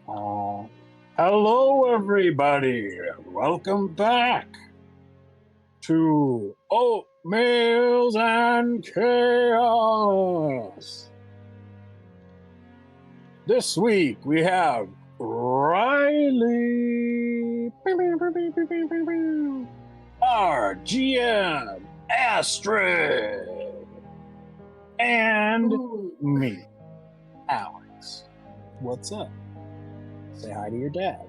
Uh, Hello, everybody. Welcome back to Oatmeals and Chaos. This week we have Riley, our GM, Astrid, and Ooh. me, Alex. What's up? Say hi to your dad.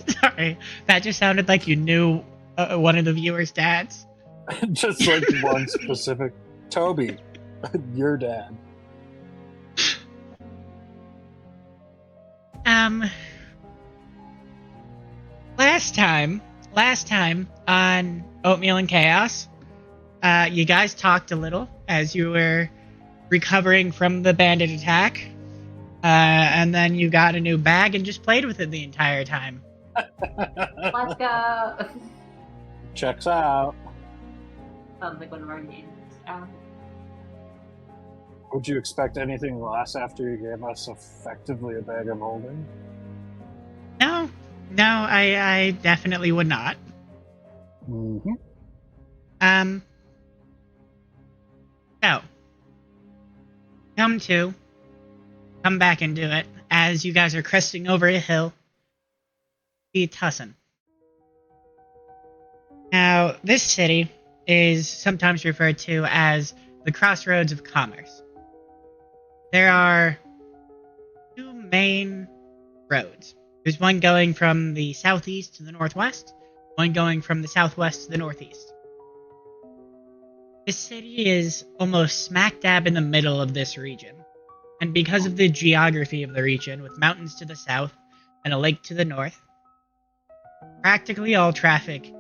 Sorry, that just sounded like you knew one of the viewers' dads. Just like one specific Toby, your dad. Last time on Oatmeal and Chaos, you guys talked a little as you were recovering from the bandit attack, and then you got a new bag and just played with it the entire time. Let's go. Checks out. Sounds like one of our names. Would you expect anything less after you gave us effectively a bag of holding? No, I definitely would not. Mm-hmm. So, come back and do it as you guys are cresting over a hill. The Tussen. Now, this city is sometimes referred to as the Crossroads of Commerce. There are two main roads. There's one going from the southeast to the northwest, one going from the southwest to the northeast. This city is almost smack dab in the middle of this region, and because of the geography of the region, with mountains to the south and a lake to the north, practically all traffic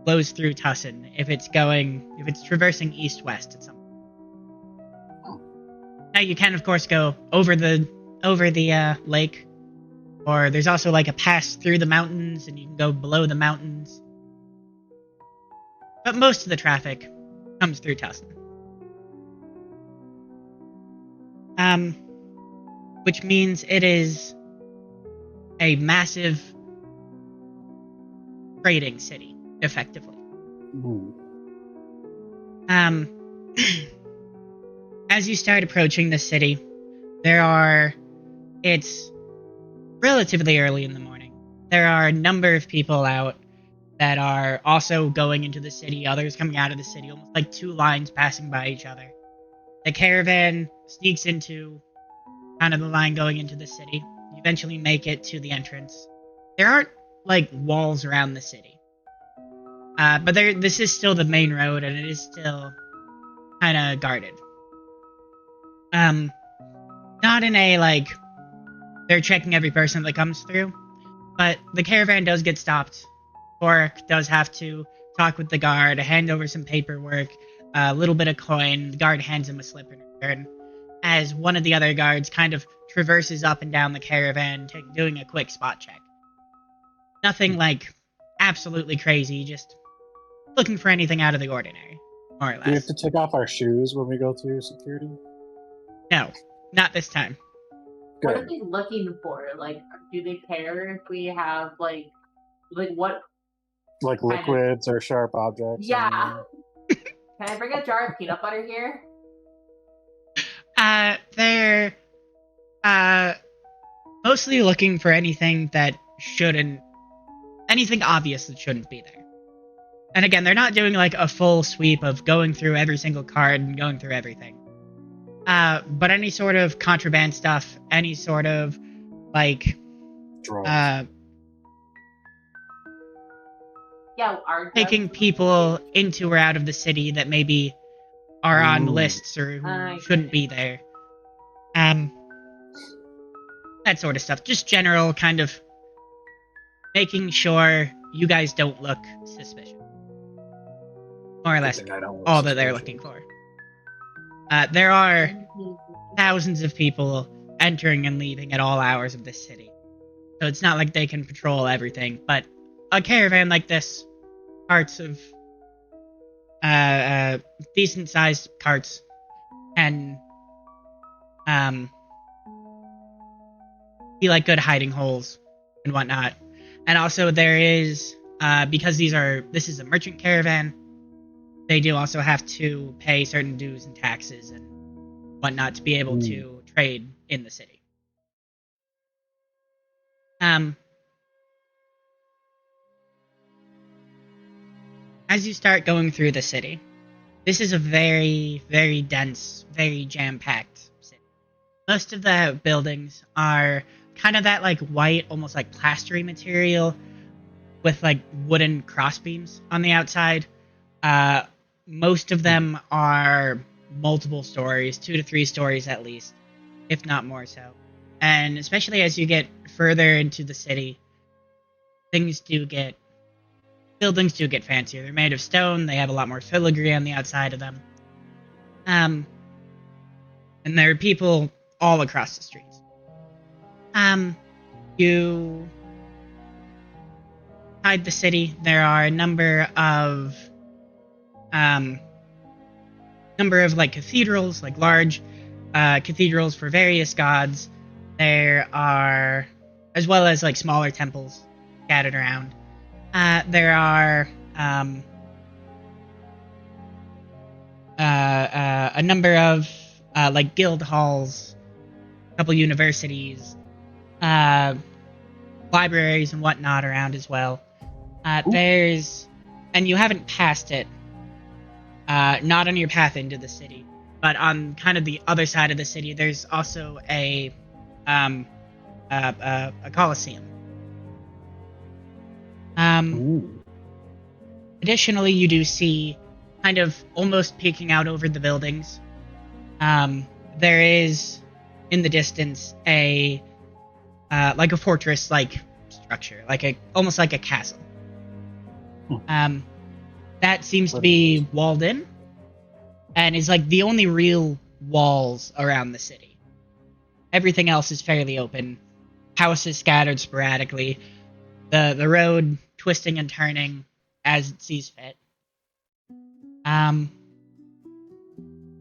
flows through Tussen if it's traversing east-west at some point. Now you can, of course, go over the lake, or there's also like a pass through the mountains, and you can go below the mountains. But most of the traffic comes through Tussen. Which means it is a massive trading city, effectively. Ooh. As you start approaching the city, it's relatively early in the morning. There are a number of people out that are also going into the city, others coming out of the city, almost like two lines passing by each other. The caravan sneaks into kind of the line going into the city. You eventually make it to the entrance. There aren't like walls around the city. But this is still the main road, and it is still kind of guarded. Not in a, like, they're checking every person that comes through, but the caravan does get stopped. Torek does have to talk with the guard, hand over some paperwork, a little bit of coin. The guard hands him a slip in return, as one of the other guards kind of traverses up and down the caravan, doing a quick spot check. Nothing, like, absolutely crazy, just looking for anything out of the ordinary, more or less. Do we have to take off our shoes when we go through security? No, not this time. What are Good. they looking for? Like, do they care if we have like what? Like liquids or sharp objects? Yeah. Can I bring a jar of peanut butter here? They're mostly looking for anything obvious that shouldn't be there. And again, they're not doing like a full sweep of going through every single card and going through everything. But any sort of contraband stuff, any sort of like Drugs. Taking people into or out of the city that maybe are on lists or who shouldn't be there. That sort of stuff. Just general kind of making sure you guys don't look suspicious. More or less all that they're looking for. There are thousands of people entering and leaving at all hours of this city. So it's not like they can patrol everything, but a caravan like this, parts of decent sized carts can be like good hiding holes and whatnot. And also there is because this is a merchant caravan, they do also have to pay certain dues and taxes and whatnot to be able to trade in the city. As you start going through the city, this is a very, very dense, very jam-packed city. Most of the buildings are kind of that like white, almost like plastery material with like wooden crossbeams on the outside. Most of them are multiple stories, 2 to 3 stories at least, if not more so. And especially as you get further into the city, buildings do get fancier. They're made of stone. They have a lot more filigree on the outside of them. And there are people all across the streets. You inside the city, there are a number of like cathedrals, like large cathedrals for various gods. There are, as well as like smaller temples scattered around. There are a number of like guild halls, a couple universities, libraries and whatnot around as well. There's, and you haven't passed it, not on your path into the city, but on kind of the other side of the city, there's also a coliseum. Additionally, you do see, kind of almost peeking out over the buildings, there is in the distance a like a fortress-like structure, almost like a castle. That seems to be walled in, and is like the only real walls around the city. Everything else is fairly open. Houses scattered sporadically. The road twisting and turning as it sees fit.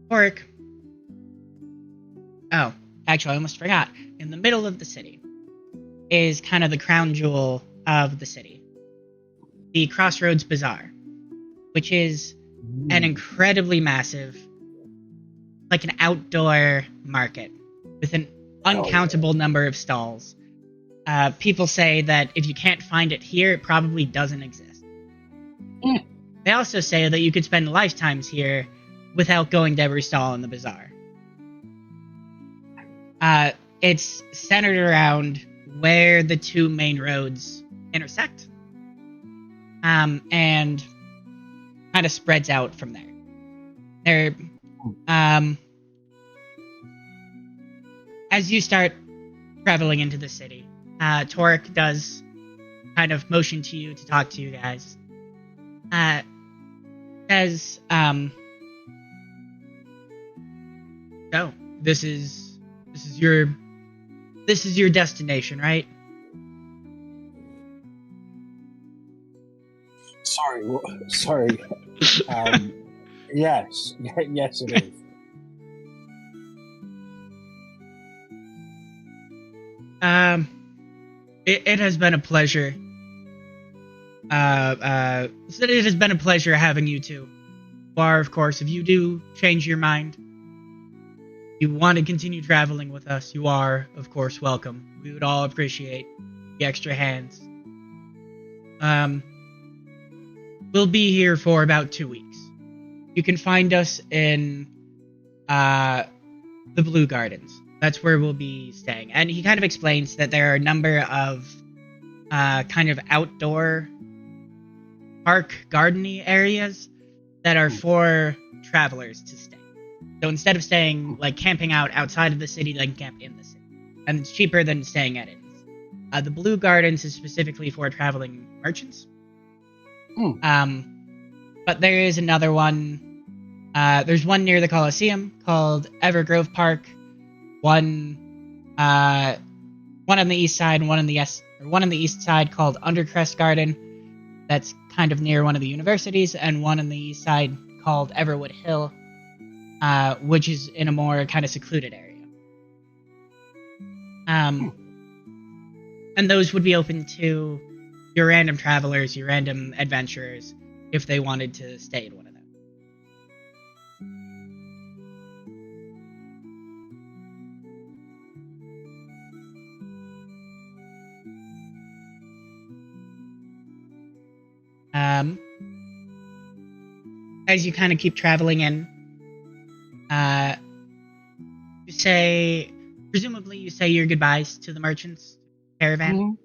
Torque. Oh, actually, I almost forgot. In the middle of the city is kind of the crown jewel of the city. The Crossroads Bazaar, which is an incredibly massive, like an outdoor market with an uncountable number of stalls. People say that if you can't find it here, it probably doesn't exist. They also say that you could spend lifetimes here without going to every stall in the bazaar. It's centered around where the 2 main roads intersect, and kind of spreads out from there. As you start traveling into the city, Torek does kind of motion to you to talk to you guys. Says, so this is your destination, right? Sorry. Yes, yes, it is. It has been a pleasure. It has been a pleasure having you two. Or, of course, if you do change your mind, you want to continue traveling with us, you are, of course, welcome. We would all appreciate the extra hands. We'll be here for about 2 weeks. You can find us in the Blue Gardens. That's where we'll be staying. And he kind of explains that there are a number of kind of outdoor park garden-y areas that are for travelers to stay. So instead of staying, like, camping out outside of the city, they can camp in the city. And it's cheaper than staying at inns. The Blue Gardens is specifically for traveling merchants. But there is another one. There's one near the Coliseum called Evergrove Park. One on the east side and one on the east side called Undercrest Garden. That's kind of near one of the universities, and one on the east side called Everwood Hill, which is in a more kind of secluded area. And those would be open to your random travelers, your random adventurers, if they wanted to stay in one of them. As you kind of keep traveling in, presumably you say your goodbyes to the merchants, caravan. Mm-hmm.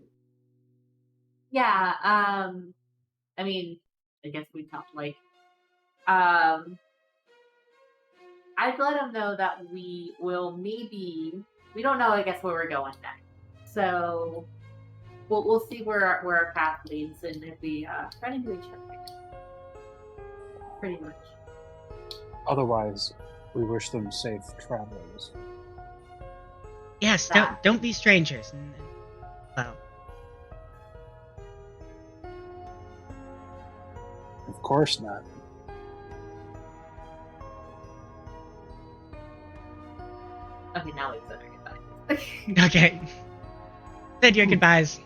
Yeah, I mean, I guess we talked, like, I'd let them know that we will we don't know, I guess, where we're going next. So, we'll see where our path leads, and if we run into each other. Pretty much. Otherwise, we wish them safe travels. Yes, don't be strangers. Well, Of course not. Okay, now we've said our goodbye. okay. Said your goodbyes.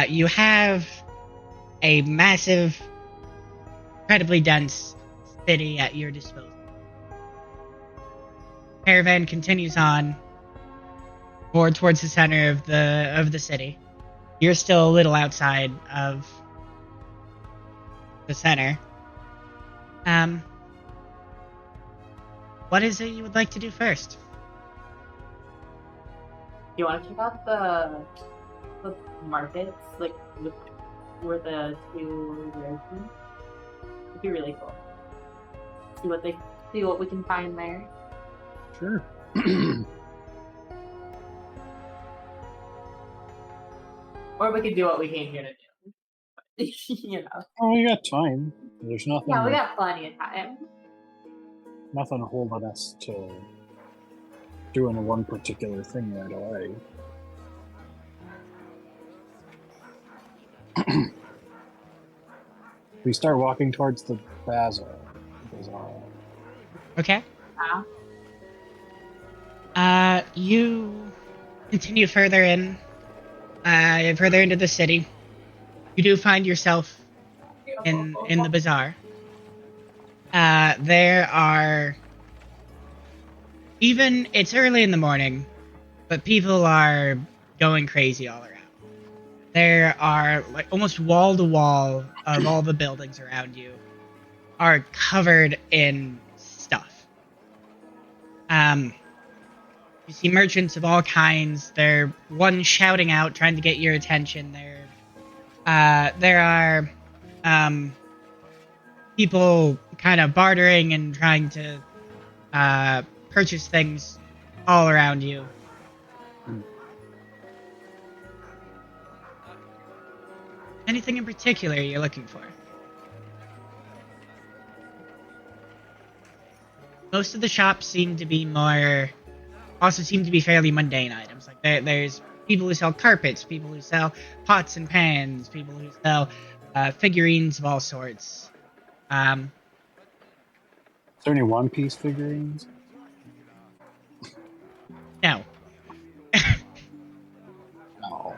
You have a massive, incredibly dense city at your disposal. Caravan continues on more towards the center of the city. You're still a little outside of the center. What is it you would like to do first? You want to check out the markets, like where the two wares be? It'd be really cool. See what we can find there. Sure. Or we could do what we came here to do. You know. Oh, we got time. There's nothing. Yeah, we got plenty of time. Nothing holding us to doing one particular thing right away. We start walking towards the bazaar. Okay. Yeah. You continue further into the city. You do find yourself in the bazaar. There are, it's early in the morning, but people are going crazy all around. There are, like, almost wall to wall of all the buildings around you are covered in stuff. You see merchants of all kinds. They're one shouting out, trying to get your attention. There are people kind of bartering and trying to purchase things all around you. Anything in particular you're looking for? Most of the shops seem to be fairly mundane items. Like there's people who sell carpets, people who sell pots and pans, people who sell figurines of all sorts. Is there any One Piece figurines? No. No.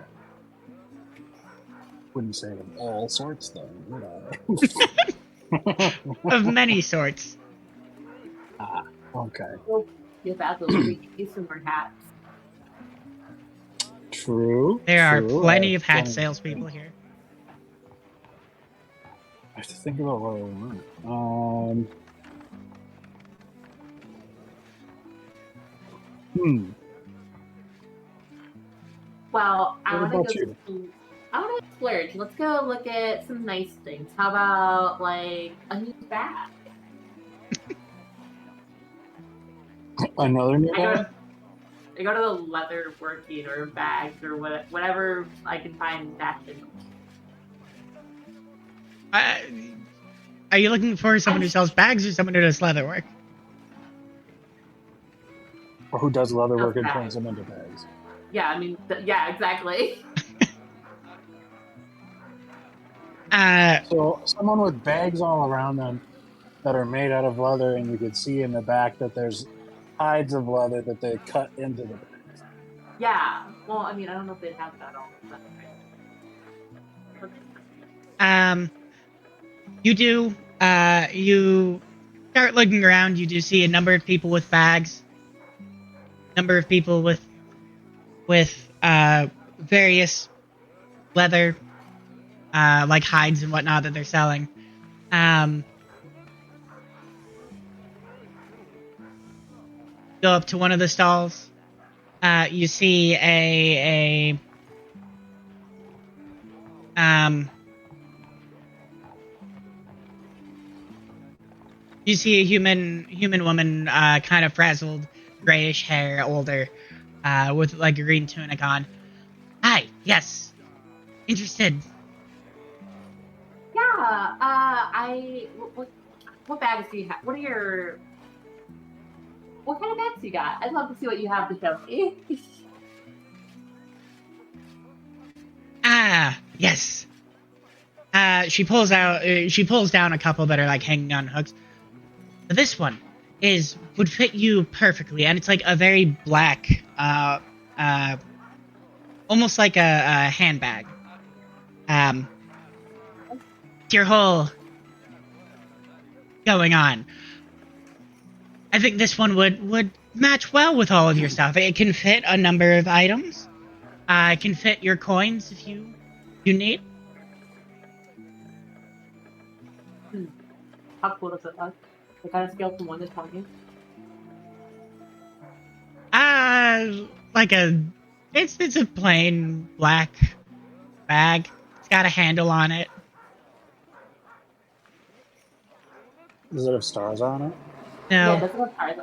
Wouldn't say of all sorts, though, would I? Of many sorts. Ah, okay. Well, you'll have those some more hats. True. There are true. plenty of hat salespeople here. I have to think about what I want. Well, I What want about to you? I want to splurge. Let's go look at some nice things. How about, like, a new bag? Another new I one? go to the leather working or bags or whatever I can find fashion. Are you looking for someone who sells bags or someone who does leather work? Or who does leather work and Okay. turns them into bags? Yeah, I mean, yeah, exactly. So someone with bags all around them that are made out of leather, and you can see in the back that there's hides of leather that they cut into the bags. Yeah. Well, I mean, I don't know if they have that all the time. You do. You start looking around. You do see a number of people with bags. Number of people with various leather, like hides and whatnot that they're selling. Go up to one of the stalls. You see you see a human woman, kind of frazzled, grayish hair, older, with like a green tunic on. Hi, yes, interested. Yeah. What bags do you have? What kind of bags you got? I'd love to see what you have to show me. Yes. She pulls down a couple that are like hanging on hooks. This one would fit you perfectly, and it's like a very black, almost like a handbag. Your whole going on. I think this one would match well with all of your stuff. It can fit a number of items. It can fit your coins if you need. How cool does it look? Like on a scale from 1 to 20. It's a plain black bag. It's got a handle on it. Does it have stars on it? Yeah, No. that's what hard.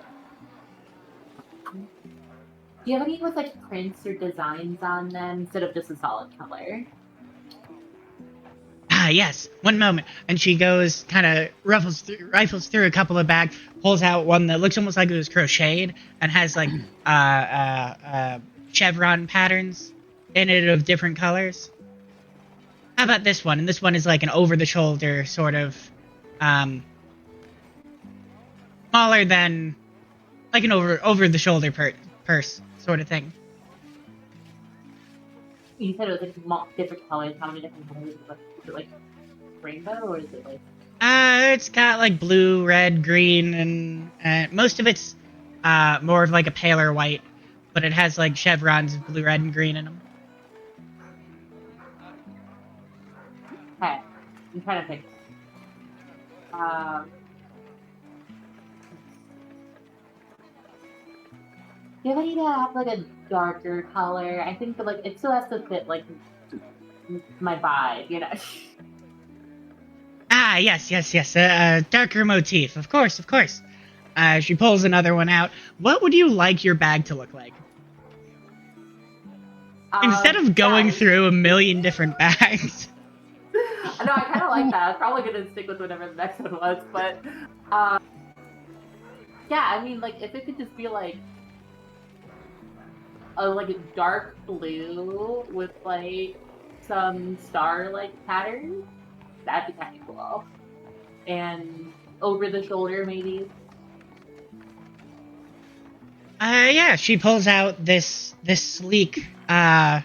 Do you have any with like prints or designs on them instead of just a solid color? Yes. One moment. And she goes, kind of rifles through a couple of bags, pulls out one that looks almost like it was crocheted and has like chevron patterns in it of different colors. How about this one? And this one is like an over-the-shoulder sort of, smaller than like an over-the-shoulder purse sort of thing. You said it was like different colors. How many different colors? Is it like rainbow or is it like? It's got like blue, red, green, and most of it's more of like a paler white, but it has like chevrons of blue, red, and green in them. Okay, I'm trying to pick. Do you have any to have like a darker color? I think that like it still has to fit like my vibe, you know. Yes. A darker motif, of course. She pulls another one out. What would you like your bag to look like? Instead of going through a million different bags. No, I kind of like that. I was probably gonna stick with whatever the next one was, but yeah, I mean, like if it could just be like a dark blue with like some star-like patterns, that'd be kind of cool. And over the shoulder, maybe. Yeah, she pulls out this sleek, dark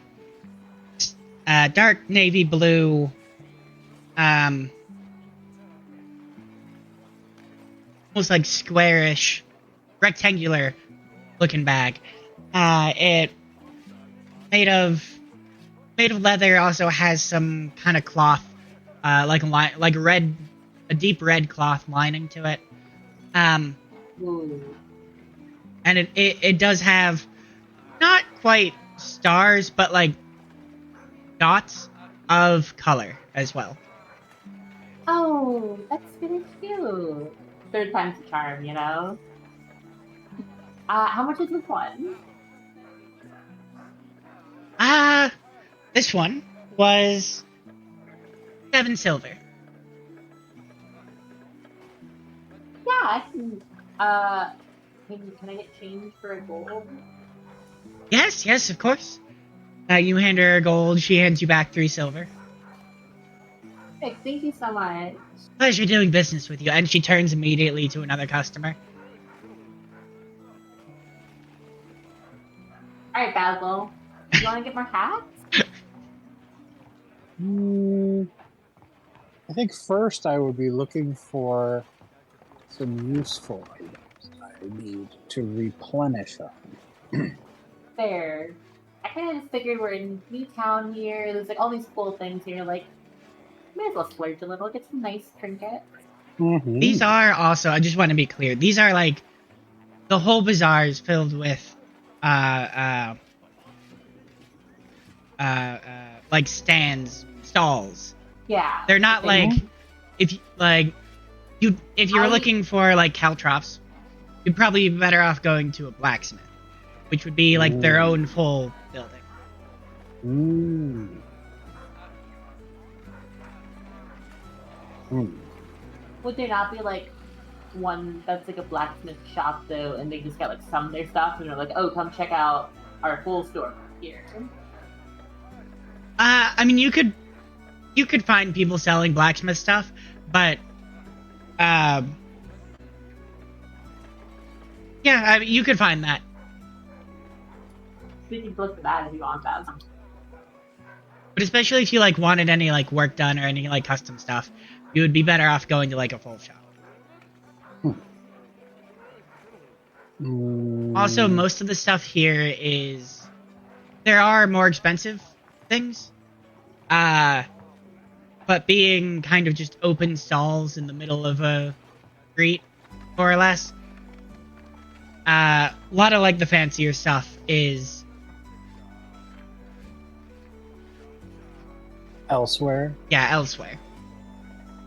navy blue, almost like squarish, rectangular looking bag. It made of leather, also has some kind of cloth, like a deep red cloth lining to it. Ooh. And it does have not quite stars, but like dots of color as well. Oh, that's really cute. Third time's a charm, you know? How much is this one? This one was 7 silver. Yeah, I can, can I get change for a gold? Yes, of course. You hand her gold, she hands you back 3 silver. Perfect. Thank you so much. Pleasure doing business with you. And she turns immediately to another customer. All right, Basil. You want to get more hats? I think first I would be looking for some useful items I need to replenish them. Fair. I kind of just figured we're in new town here. There's like all these cool things here. Like, may as well splurge a little, get some nice trinkets. Mm-hmm. These are also, I just want to be clear, these are like, the whole bazaar is filled with, like stalls. Yeah. They're not like, if you're I- looking for like caltrops, you'd probably be better off going to a blacksmith, which would be like their own full building. Would there not be like one that's like a blacksmith shop though, and they just got like some of their stuff, and they're like, "Oh, come check out our full store here." I mean, you could find people selling blacksmith stuff, but yeah, I mean, you could find that. We can look for that if you want that. But especially if you like wanted any like work done or any like custom stuff, you would be better off going to like a full shop. Also, most of the stuff here is there are more expensive things, but being kind of just open stalls in the middle of a street, more or less, a lot of like the fancier stuff is Elsewhere. Yeah, elsewhere.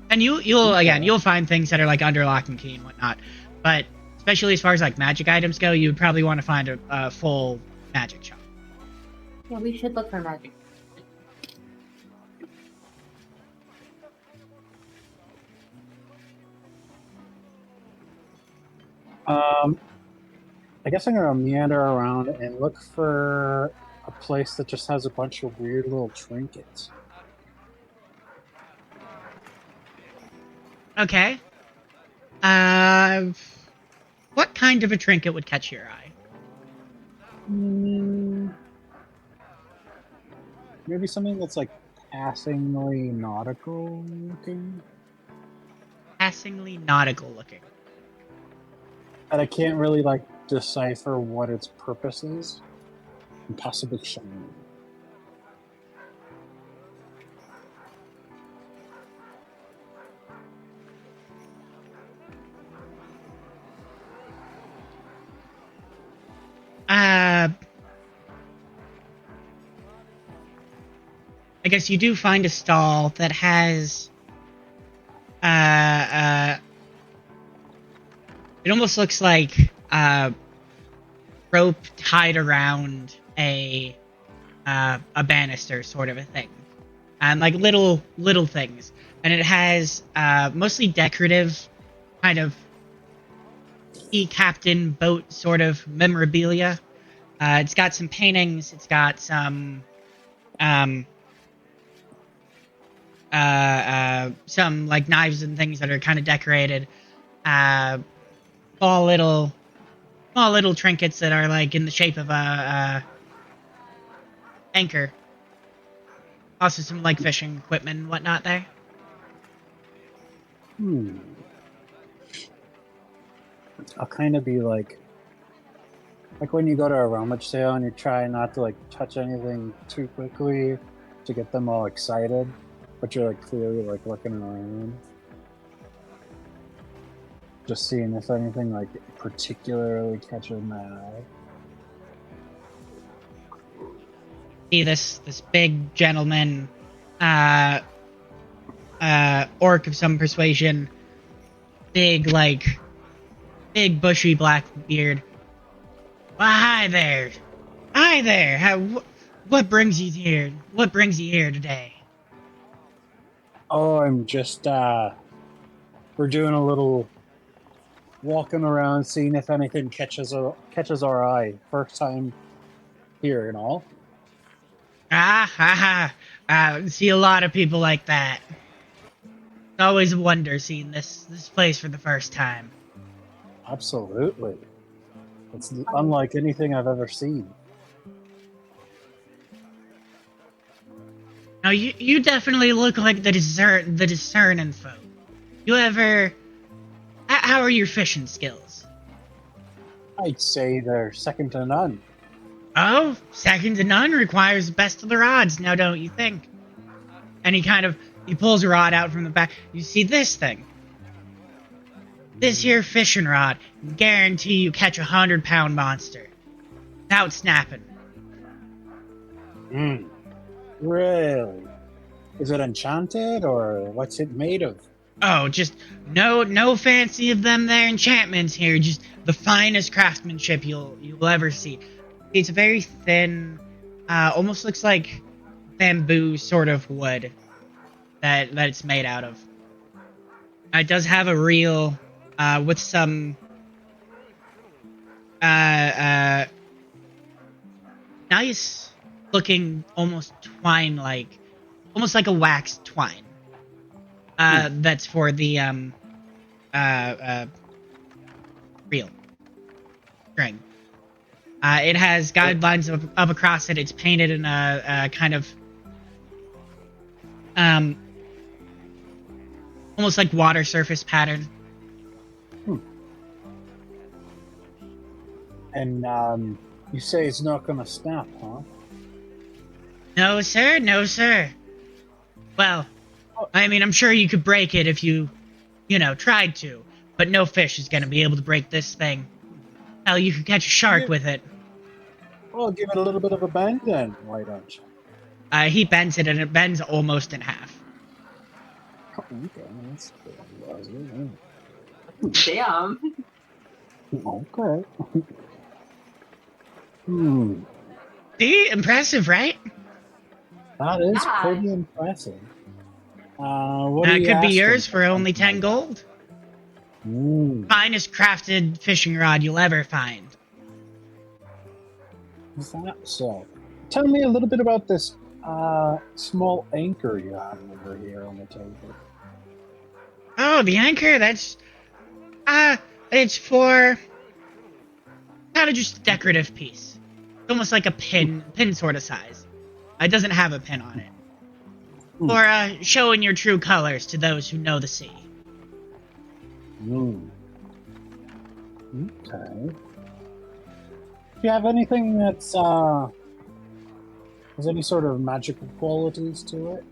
And you'll find things that are like under lock and key and whatnot. But especially as far as like magic items go, you would probably want to find a full magic shop. Yeah, we should look for magic. I guess I'm gonna meander around and look for a place that just has a bunch of weird little trinkets. Okay. What kind of a trinket would catch your eye? Maybe something that's like passingly nautical looking. Passingly nautical looking. And I can't really like decipher what its purpose is. And possibly shiny. I guess you do find a stall that has it almost looks like rope tied around a banister sort of a thing, and like little things, and it has mostly decorative kind of sea captain boat sort of memorabilia. It's got some paintings, it's got some like knives and things that are kind of decorated, small little trinkets that are like in the shape of a anchor. Also some like fishing equipment and whatnot there. I'll kind of be like when you go to a rummage sale and you try not to like touch anything too quickly to get them all excited, but you're like clearly like looking around, just seeing if anything like particularly catches my eye. See this big gentleman, orc of some persuasion, big bushy black beard. Well, hi there. What brings you here? What brings you here today? Oh, I'm just we're doing a little walking around, seeing if anything catches our eye. First time here and all. See a lot of people like that. It's always a wonder seeing this place for the first time. Absolutely. It's unlike anything I've ever seen. Now you definitely look like the discerning folk. You ever? How are your fishing skills? I'd say they're second to none. Oh, second to none requires the best of the rods, now don't you think? And he pulls a rod out from the back. You see this thing? This here fishing rod, guarantee you catch 100-pound monster. Without snapping. Really? Is it enchanted, or what's it made of? Oh, just no fancy of them there enchantments here. Just the finest craftsmanship you'll ever see. It's very thin, almost looks like bamboo sort of wood that it's made out of. It does have a reel with some nice looking, almost twine-like, almost like a wax twine. That's for the reel string. It has guidelines up across it. It's painted in a kind of almost like water surface pattern. And you say it's not gonna snap, huh? No, sir. No, sir. Well, I mean, I'm sure you could break it if you tried to, but no fish is gonna be able to break this thing. Hell, you could catch a shark with it. Well, give it a little bit of a bend then, why don't you? He bends it, and it bends almost in half. Okay, that's good. Damn. Okay. See? Impressive, right? That is Yeah. pretty impressive. What are That you could be asking yours for for only something 10 gold. like that? Finest crafted fishing rod you'll ever find. Is that so? Tell me a little bit about this small anchor you have over here on the table. Oh, the anchor, that's... it's for... kind of just a decorative piece. It's almost like a pin sort of size. It doesn't have a pin on it. For, showing your true colors to those who know the sea. Okay. Do you have anything that's, has any sort of magical qualities to it?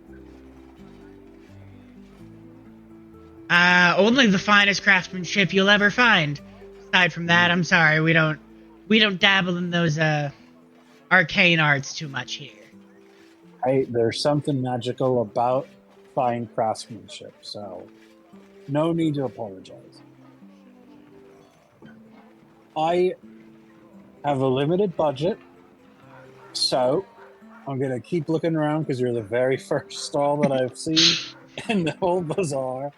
Only the finest craftsmanship you'll ever find. Aside from that, I'm sorry, we don't dabble in those, arcane arts too much here. There's something magical about fine craftsmanship, so no need to apologize. I have a limited budget, so I'm gonna keep looking around because you're the very first stall that I've seen in the whole bazaar.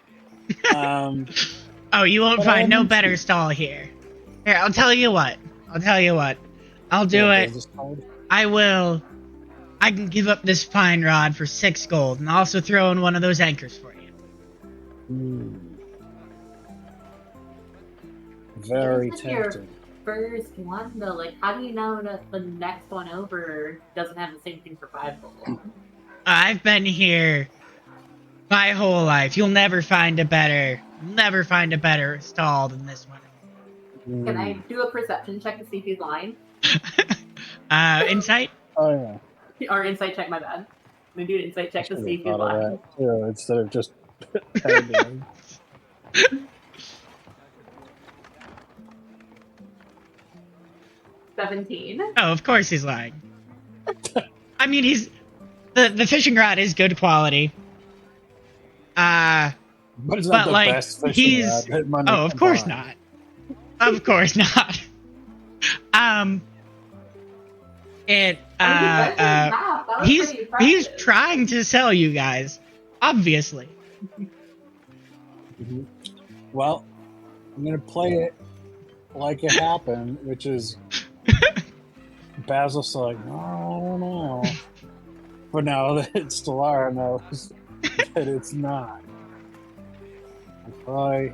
Oh, you won't But find no I'm better stall here. Here, I'll tell you what. I'll do it. I can give up this fine rod for 6 gold, and also throw in one of those anchors for you. Very This is your tempting. first one though. Like, how do you know that the next one over doesn't have the same thing for 5 gold? I've been here my whole life. You'll never find a better stall than this one. Can I do a perception check to see if he's lying? Insight? Oh yeah. Or insight check, my bad. I'm gonna do an insight check to see if he's Thought of lying. that too, instead of just pegging. 17. Oh, of course he's lying. I mean, the fishing rod is good quality. But it's not But, the like, best fishing rod that money Oh, of can course buy. not. Of course not. He's trying to sell you guys, obviously. Mhm. Well, I'm gonna play it like it happened, which is Basil's like, oh, I don't know. But now that Stellara knows that it's not. I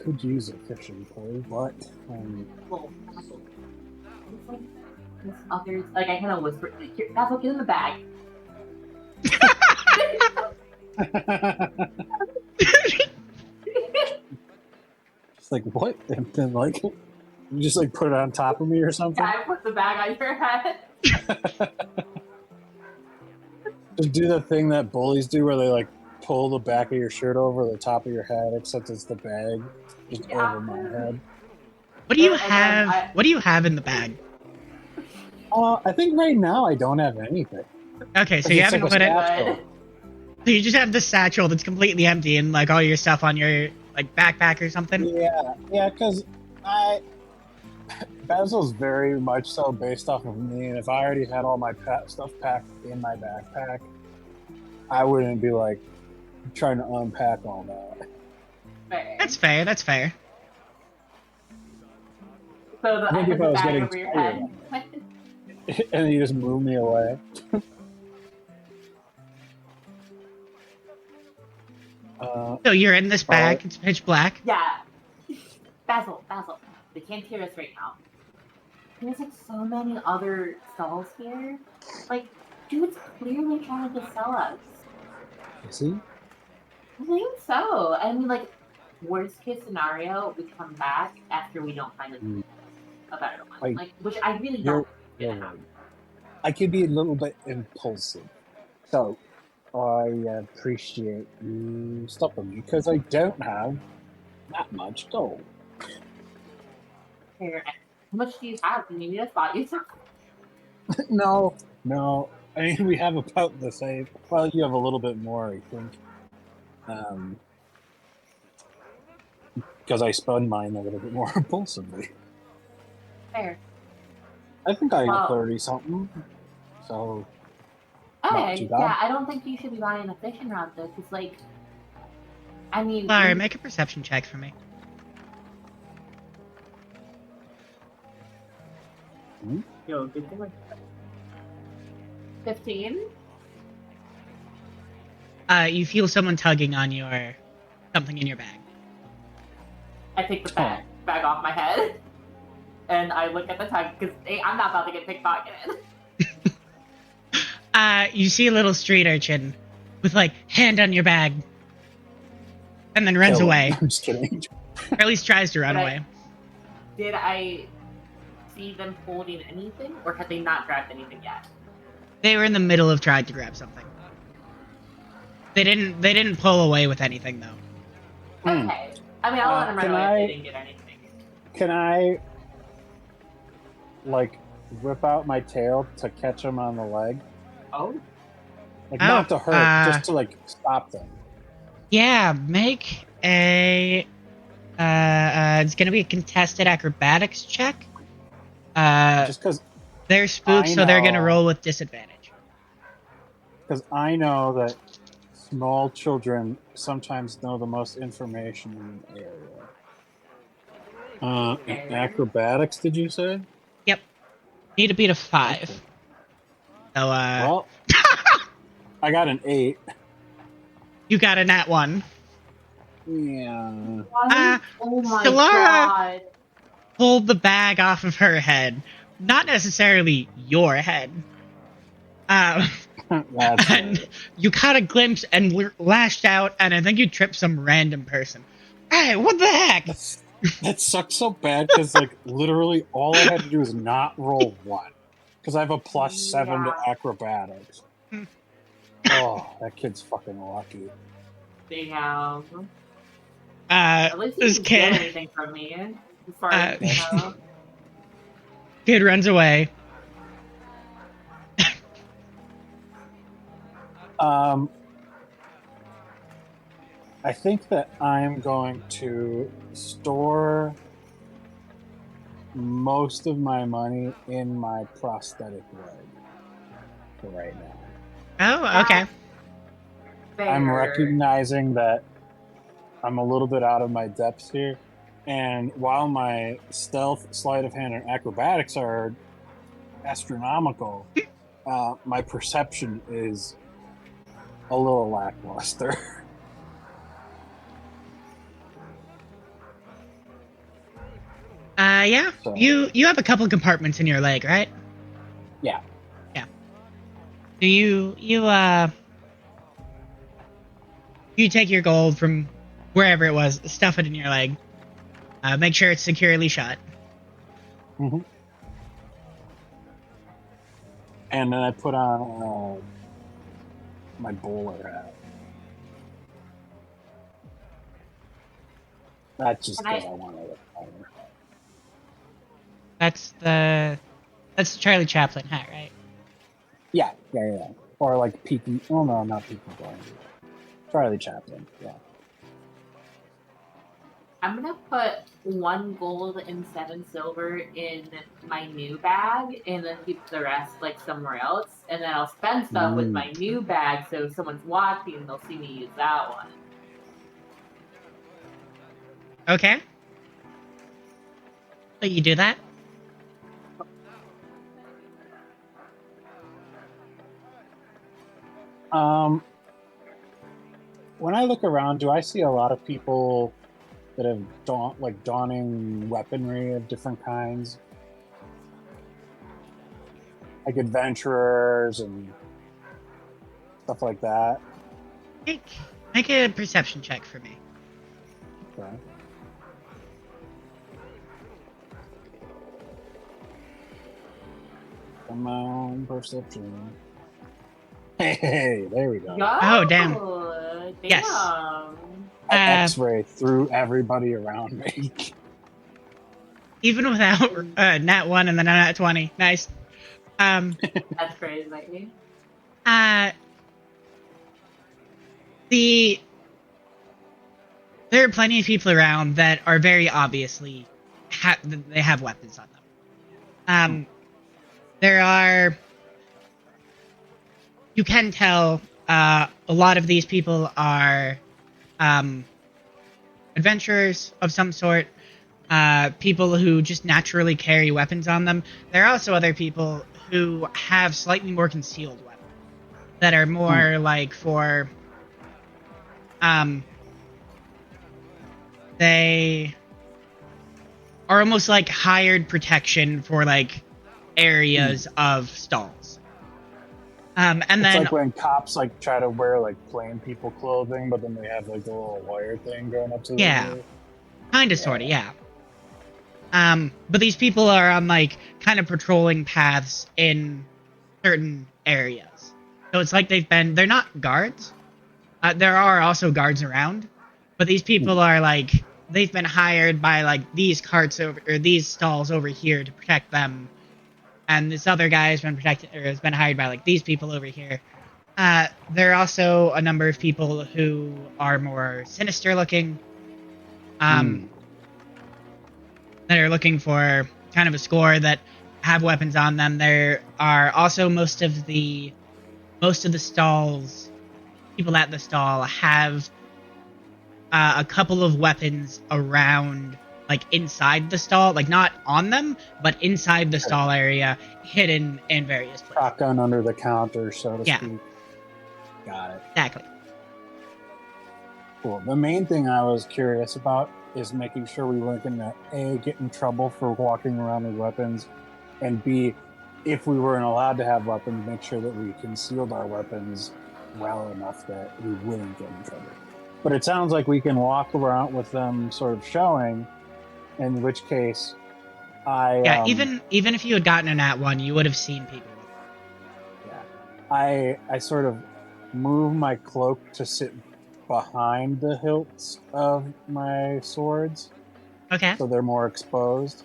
could use a fishing pole, but Well, Basil. It's like this others. Like I kind of whisper, "Here, Basil, get in the bag." just like what? And then like you just like put it on top of me or something. Yeah, I put the bag on your head. Just do the thing that bullies do, where they like pull the back of your shirt over the top of your head, except it's the bag just Yeah. over my head. What do you And then have? What do you have in the bag? I think right now I don't have anything. Okay, so It's you like haven't a put it. satchel. So you just have the satchel that's completely empty and like all your stuff on your like backpack or something. Yeah, because Basil's very much so based off of me, and if I already had all my stuff packed in my backpack, I wouldn't be like trying to unpack all that. Fair. That's fair. That's fair. So I think put if the I was bag getting over your tired head. and then you just move me away. So you're in this bag. Oh. It's pitch black. Yeah. Basil, they can't hear us right now. There's like so many other stalls here. Like, dude's clearly trying to sell us. Is he? I think so. I mean, like, worst case scenario, we come back after we don't find a better one. Like, which I really don't. You're right. I could be a little bit impulsive, so I appreciate you stopping me because I don't have that much gold. Here, how much do you have? Do you need us bought you some? No. I mean, we have about the same. Well, you have a little bit more, I think. Because I spend mine a little bit more impulsively. Fair. I think I got Well, 30 something. So. Okay, too bad. yeah, I don't think you should be buying a fishing rod though, because like, I mean, Sorry, make a perception check for me. Yo, good thing 15. You feel someone tugging on your something in your bag. I take the bag off my head, and I look at the tag because I'm not about to get pickpocketed. You see a little street urchin with like hand on your bag, and then runs away. I'm just kidding. Or at least tries to run away. Did I see them holding anything, or had they not grabbed anything yet? They were in the middle of trying to grab something. They didn't pull away with anything though. Okay. I mean, I'll let them run away if they didn't get anything. Can I, like, whip out my tail to catch them on the leg? Oh? Like, not to hurt, just to, like, stop them. Yeah, make a... it's gonna be a contested acrobatics check. Just because... They're spooked, so they're gonna roll with disadvantage. Because I know that small children sometimes know the most information in the area. Acrobatics, did you say? Yep. Need to beat a 5. Okay. So, Well, I got an 8. You got a nat 1. Yeah. Oh my Solara god. pulled the bag off of her head. Not necessarily your head. And you caught a glimpse and lashed out, and I think you tripped some random person. Hey, what the heck? That sucks so bad because, like, literally all I had to do is not roll 1. Because I have a +7 to acrobatics. Oh, that kid's fucking lucky. Damn. At least this you didn't kid, get anything from me, as far as you know. Kid runs away. I think that I'm going to store most of my money in my prosthetic leg for right now. Oh, okay. Fair. I'm recognizing that I'm a little bit out of my depths here, and while my stealth, sleight of hand, and acrobatics are astronomical, my perception is a little lackluster. Yeah. So- You have a couple compartments in your leg, right? Yeah. Yeah. Do you take your gold from wherever it was, stuff it in your leg, make sure it's securely shut. hmm And then I put on my bowler hat. That's just Can I- because I want to look better. That's the Charlie Chaplin hat, right? Yeah. Or like Peaky. Oh no, not Peaky Blinders. Charlie Chaplin. Yeah. I'm gonna put 1 gold and 7 silver in my new bag, and then keep the rest like somewhere else. And then I'll spend stuff with my new bag, so if someone's watching, they'll see me use that one. Okay. So you do that? When I look around, do I see a lot of people that have donning weaponry of different kinds, like adventurers and stuff like that? Make a perception check for me. Okay. Come on, perception. Hey, there we go. Oh, damn. Damn. Yes. I X-ray through everybody around me. Even without nat 1 and then a nat 20. Nice. That's crazy. There are plenty of people around that are very obviously they have weapons on them. You can tell a lot of these people are adventurers of some sort, people who just naturally carry weapons on them. There are also other people who have slightly more concealed weapons that are more like for they are almost like hired protection for like areas of stalls. And It's then like when cops like try to wear like plain people clothing, but then they have like the little wire thing going up to Yeah. their ear. Kind of, sort of, yeah. But these people are on like kind of patrolling paths in certain areas. So it's like they're not guards. There are also guards around, but these people are like, they've been hired by like these carts or these stalls over here to protect them. And this other guy has been hired by like these people over here. There are also a number of people who are more sinister looking. That are looking for kind of a score, that have weapons on them. There are also most of the stalls, people at the stall have a couple of weapons around, like inside the stall, like not on them, but inside the stall area, hidden in various places. Shotgun under the counter, so to Yeah. speak. Got it. Exactly. Cool. The main thing I was curious about is making sure we weren't going to A, get in trouble for walking around with weapons, and B, if we weren't allowed to have weapons, make sure that we concealed our weapons well enough that we wouldn't get in trouble. But it sounds like we can walk around with them sort of showing, in which case even if you had gotten a nat 1, you would have seen people with them. Yeah. I sort of move my cloak to sit behind the hilts of my swords. Okay. So they're more exposed.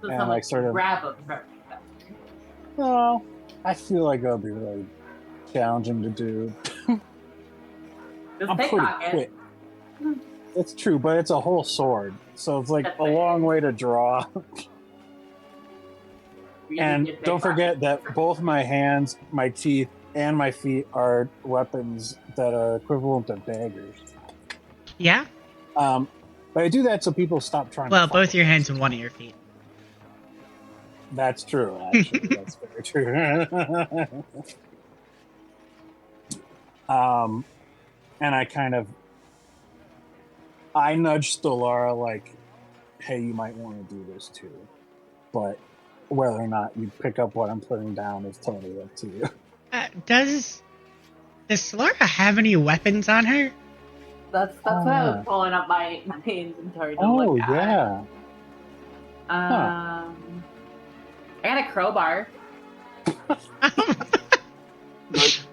So And someone I sort of grab them. well, I feel like that'll be really challenging to do. Just I'm pretty pickpocket. quick. It's true, but it's a whole sword, so it's like That's a fair. long way to draw. Really And good don't forget pickpocket. that both my hands, my teeth, and my feet are weapons that are equivalent to daggers. Yeah? But I do that so people stop trying Well, to both fight your us. hands and one of your feet. That's true, actually. That's very true. And I nudge Stellara like, hey, you might want to do this too. But whether or not you pick up what I'm putting down is totally up to you. Does Solara have any weapons on her? That's what I was pulling up my inventory to Oh, look at. yeah. I got a crowbar.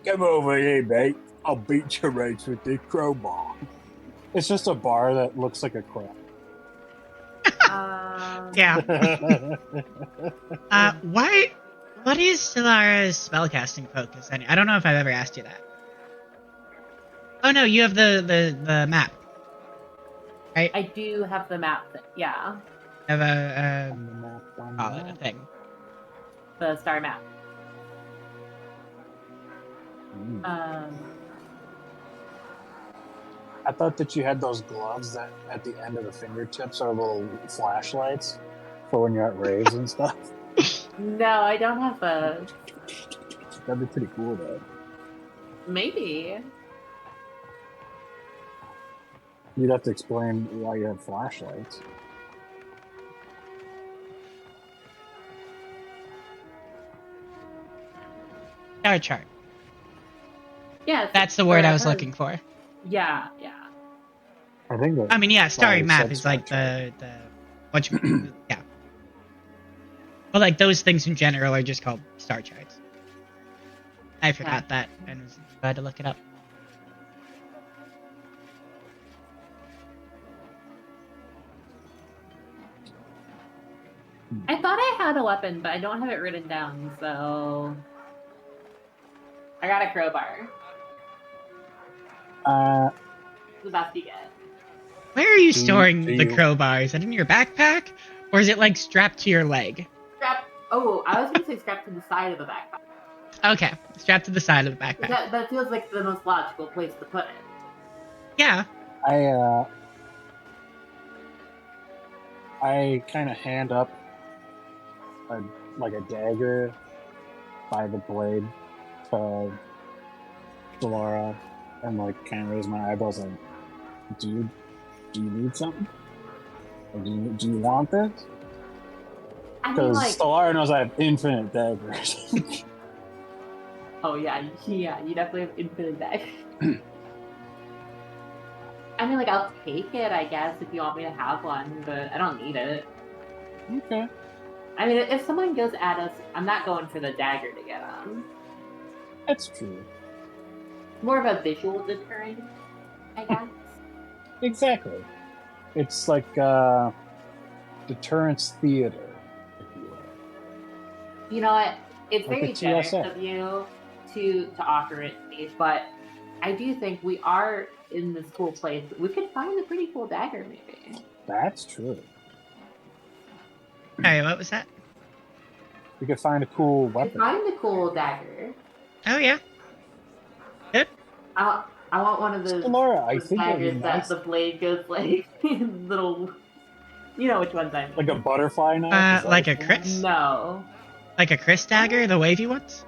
Come over here, mate. I'll beat your race with this crowbar. It's just a bar that looks like a crow. Yeah. What is Solara's spellcasting focus? I don't know if I've ever asked you that. Oh no, you have the map, right? I do have the map thing. Yeah, You have a call it a thing. the star map. I thought that you had those gloves that at the end of the fingertips are little flashlights for when you're at raves and stuff. No, I don't have those. That'd be pretty cool, though. Maybe. You'd have to explain why you have flashlights. Star chart. Yeah, That's the word I was looking for. Yeah. I think that. I mean, yeah, starry map said is star like chart. the what you yeah. But like those things in general are just called star charts. I forgot that and was glad to look it up. I thought I had a weapon, but I don't have it written down, so I got a crowbar. The best you get. Where are you storing the crowbar? Is it in your backpack? Or is it like strapped to your leg? Oh, I was gonna say strapped to the side of the backpack. Okay, strapped to the side of the backpack. That feels like the most logical place to put it. Yeah. I kind of hand up a dagger by the blade to Solara and like kind of raise my eyebrows like, do you need something? Or do you want this? I mean, Because like, Solara knows I have infinite daggers. oh yeah, you definitely have infinite daggers. I mean, like, I'll take it, I guess, if you want me to have one, but I don't need it. Okay. I mean, if someone goes at us, I'm not going for the dagger to get on. That's true. More of a visual deterrent, I guess. Exactly. It's like deterrence theater, if you will. You know what? It's Like very a generous TSA. of you to offer it to me, but I do think we are in this cool place. We could find a pretty cool dagger, maybe. That's true. Sorry, what was that? We could find a cool We weapon. find a cool dagger. Oh yeah. Good. I want one of those, Laura, I those think it'd be daggers that nice. the blade goes like little. You know which ones I mean. Like a butterfly knife? Is that Like what a you Chris? No. Like a Chris dagger, the wavy ones?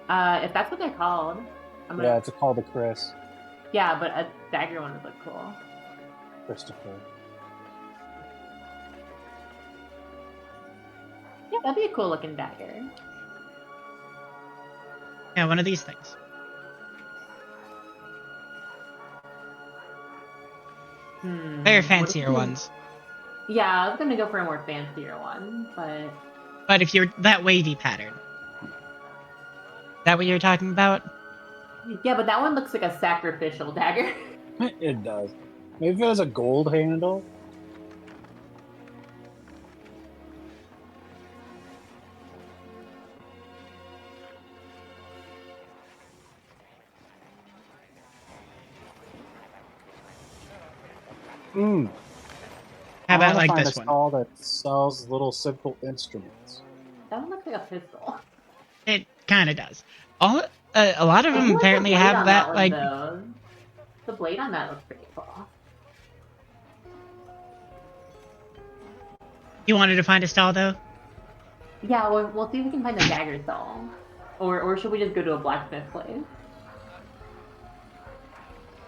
If that's what they're called. I'm want? gonna... Yeah, it's called a Chris. Yeah, but a dagger one would look cool. Christopher. Yeah, that'd be a cool looking dagger. Yeah, one of these things. They're fancier ones. Yeah, I was gonna go for a more fancier one, but... But if you're that wavy pattern. Is that what you're talking about? Yeah, but that one looks like a sacrificial dagger. It does. Maybe if it has a gold handle. How about like find this a one? stall that sells little simple instruments. That one looks like a pistol. It kind of does. A lot of them like apparently the blade have on that one, like. though. The blade on that looks pretty cool. You wanted to find a stall though? Yeah, we'll see if we can find a dagger stall. Or should we just go to a blacksmith place?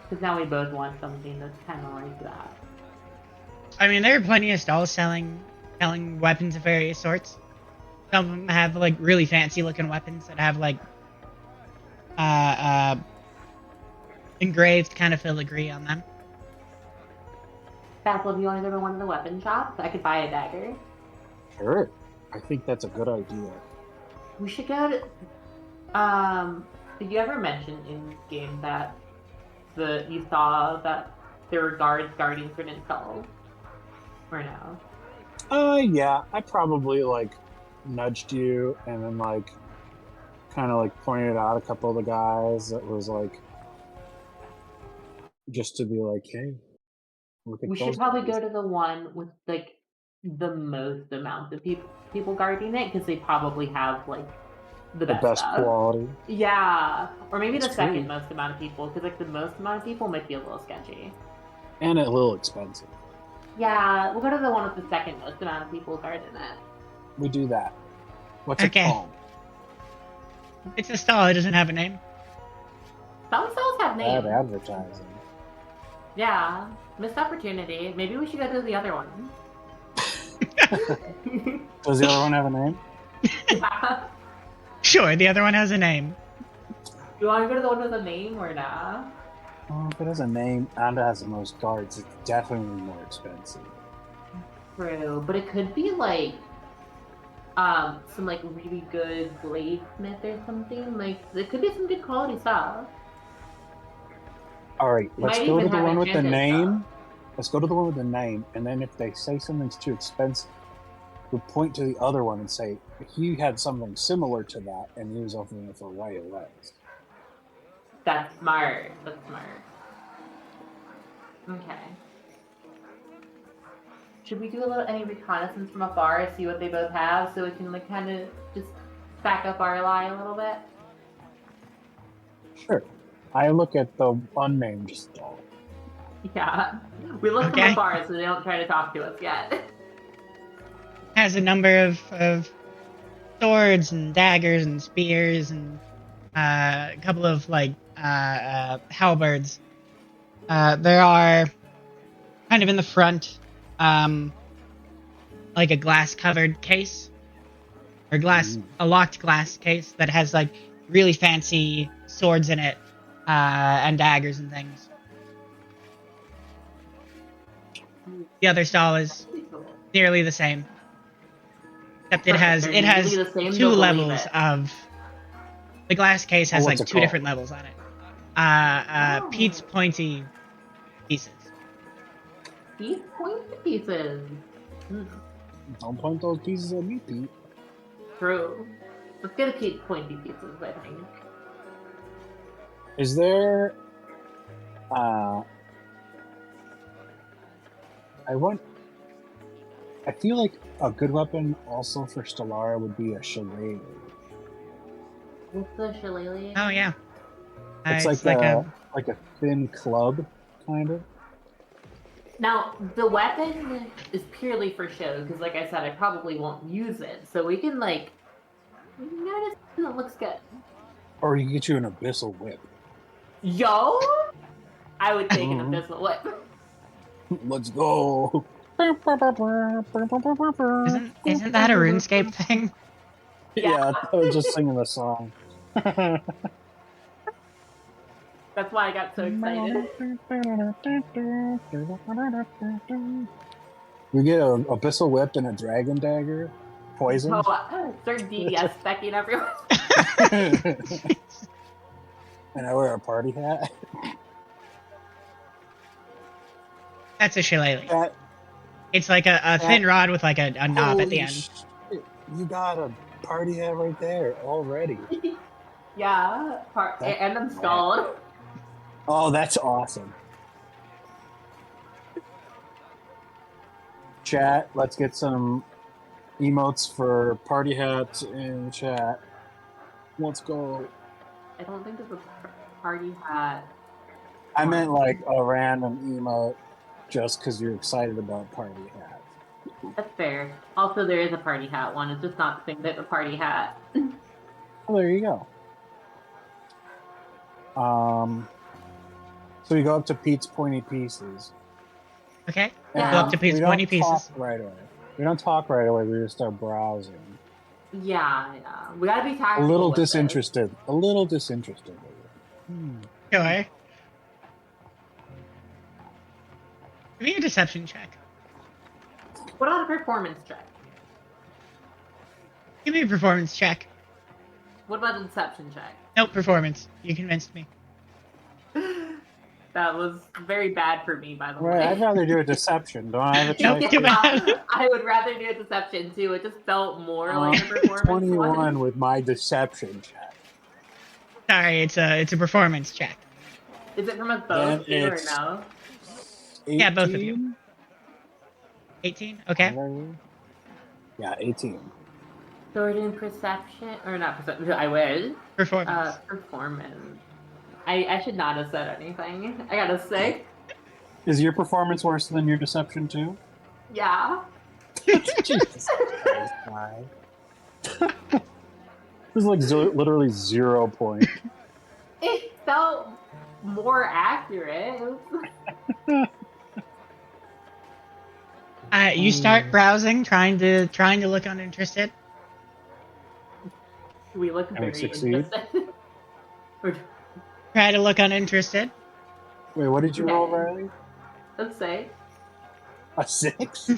Because now we both want something that's kind of like that. I mean, there are plenty of stalls selling weapons of various sorts. Some of them have like really fancy looking weapons that have like engraved kind of filigree on them. Basil, if you want to go to one of the weapon shops, I could buy a dagger. Sure. I think that's a good idea. We should go to. Did you ever mention in game that you saw that there were guards guarding certain stalls? Or no? Yeah. I probably like nudged you and then like kind of like pointed out a couple of the guys that was like just to be like, hey, look at We those should probably guys. go to the one with like the most amount of people guarding it because they probably have like the The best best stuff. quality. Yeah, or maybe That's the second true. most amount of people because like the most amount of people might be a little sketchy. And a little expensive. Yeah, we'll go to the one with the second most amount of people guarding it. We do that. What's Okay. it called? It's a stall. It doesn't have a name. Some stalls have names. Bad advertising. Yeah, missed opportunity. Maybe we should go to the other one. Does the other one have a name? Yeah. Sure, the other one has a name. You want to go to the one with a name or not? Well, if it has a name and it has the most guards, it's definitely more expensive. True, but it could be like some like really good bladesmith or something. Like it could be some good quality stuff. All right, let's Might go to even the have one with the enchanted name. stuff. Let's go to the one with the name, and then if they say something's too expensive, we point to the other one and say he had something similar to that, and he was offering it for way less. That's smart. That's smart. Okay. Should we do any reconnaissance from afar, see what they both have, so we can like kind of just back up our lie a little bit? Sure. I look at the unnamed stall. Yeah. We look Okay. from afar so they don't try to talk to us yet. Has a number of swords and daggers and spears and a couple of like halberds. There are kind of in the front, like a glass covered case or a locked glass case that has like really fancy swords in it and daggers and things. The other stall is nearly the same, except it has Perfect. They're nearly the same, two but believe levels it. of. The glass case has what's like it two called? different levels on it. Oh. Pete's pointy pieces. These pointy pieces. Don't point those pieces at me, Pete. True. Let's get a Pete's pointy pieces, I think. Is there I feel like a good weapon also for Stellara would be a shillelagh. What's the shillelagh? Oh yeah. It's like a thin club, kind of. Now, the weapon is purely for show, because like I said, I probably won't use it. So we can like notice it looks good. Or you can get you an abyssal whip. Yo! I would take an abyssal whip. Let's go. Isn't that a RuneScape thing? Yeah, I was just singing the song. That's why I got so excited. We get an abyssal whip and a dragon dagger. Poison. Start DDS specking everyone. And I wear a party hat. That's a shillelagh. It's like a thin rod with like a knob at the end. Shit. You got a party hat right there already. Yeah, and I'm stalled. Oh, that's awesome. Chat, let's get some emotes for party hats in chat. Let's go. I don't think there's a party hat. I meant like a random emote just because you're excited about party hats. That's fair. Also, there is a party hat one. It's just not the same type of party hat. Well, there you go. So you go up to Pete's pointy pieces. Okay. Yeah. Go up to we pointy don't pieces. talk right away. We don't talk right away. We just start browsing. Yeah. We gotta be A tactical. little with this. disinterested. A little disinterested. Sure. Give me a deception check. What about a performance check? Give me a performance check. What about a deception check? Nope, performance. You convinced me. That was very bad for me, by the Right, way. I'd rather do a deception. Don't I have a Nope, check? too bad. I would rather do a deception too. It just felt more like a performance 21 one. with my deception check. Sorry, it's a performance check. Is it from us Then both too, or it's no? 18? Yeah, both of you. 18? Okay. Yeah, 18. So we're doing perception, or not perception, I wish. Performance. Performance. I should not have said anything. I got a 6. Is your performance worse than your deception too? Yeah. Jesus Christ, why? This is like literally 0 point. It felt more accurate. You start browsing, trying to look uninterested. We look And we very succeed? interested. Try to look uninterested. Wait, what did you roll, Okay. Riley? Let's say. A 6?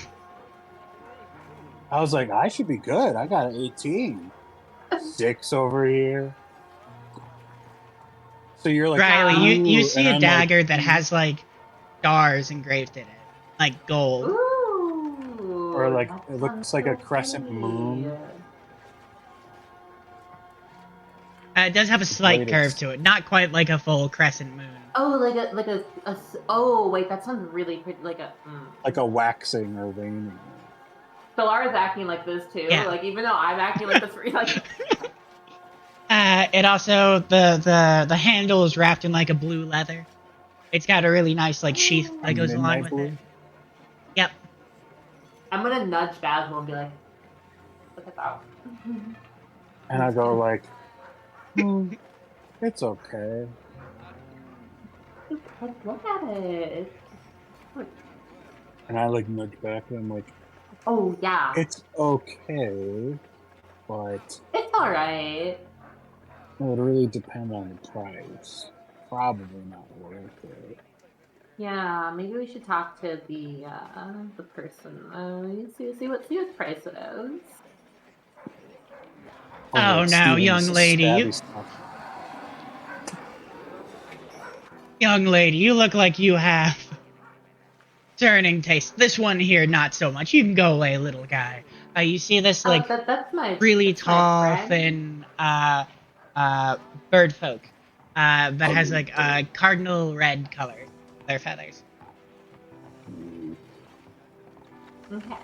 I was like, I should be good. I got an 18. 6 over here. So you're like, Riley, you "Ooh," see and a I'm dagger like, that has like stars engraved in it, like gold. Ooh. Or like that it looks sounds like so a crescent pretty. moon. It does have a slight Greatest. curve to it, not quite like a full crescent moon. Oh, oh wait, that sounds really pretty. Like Like a waxing or waning. Solara's acting like this too. Yeah. Like even though I'm acting like this, like It also the handle is wrapped in like a blue leather. It's got a really nice like sheath that goes along Midnight with blue? it. Yep. I'm gonna nudge Basil and be like, look at that. And I go like, it's okay. Look at it. And I like nudge back and I'm like, Oh yeah, it's okay, but it's all right. it would really depend on the price. Probably not worth it. Yeah, maybe we should talk to the person. See what price it is. Oh, like now, Steven's young lady, stabby stuff. Young lady, you look like you have discerning taste. This one here, not so much. You can go away, little guy. You see this like That's my really that's my tall, friend. thin bird folk that has like a cardinal red color. Their feathers. Okay.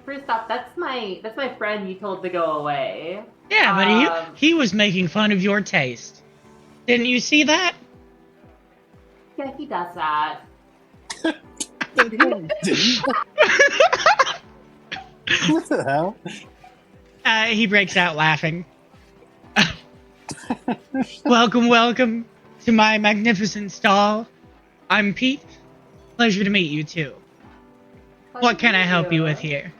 First off, that's my friend you told to go away. Yeah, but he was making fun of your taste. Didn't you see that? Yeah, he does that. What the hell? He breaks out laughing. Welcome to my magnificent stall. I'm Pete. Pleasure to meet you too. What can I help you with here?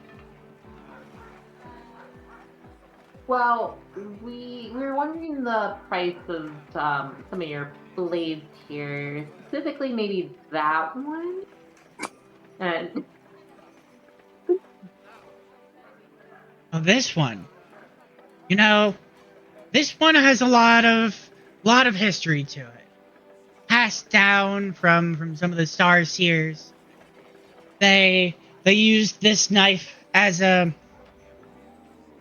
Well, we were wondering the price of some of your blades here, specifically maybe that one. And Oh, this one. You know, this one has a lot of history to it. Passed down from some of the Star Seers. They used this knife as a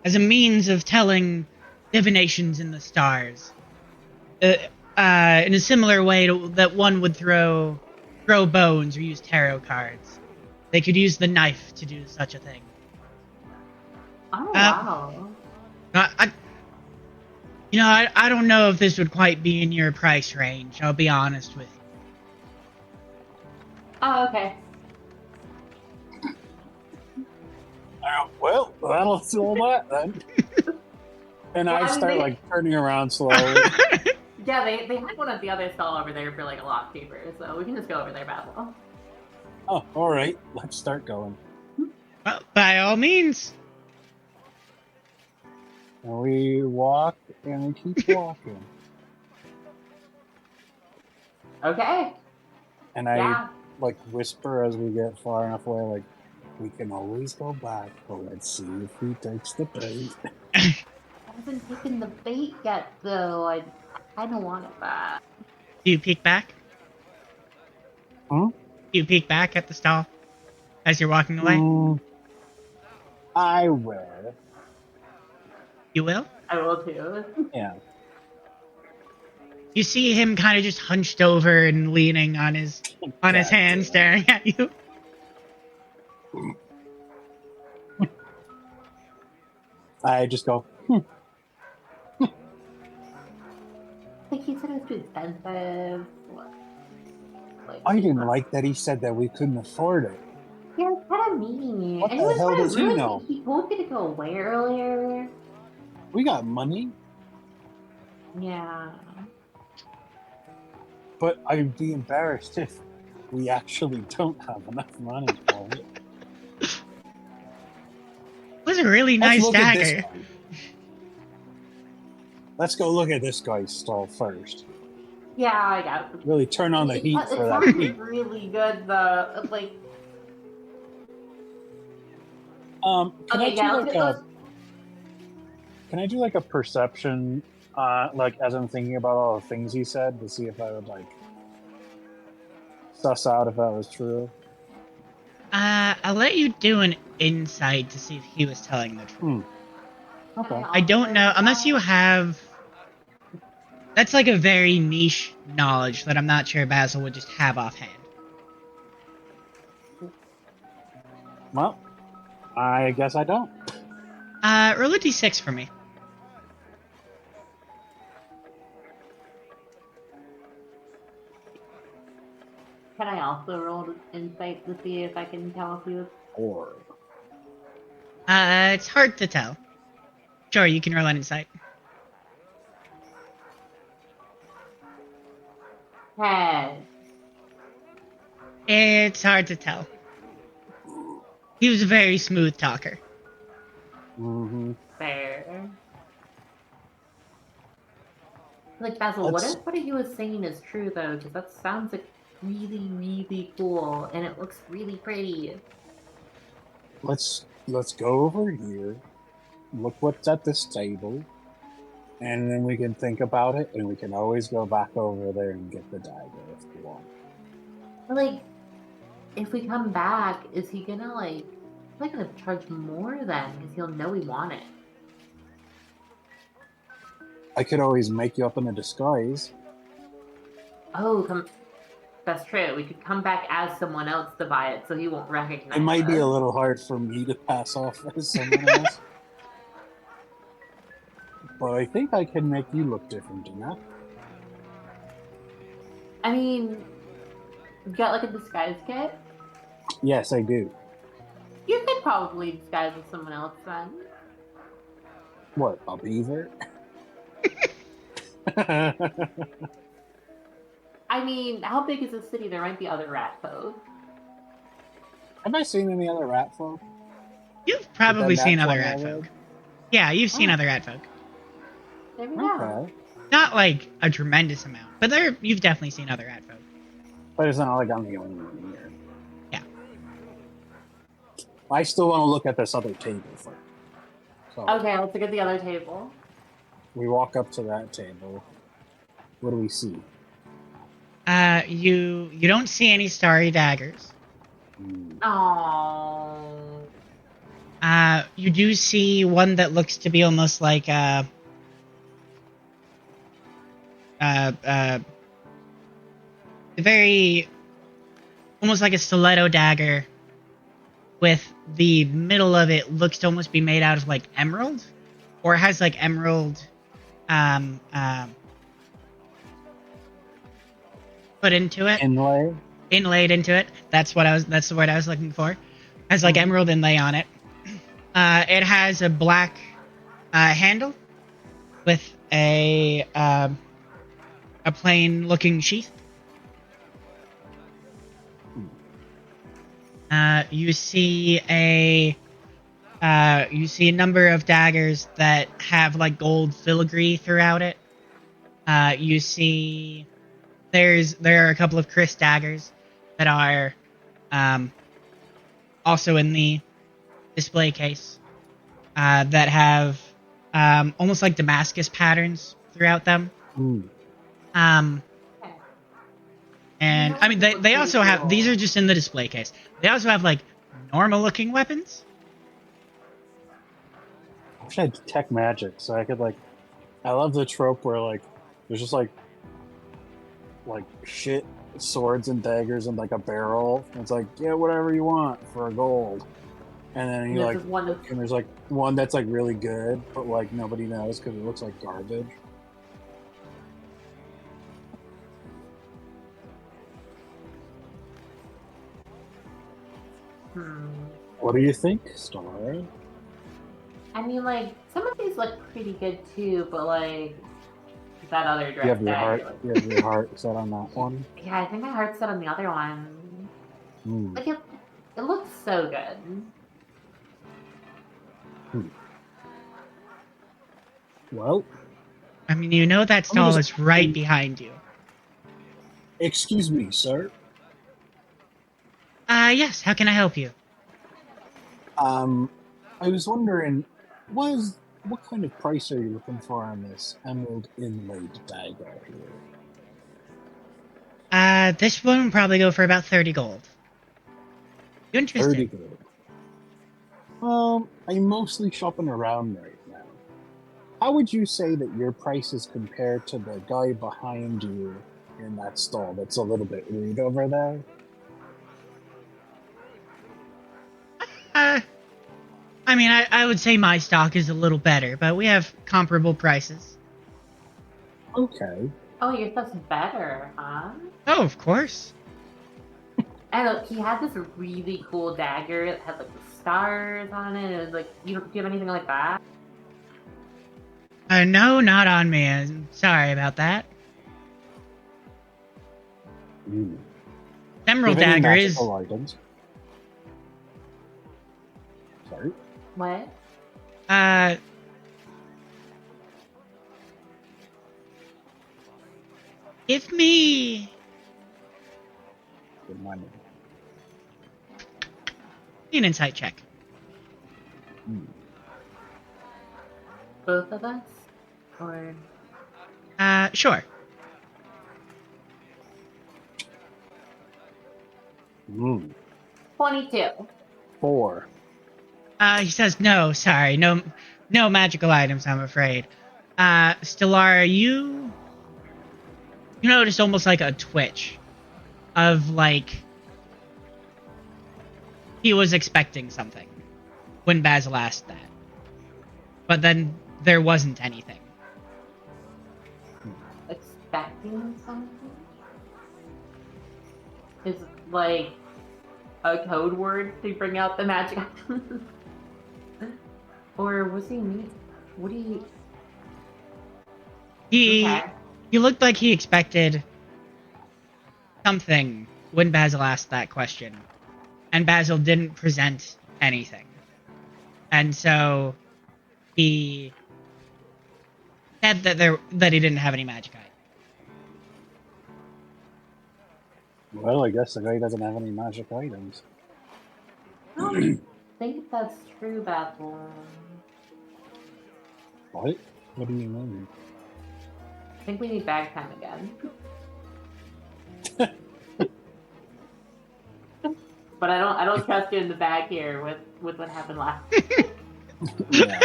means of telling divinations in the stars. In a similar way that one would throw bones or use tarot cards. They could use the knife to do such a thing. oh wow. I don't know if this would quite be in your price range. I'll be honest with you. Oh, okay. Well, that'll fill that then. And Well, I I mean, start they- like turning around slowly. Yeah, they had one at the other stall over there for like a lot cheaper, so we can just go over there, Basil. Oh, all right. Let's start going. Well, by all means. And we walk and we keep walking. Okay. And I Yeah. like whisper as we get far enough away, like, we can always go back, but let's see if he takes the bait. I haven't taken the bait yet, though. I kind of want it back. Do you peek back? Hmm? Do you peek back at the stall as you're walking away? I will. You will? I will too. Yeah. You see him kind of just hunched over and leaning on his hand, damn. staring at you. I just go, Like he said it was too expensive. What? Like, I didn't like that he said that we couldn't afford it. Yeah, it's kind of mean. What And the he was hell kind of does he rude. know? He told me to go away earlier. We got money, Yeah. but I'd be embarrassed if we actually don't have enough money for it. It was a really Let's nice look at this dagger. guy. Let's go look at this guy's stall first. Yeah, I got it. Really turn on the heat It for that sounds heat. really good, though. Like, Can okay, yeah, let's get those. Can I do like a perception, like as I'm thinking about all the things he said, to see if I would like suss out if that was true? I'll let you do an insight to see if he was telling the truth. Okay. I don't know, unless you have... That's like a very niche knowledge that I'm not sure Basil would just have offhand. Well, I guess I don't. Roll a d6 for me. Can I also roll insight to see if I can tell if he was... Or It's hard to tell. Sure, you can roll an insight. 10. It's hard to tell. He was a very smooth talker. Fair. Like, Basil, what if what he was saying is true, though? Because that sounds like really, really cool, and it looks really pretty. Let's go over here. Look what's at this table, and then we can think about it, and we can always go back over there and get the dagger if we want. Like, if we come back, is he gonna gonna charge more then? Because he'll know we want it. I could always make you up in a disguise. Oh, that's true. We could come back as someone else to buy it, so he won't recognize It might be us. a little hard for me to pass off as someone else. But I think I can make you look different enough. I mean, you got like a disguise kit? Yes, I do. You could probably disguise as someone else then. What, a beaver? I mean, how big is the city? There might be other rat folk. Have I seen any other rat folk? You've probably Did that seen natural other rat knowledge? folk. Yeah, you've seen other rat folk. There we go. Okay. Not like a tremendous amount, but you've definitely seen other rat folk. But it's not like I'm the only one here. Yeah. I still want to look at this other table first. So Okay, let's look at the other table. we walk up to that table. What do we see? You don't see any starry daggers. Oh. You do see one that looks to be almost like very almost like a stiletto dagger, with the middle of it looks to almost be made out of like emerald, or it has like emerald put into it, inlaid into it. That's the word I was looking for. Has like emerald inlay on it. It has a black handle with a a plain-looking sheath. You see a number of daggers that have like gold filigree throughout it. You see there are a couple of Chris daggers that are also in the display case that have almost like Damascus patterns throughout them. Ooh. Okay. And I mean they also have, these are just in the display case. They also have like normal looking weapons. I wish I had detect magic so I could like. I love the trope where like there's just like shit swords and daggers and like a barrel. And it's like get whatever you want for a gold, and then you This like is one of and there's like one that's like really good, but like nobody knows because it looks like garbage. What do you think, Star? I mean, like, some of these look pretty good too, but like that other You dress have your heart. dagger. You have your heart set on that one. Yeah, I think my heart's set on the other one. Hmm. Like it looks so good. Well, I mean, you know that Let me stall just- is right behind you. excuse me, sir. Yes, how can I help you? I was wondering, what kind of price are you looking for on this emerald inlaid dagger here? This one would probably go for about 30 gold. You 30 interested? gold. I'm mostly shopping around right now. How would you say that your prices compare to the guy behind you in that stall that's a little bit rude over there? I mean, I would say my stock is a little better, but we have comparable prices. Okay. Oh, your stuff's better, huh? Oh, of course. And look, he had this really cool dagger that had like the stars on it. It was like, do you have anything like that? No, not on me. Sorry about that. Mm. Emerald Do you have any dagger is. magical items? Sorry. What? Give me Good money. an insight check. Mm. Both of us? Or Sure. Mm. 22. 4. He says no. Sorry, no magical items. I'm afraid. Stellara, you notice almost like a twitch of like he was expecting something when Basil asked that, but then there wasn't anything. Expecting something? Is like a code word to bring out the magic items? Or was he me? What do you... He looked like he expected something when Basil asked that question, and Basil didn't present anything, and so he said that he didn't have any magic items. Well, I guess the guy doesn't have any magic items. I don't think that's true, Basil. What? What do you mean? I think we need bag time again. But I don't trust you in the bag here with what happened last. Yeah.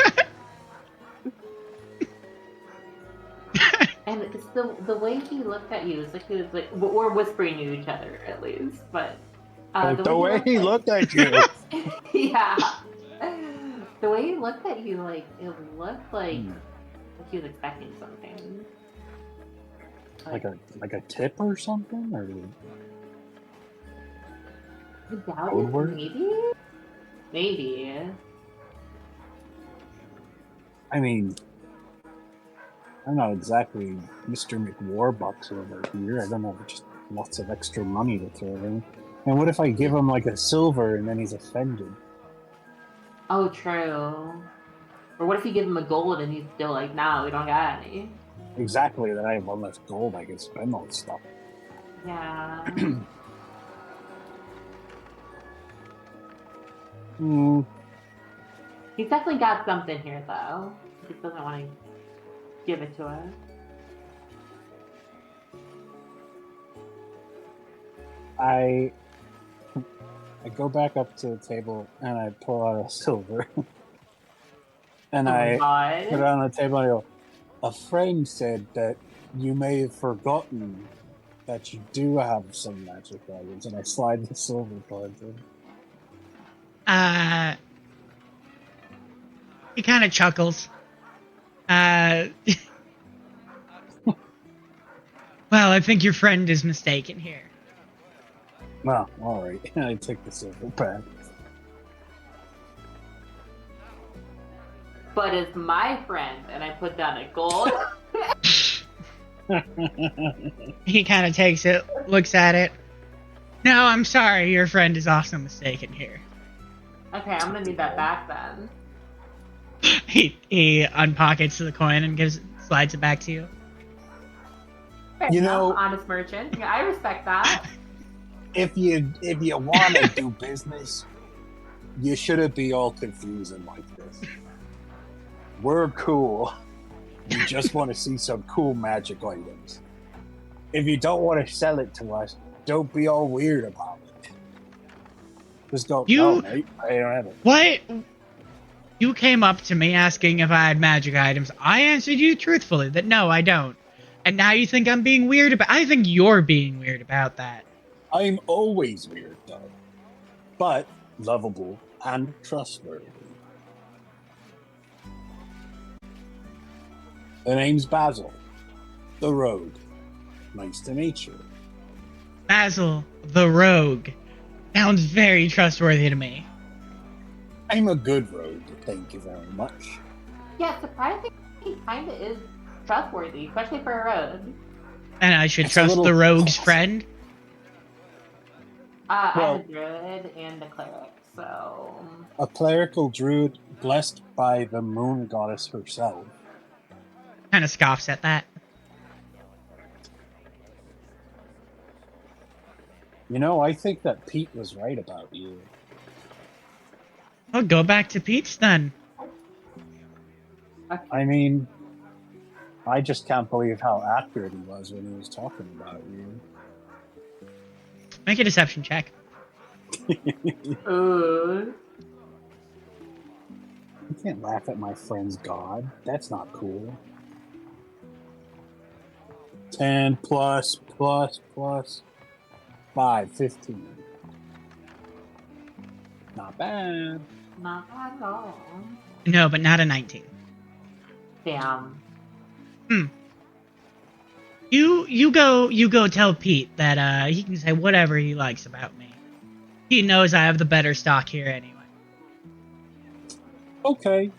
And it's the way he looked at you, it's like he was like, we're whispering to each other at least, but The way he looked at you. yeah, the way he looked at you, like it looked like he was expecting something. Like a tip or something, or I doubt code it. word? Maybe. I mean, I'm not exactly Mr. McWarbucks over here. I don't have just lots of extra money to throw in. And what if I give him like a silver and then he's offended? Oh, true. Or what if you give him a gold and he's still like, nah, we don't got any? Exactly, that I have one less gold, I can spend all this stuff. Yeah. He's definitely got something here, though. He just doesn't want to give it to us. I go back up to the table and I pull out a silver. And Oh my I God. put it on the table and I go, a friend said that you may have forgotten that you do have some magic items, and I slide the silver cards in. He kind of chuckles. Well, I think your friend is mistaken here. Well, alright. I take the silver back. But it's my friend, and I put down a gold. He kind of takes it, looks at it. No, I'm sorry, your friend is also mistaken here. Okay, I'm gonna need that back then. He unpockets the coin and slides it back to you. Fair You enough, know- honest merchant. Yeah, I respect that. If you want to do business, you shouldn't be all confusing like this. We're cool. You just want to see some cool magic items. If you don't want to sell it to us, don't be all weird about it. Just go, no, mate, I don't have it. What? You came up to me asking if I had magic items. I answered you truthfully that no, I don't. And now you think I'm being weird about... I think you're being weird about that. I'm always weird, though. But lovable and trustworthy. The name's Basil. The Rogue. Nice to meet you. Basil, the rogue. Sounds very trustworthy to me. I'm a good rogue, thank you very much. Yeah, surprisingly, he kind of is trustworthy, especially for a rogue. And I should It's a trust little the rogue's false. friend? I'm Well- a druid and a cleric, so... A clerical druid blessed by the moon goddess herself. Kind of scoffs at that. You know, I think that Pete was right about you. Well, go back to Pete's then. I mean, I just can't believe how accurate he was when he was talking about you. Make a deception check. Ooh. You can't laugh at my friend's god. That's not cool. 10 plus 5, 15. Not bad. Not bad at all. No, but not a 19. Damn. You go tell Pete that he can say whatever he likes about me. He knows I have the better stock here anyway. Okay.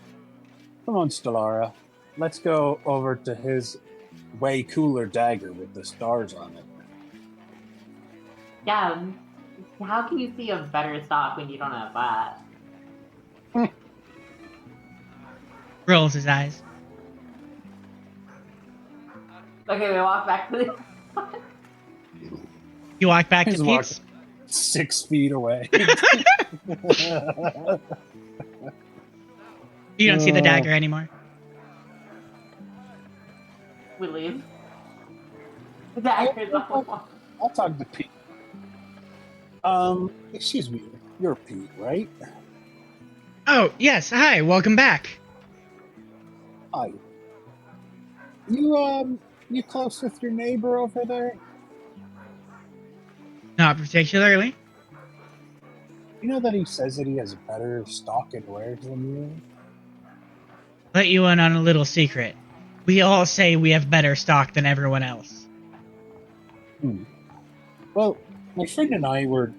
Come on, Stellara. Let's go over to his way cooler dagger with the stars on it. Yeah. How can you see a better stock when you don't have that? Rolls his eyes. Okay, we walk back to the... You walk back He's to Pete's. 6 feet away. You don't see the dagger anymore. We leave. The dagger's on the wall. I'll talk to Pete. Excuse me. You're Pete, right? Oh, yes. Hi. Welcome back. Hi. You close with your neighbor over there? Not particularly. You know that he says that he has better stock and wares than you? Let you in on a little secret. We all say we have better stock than everyone else. Well, my friend and I were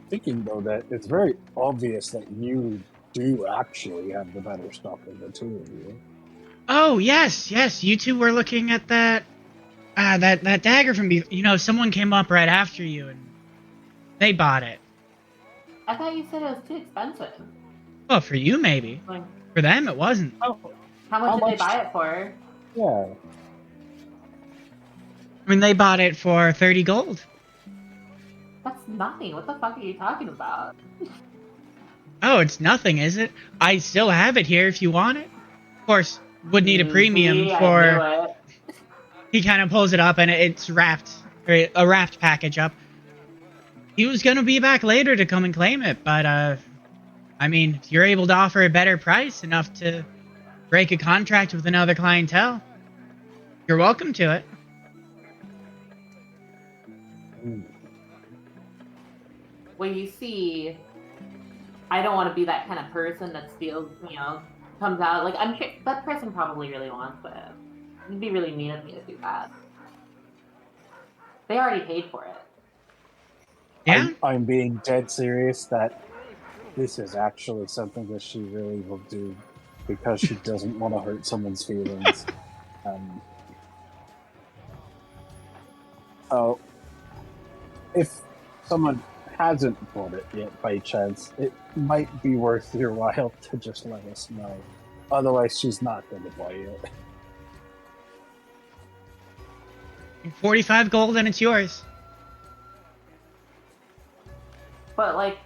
thinking, though, that it's very obvious that you do actually have the better stock of the two of you. Oh, yes, yes. You two were looking at that that dagger from someone came up right after you and they bought it. I thought you said it was too expensive. Well, for you maybe. Like, For them it wasn't. Oh, how much How did they much? buy it for? yeah. I mean, they bought it for 30 gold. That's nothing. What the fuck are you talking about? Oh, it's nothing, is it? I still have it here if you want it. Of course, would need a premium See, I for... knew it. He kind of pulls it up and it's wrapped, or a wrapped package up. He was gonna be back later to come and claim it, but I mean, if you're able to offer a better price, enough to break a contract with another clientele, you're welcome to it. Well, you see, I don't want to be that kind of person that steals, comes out. Like, I'm sure that person probably really wants it. It'd be really mean of me to do that. They already paid for it. Yeah? I'm being dead serious that this is actually something that she really will do because she doesn't want to hurt someone's feelings. So, if someone hasn't bought it yet by chance, it might be worth your while to just let us know. Otherwise, she's not going to buy it. 45 gold and it's yours. But like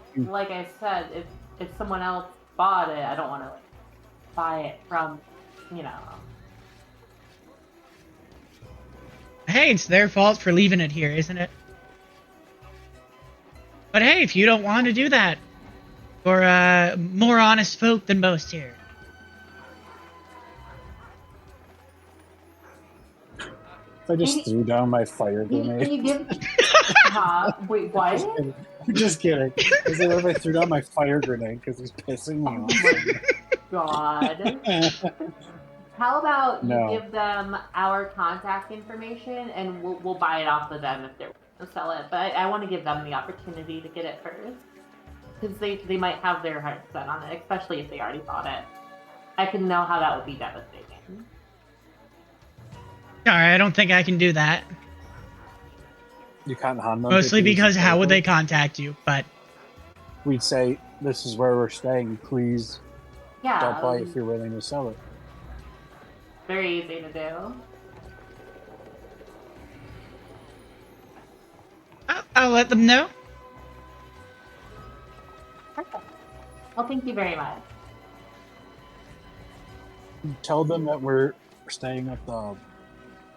I said, if someone else bought it, I don't want to buy it from, Hey, it's their fault for leaving it here, isn't it? But hey, if you don't want to do that, we're more honest folk than most here. I just threw down my fire Can grenade. you give? Wait, what? I'm just kidding. Because if I threw down my fire grenade because he's pissing me God. off. How about you No. give them our contact information and we'll buy it off of them if they're willing to sell it. But I want to give them the opportunity to get it first. Because they might have their heart set on it, especially if they already bought it. I can know how that would be devastating. Alright, I don't think I can do that. You can't hand them. Mostly to these because how would they people. contact you? But We'd say, this is where we're staying. Please Yeah. don't buy if you're willing to sell it. Very easy to do. I'll let them know. Perfect. Well, thank you very much. Tell them that we're staying at the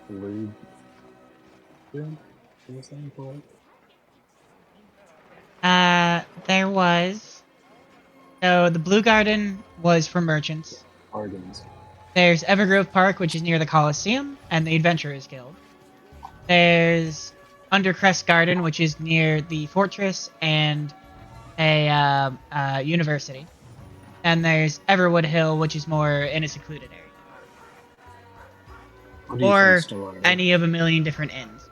Blue room. Is this thing called? There was... So, the Blue Garden was for merchants. Bargains. There's Evergrove Park, which is near the Coliseum, and the Adventurers Guild. There's Undercrest Garden, which is near the Fortress and a university. And there's Everwood Hill, which is more in a secluded area. What do you Or think, Stellar? any of a million different inns.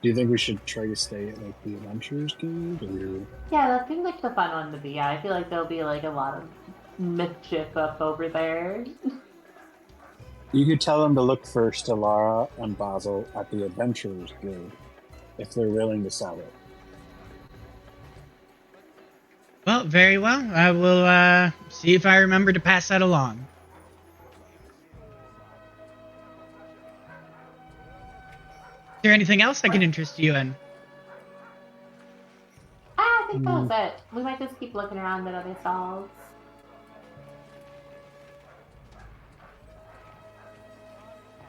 Do you think we should try to stay at like the Adventurers Guild, or Yeah, that seems like the fun one to be. Yeah, I feel like there'll be like a lot of mischief up over there. you could tell them to look for Stellara and Basil at the Adventurers Guild if they're willing to sell it. Well, very well. I will see if I remember to pass that along. Is there anything else I can interest you in? I think that was it. We might just keep looking around at other stalls.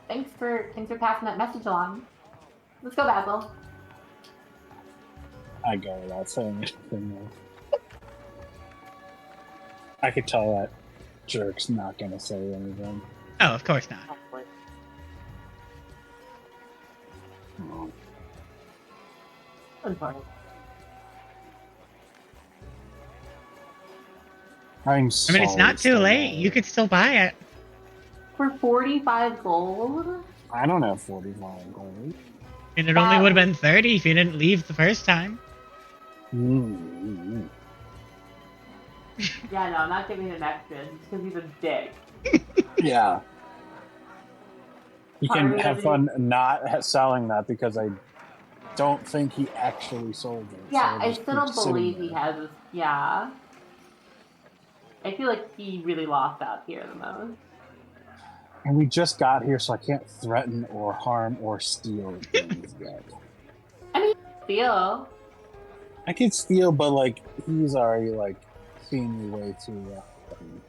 Thanks for passing that message along. Let's go, Basil. I go without saying anything though. I could tell that jerk's not gonna say anything. Oh, of course not. Unfortunately. I mean, it's not too late. You could still buy it. For 45 gold? I don't have 45 gold. And it only would have been 30 if you didn't leave the first time. Mm-hmm. Yeah, no, I'm not giving him extras because he's a dick. Yeah. You Part can of me have doesn't fun not selling that because I don't think he actually sold it. Yeah, so I it'll just still keep don't sitting believe he there. has this. Yeah. I feel like he really lost out here the most. And we just got here, so I can't threaten or harm or steal things yet. I mean, steal. I could steal, but like he's already like seen me way too often.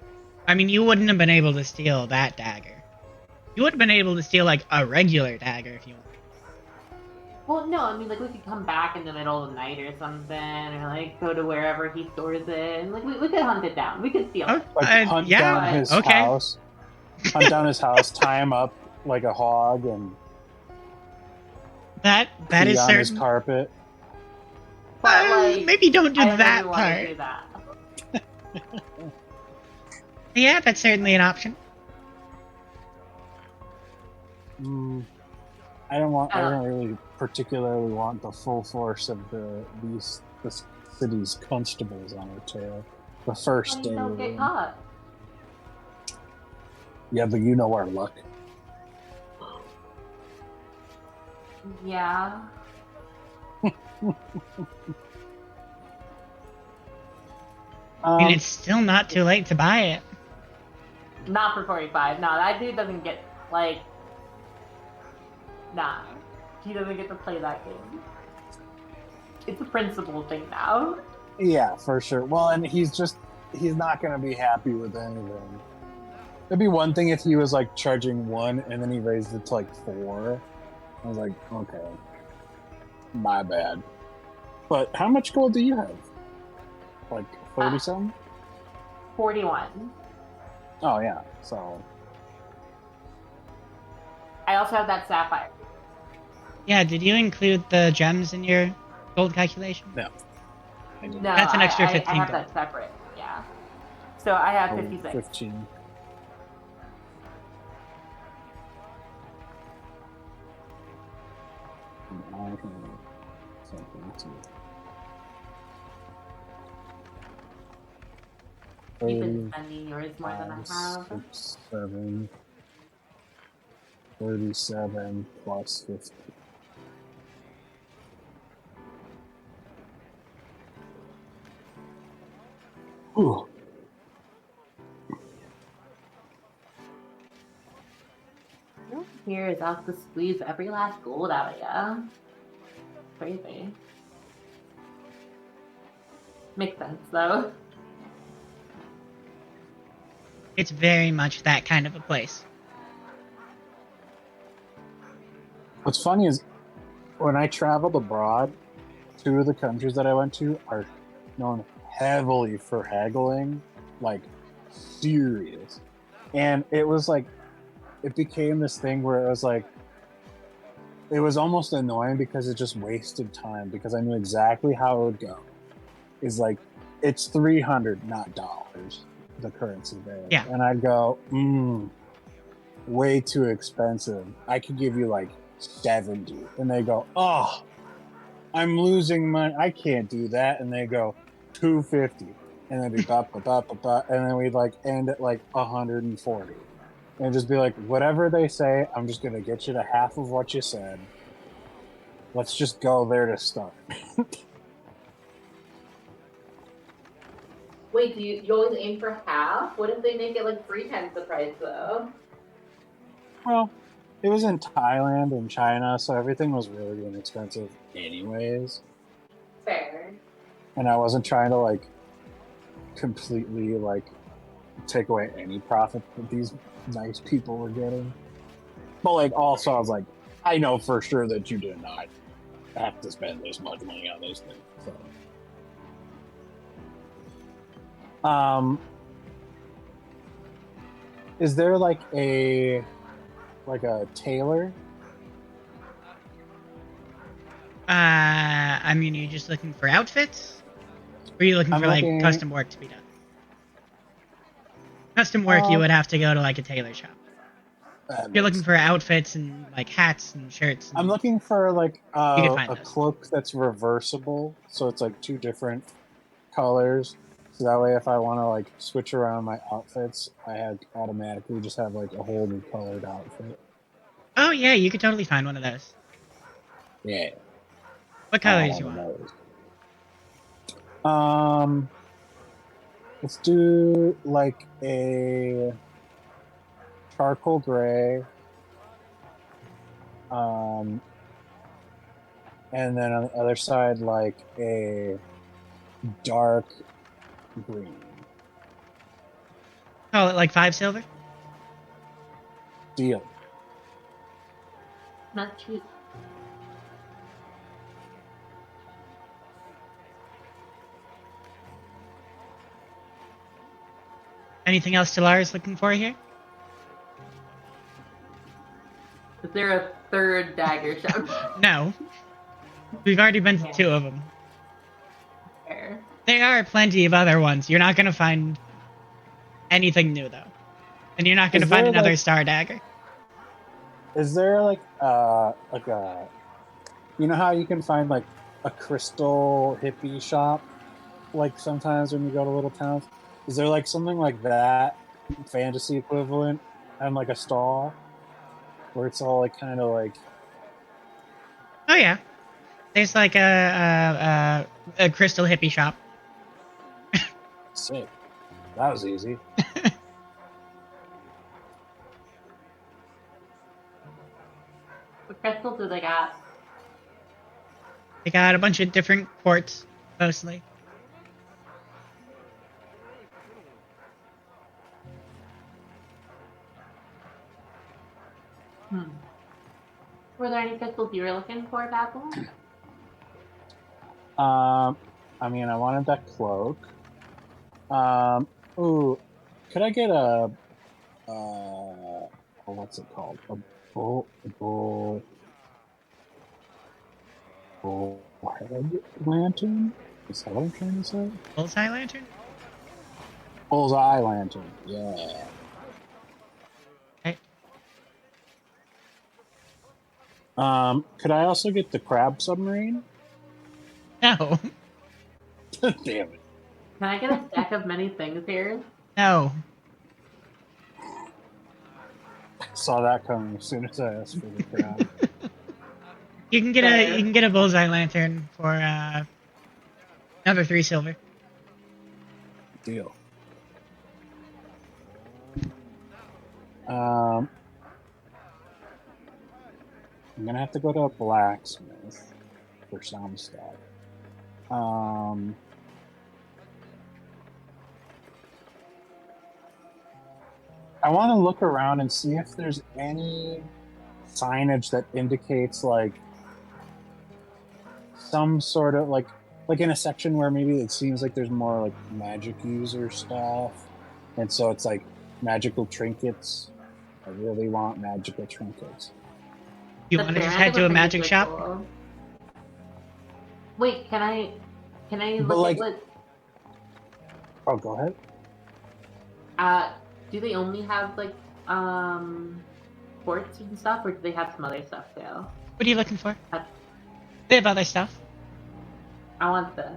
I mean, you wouldn't have been able to steal that dagger. You would have been able to steal like a regular dagger if you wanted. Well, no, I mean, like, we could come back in the middle of the night or something, or, like, go to wherever he stores it, and, like, we could hunt it down. We could steal Oh, it. Like hunt yeah. down his Okay. house, hunt down his house, tie him up like a hog, and That pee is on his certain. carpet. But, like, Maybe don't do I don't know if that we want to part. do that. Yeah, that's certainly an option. I don't want. I Oh. don't really particularly want the full force of the city's constables on our tail. The first And day. you don't we're get in. caught. Yeah, but you know our luck. Yeah. I mean, it's still not too late to buy it. Not for 45. No, that dude doesn't get, like... Nah. He doesn't get to play that game. It's a principle thing now. Yeah, for sure. Well, and he's not going to be happy with anything. It'd be one thing if he was like charging 1 and then he raised it to like 4. I was like, okay, my bad. But how much gold do you have? Like 30 something? 41. Oh, yeah. So. I also have that sapphire. Yeah, did you include the gems in your gold calculation? No. I didn't. No, That's an extra I 15 have gold. that separate. Yeah. So I have Oh, 56. 15. I have something too. You've been spending yours more than I have. 6, 7, 37 plus 50. Ooh. Here is out to squeeze every last gold out of ya. Crazy. Makes sense though. It's very much that kind of a place. What's funny is when I traveled abroad, 2 of the countries that I went to are known heavily for haggling, like serious. And it was like, it became this thing where it was like, it was almost annoying because it just wasted time because I knew exactly how it would go. Is like, it's 300, not dollars, the currency there. Yeah. And I'd go, way too expensive. I could give you like 70. And they go, oh, I'm losing money. I can't do that. And they go, 250. And then we and then we'd like end at like 140. And just be like, whatever they say, I'm just gonna get you to half of what you said. Let's just go there to start. Wait, do you always aim for half? What if they make it like 3 times the price though? Well, it was in Thailand and China, so everything was really inexpensive anyways. Fair. And I wasn't trying to like completely like take away any profit that these nice people were getting. But like also I was like, I know for sure that you did not have to spend this much money on those things. So is there like a tailor? I mean, are you just looking for outfits? Or are you looking for like custom work to be done? Custom work, you would have to go to like a tailor shop. You're looking for outfits and like hats and shirts. And I'm looking for like a those. cloak that's reversible, so it's like 2 different colors. So that way, if I want to like switch around my outfits, I had automatically just have like a whole new colored outfit. Oh yeah, you could totally find one of those. Yeah. What I colors want you one want? of those. Let's do like a charcoal gray. And then on the other side, like a dark green. Call it like 5 silver. Deal. Not cheap. Anything else Talara's looking for here? Is there a third dagger shop? No. We've already been to Yeah. 2 of them. Fair. There are plenty of other ones. You're not gonna find anything new though, and you're not gonna Is find there, another like- star dagger. Is there like a you know how you can find like a crystal hippie shop like sometimes when you go to little towns? Is there like something like that fantasy equivalent and like a stall where it's all like kind of like Oh yeah, there's like a crystal hippie shop. sick? That was easy. What crystals do they got? They got a bunch of different quartz, mostly. Were there any crystals you were looking for, Basil? I mean, I wanted that cloak. Ooh, could I get a what's it called? A bullhead lantern? Is that what I'm trying to say? Bullseye lantern. Bullseye lantern. Yeah. Okay. Could I also get the crab submarine? No, Damn it. Can I get a stack of many things here? no. Saw that coming as soon as I asked for the crab. You can get Fair. a bullseye lantern for another 3 silver. Deal. I'm gonna have to go to a blacksmith for some stuff. I want to look around and see if there's any signage that indicates like some sort of like in a section where maybe it seems like there's more like magic user stuff, and so it's like magical trinkets. I really want magical trinkets. You That's want to fair. just I head think to a those magic trinkets are shop? cool. Wait, can I But, look like- at what? Oh, go ahead. Do they only have like sports and stuff, or do they have some other stuff too? What are you looking for? Uh, They have other stuff. I want the.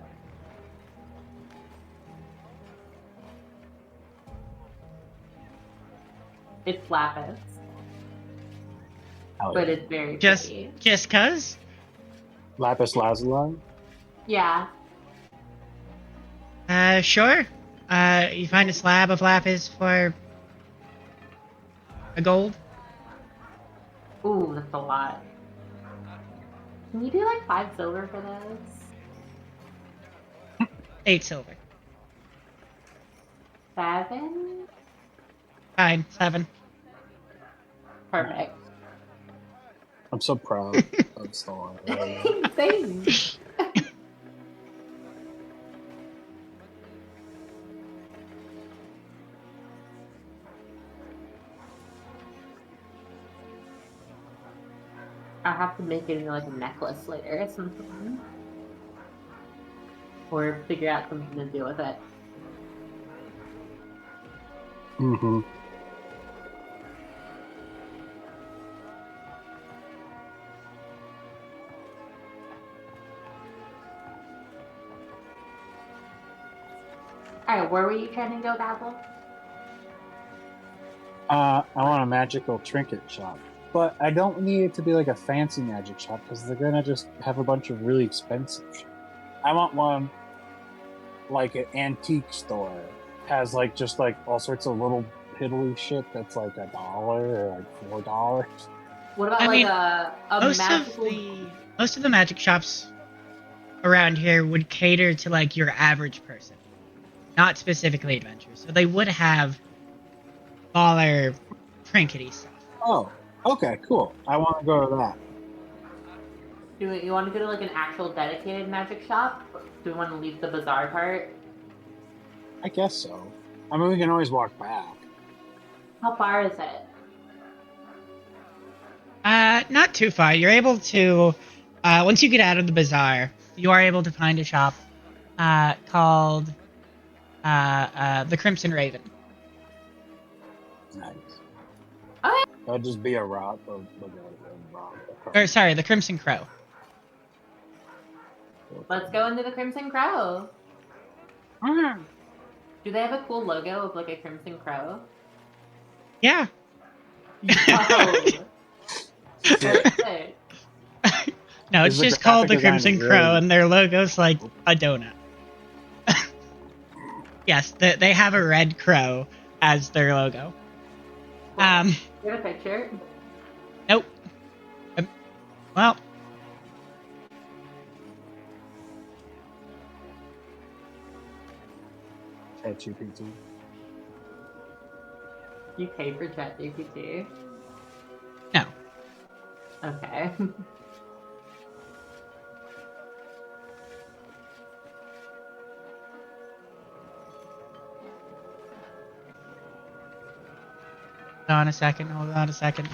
It's lapis, Hell but yeah. it's very Just pretty. cause. Lapis lazuli. Yeah. Sure. You find a slab of lapis for a gold. Ooh, that's a lot. Can you do like 5 silver for those? 8 silver. 7? Fine, 7. Perfect. I'm so proud of Star. Same. I'll have to make it into like a necklace later or something. Or figure out something to do with it. Mm-hmm. Alright, where were you trying to go, Basil? I want a magical trinket shop, but I don't need it to be like a fancy magic shop because they're gonna just have a bunch of really expensive shit. I want one like an antique store, has like just like all sorts of little piddly shit that's like $1 or like $4. What about I like mean, a magical... most of the magic shops around here would cater to like your average person, not specifically adventurers. So they would have smaller trinkety stuff. Oh, okay, cool. I want to go to that. Do you want to go to like an actual dedicated magic shop? Do we want to leave the bazaar part? I guess so. I mean, we can always walk back. How far is it? Not too far. You're able to, once you get out of the bazaar, you are able to find a shop, called, the Crimson Raven. Nice. Okay. That'll just be a route. Or, sorry, the Crimson Crow. Let's go into the Crimson Crow. Mm-hmm. Do they have a cool logo of like a Crimson Crow? Yeah. Oh. Sick. No, it's Is the just called the graphic design Crimson really- Crow, and their logo's like a donut. Yes, they have a red crow as their logo. You got a picture? Nope. Well, ChatGPT. You pay for ChatGPT? no. Okay. Hold on a second. Hold on a second.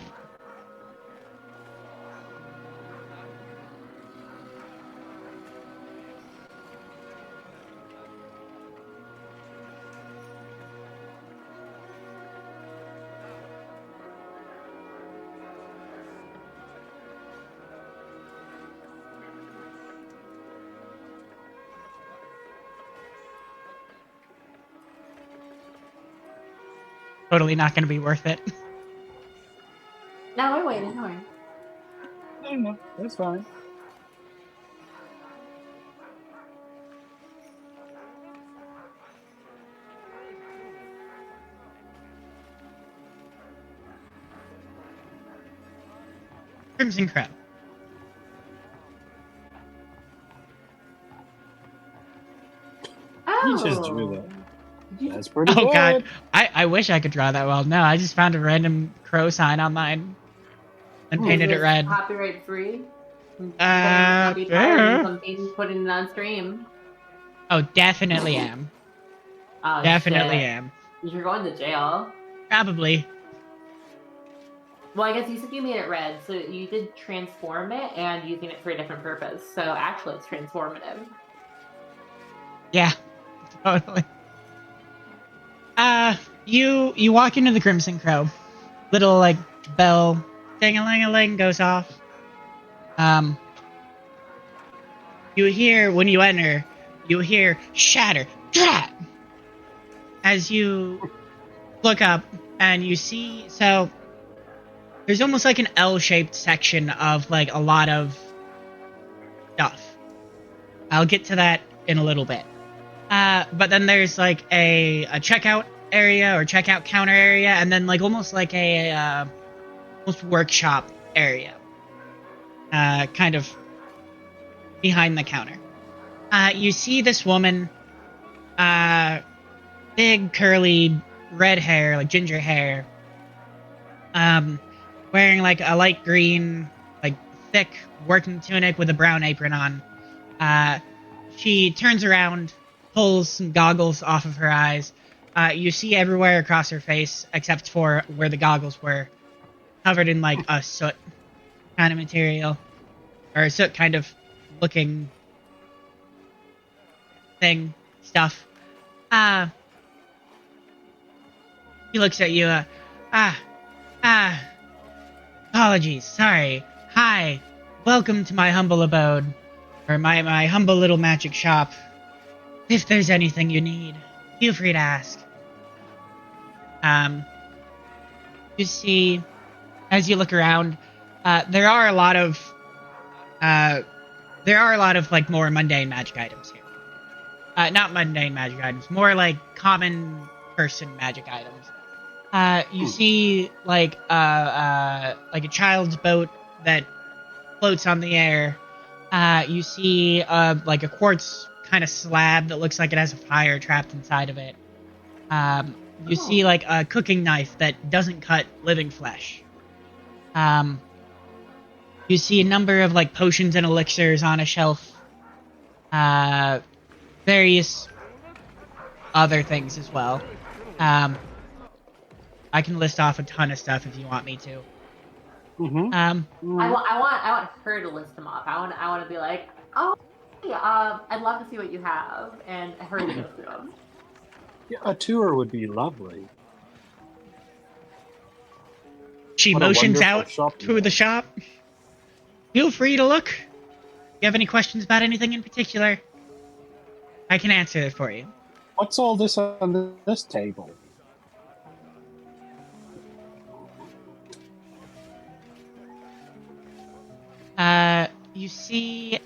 Totally not going to be worth it. No, we're waiting. Don't worry. No, that's fine. Crimson Crow. Oh. You just drew that. You That's pretty Oh good. god, I wish I could draw that well. No, I just found a random crow sign online and painted Is it this red. Copyright free? Yeah. Something putting it on stream. Oh, definitely am. Oh, Definitely shit. am. You're going to jail. Probably. Well, I guess you said you made it red, so you did transform it and using it for a different purpose. So actually, it's transformative. Yeah, totally. You walk into the Crimson Crow. Little, like, bell ding-a-ling-a-ling goes off. You hear, when you enter, you hear shatter, drat! As you look up and you see, so there's almost like an L-shaped section of, like, a lot of stuff. I'll get to that in a little bit. But then there's like a checkout area or checkout counter area, and then like almost like a almost workshop area, kind of behind the counter. You see this woman, big curly red hair, like ginger hair, wearing like a light green, like thick working tunic with a brown apron on. She turns around, pulls some goggles off of her eyes. You see everywhere across her face, except for where the goggles were, covered in like a soot kind of material, or a soot kind of looking thing, stuff. He looks at you, apologies, sorry. Hi, welcome to my humble abode, or my humble little magic shop. If there's anything you need. Feel free to ask. You see, as you look around, there are a lot of like more mundane magic items here. Not mundane magic items, more like common person magic items. You see like a child's boat that floats on the air. You see like a quartz kind of slab that looks like it has a fire trapped inside of it. You see like a cooking knife that doesn't cut living flesh. You see a number of like potions and elixirs on a shelf. Various other things as well. I can list off a ton of stuff if you want me to. Mm-hmm. I want her to list them off. I want to be like, oh, yeah, I'd love to see what you have, and her to go through them. Yeah, a tour would be lovely. She What a motions wonderful out shop you to the have. shop. Feel free to look. You have any questions about anything in particular? I can answer it for you. What's all this on this table? You see,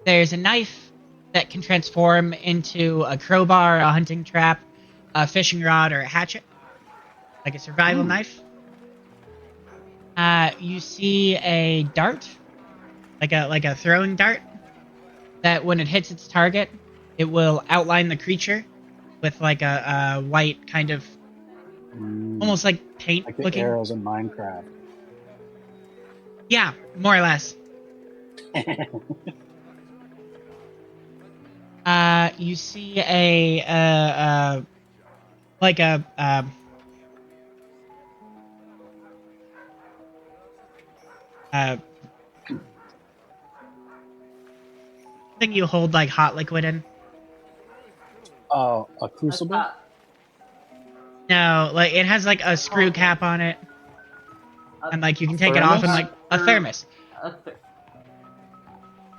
there's a knife that can transform into a crowbar, a hunting trap, a fishing rod, or a hatchet, like a survival knife. You see a dart, like a throwing dart, that when it hits its target, it will outline the creature with like a white kind of, almost like paint Like the looking. arrows in Minecraft. Yeah, more or less. You see a like a thing you hold like hot liquid in. A crucible? No, like it has like a screw cap on it, and like you can take it off and like a thermos.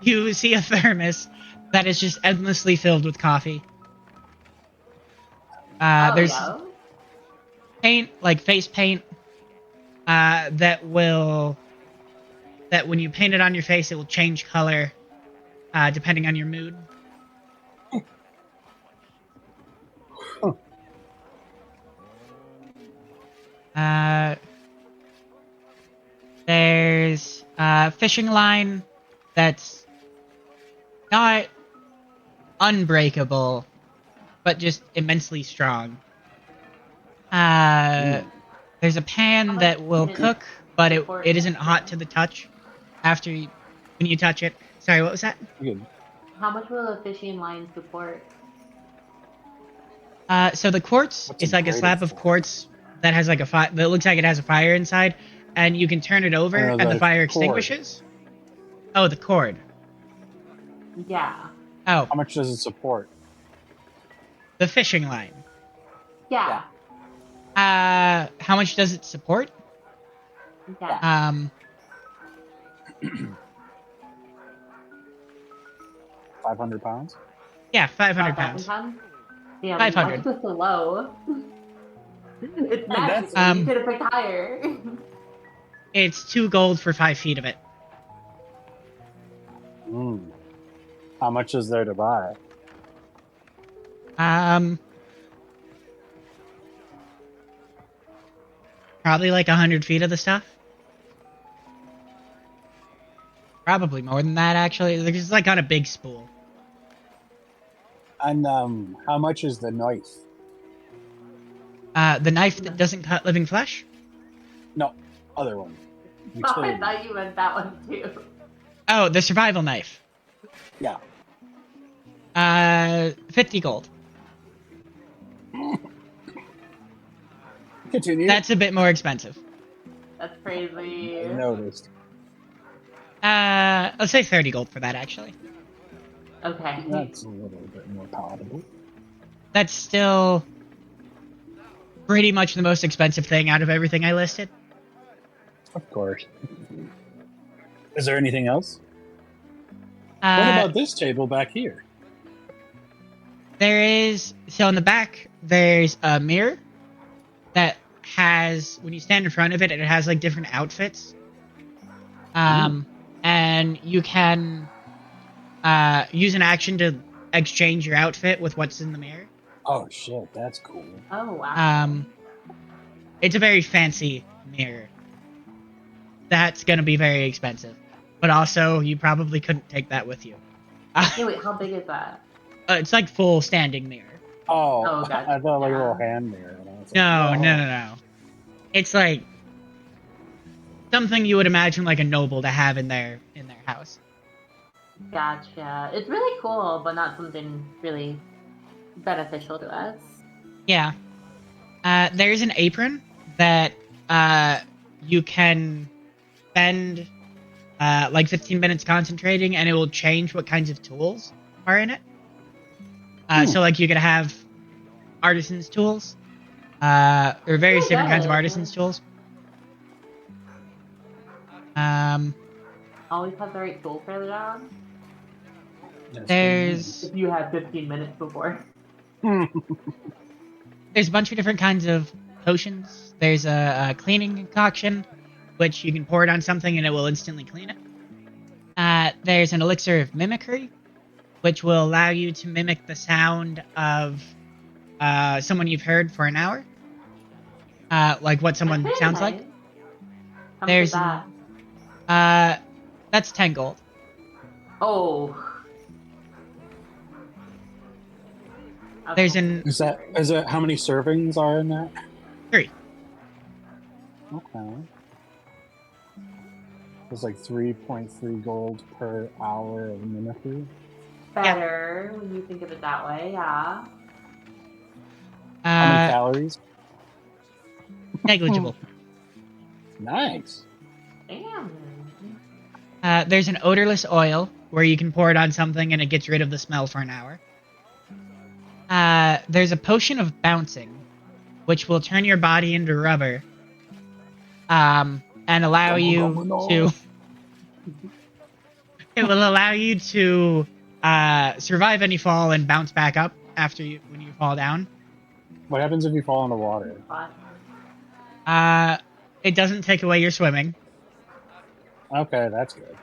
You see a thermos that is just endlessly filled with coffee. There's paint, like face paint, that when you paint it on your face, it will change color, depending on your mood. There's a fishing line that's not unbreakable, but just immensely strong. There's a pan that will cook, but it isn't hot to the touch when you touch it. Sorry, what was that? How much will a fishing line support? So the quartz is like a slab of quartz that has like that looks like it has a fire inside, and you can turn it over and the fire extinguishes. Oh, the cord. Yeah. Oh. How much does it support? The fishing line. Yeah. How much does it support? Yeah. 500 pounds? Yeah, 500 pounds. Damn, 500. that's so low. It's magic. You could have picked higher. It's 2 gold for 5 feet of it. How much is there to buy? Probably like 100 feet of the stuff. Probably more than that, actually. It's like on a big spool. And how much is the knife? The knife that doesn't cut living flesh? No, other one. Oh, I thought you meant that one too. Oh, the survival knife. Yeah. 50 gold. Continue. That's a bit more expensive. That's crazy. I noticed. Let's say 30 gold for that, actually. Okay. That's a little bit more palatable. That's still pretty much the most expensive thing out of everything I listed. Of course. Is there anything else? What about this table back here? There is, so in the back, there's a mirror that has, when you stand in front of it, it has like different outfits. And you can use an action to exchange your outfit with what's in the mirror. Oh shit, that's cool. Oh wow. It's a very fancy mirror. That's gonna be very expensive, but also you probably couldn't take that with you. Hey, wait, how big is that? It's like full standing mirror. Oh, gotcha. I thought like a Yeah. little hand mirror. And I was like, No, whoa. no. It's like something you would imagine like a noble to have in their house. Gotcha. It's really cool, but not something really beneficial to us. Yeah. There's an apron that you can spend like 15 minutes concentrating, and it will change what kinds of tools are in it. So like you could have artisan's tools, or various Oh, different kinds of good. artisan's tools. Always have the right tool for the job. There's If you had 15 minutes before. there's a bunch of different kinds of potions. There's a cleaning concoction, which you can pour it on something and it will instantly clean it. There's an elixir of mimicry, which will allow you to mimic the sound of someone you've heard for an hour. Like what someone That's sounds nice. like. How much There's is that? that's 10 gold. Oh. There's Okay. an Is that how many servings are in that? 3. Okay. It's like 3.3 gold per hour of mimicry. Better when you think of it that way, yeah. How many calories? Negligible. Nice. Damn. There's an odorless oil where you can pour it on something and it gets rid of the smell for an hour. There's a potion of bouncing, which will turn your body into rubber, and allow you to. It will allow you to survive any fall and bounce back up when you fall down. What happens if you fall in the water? What? It doesn't take away your swimming. Okay, that's good.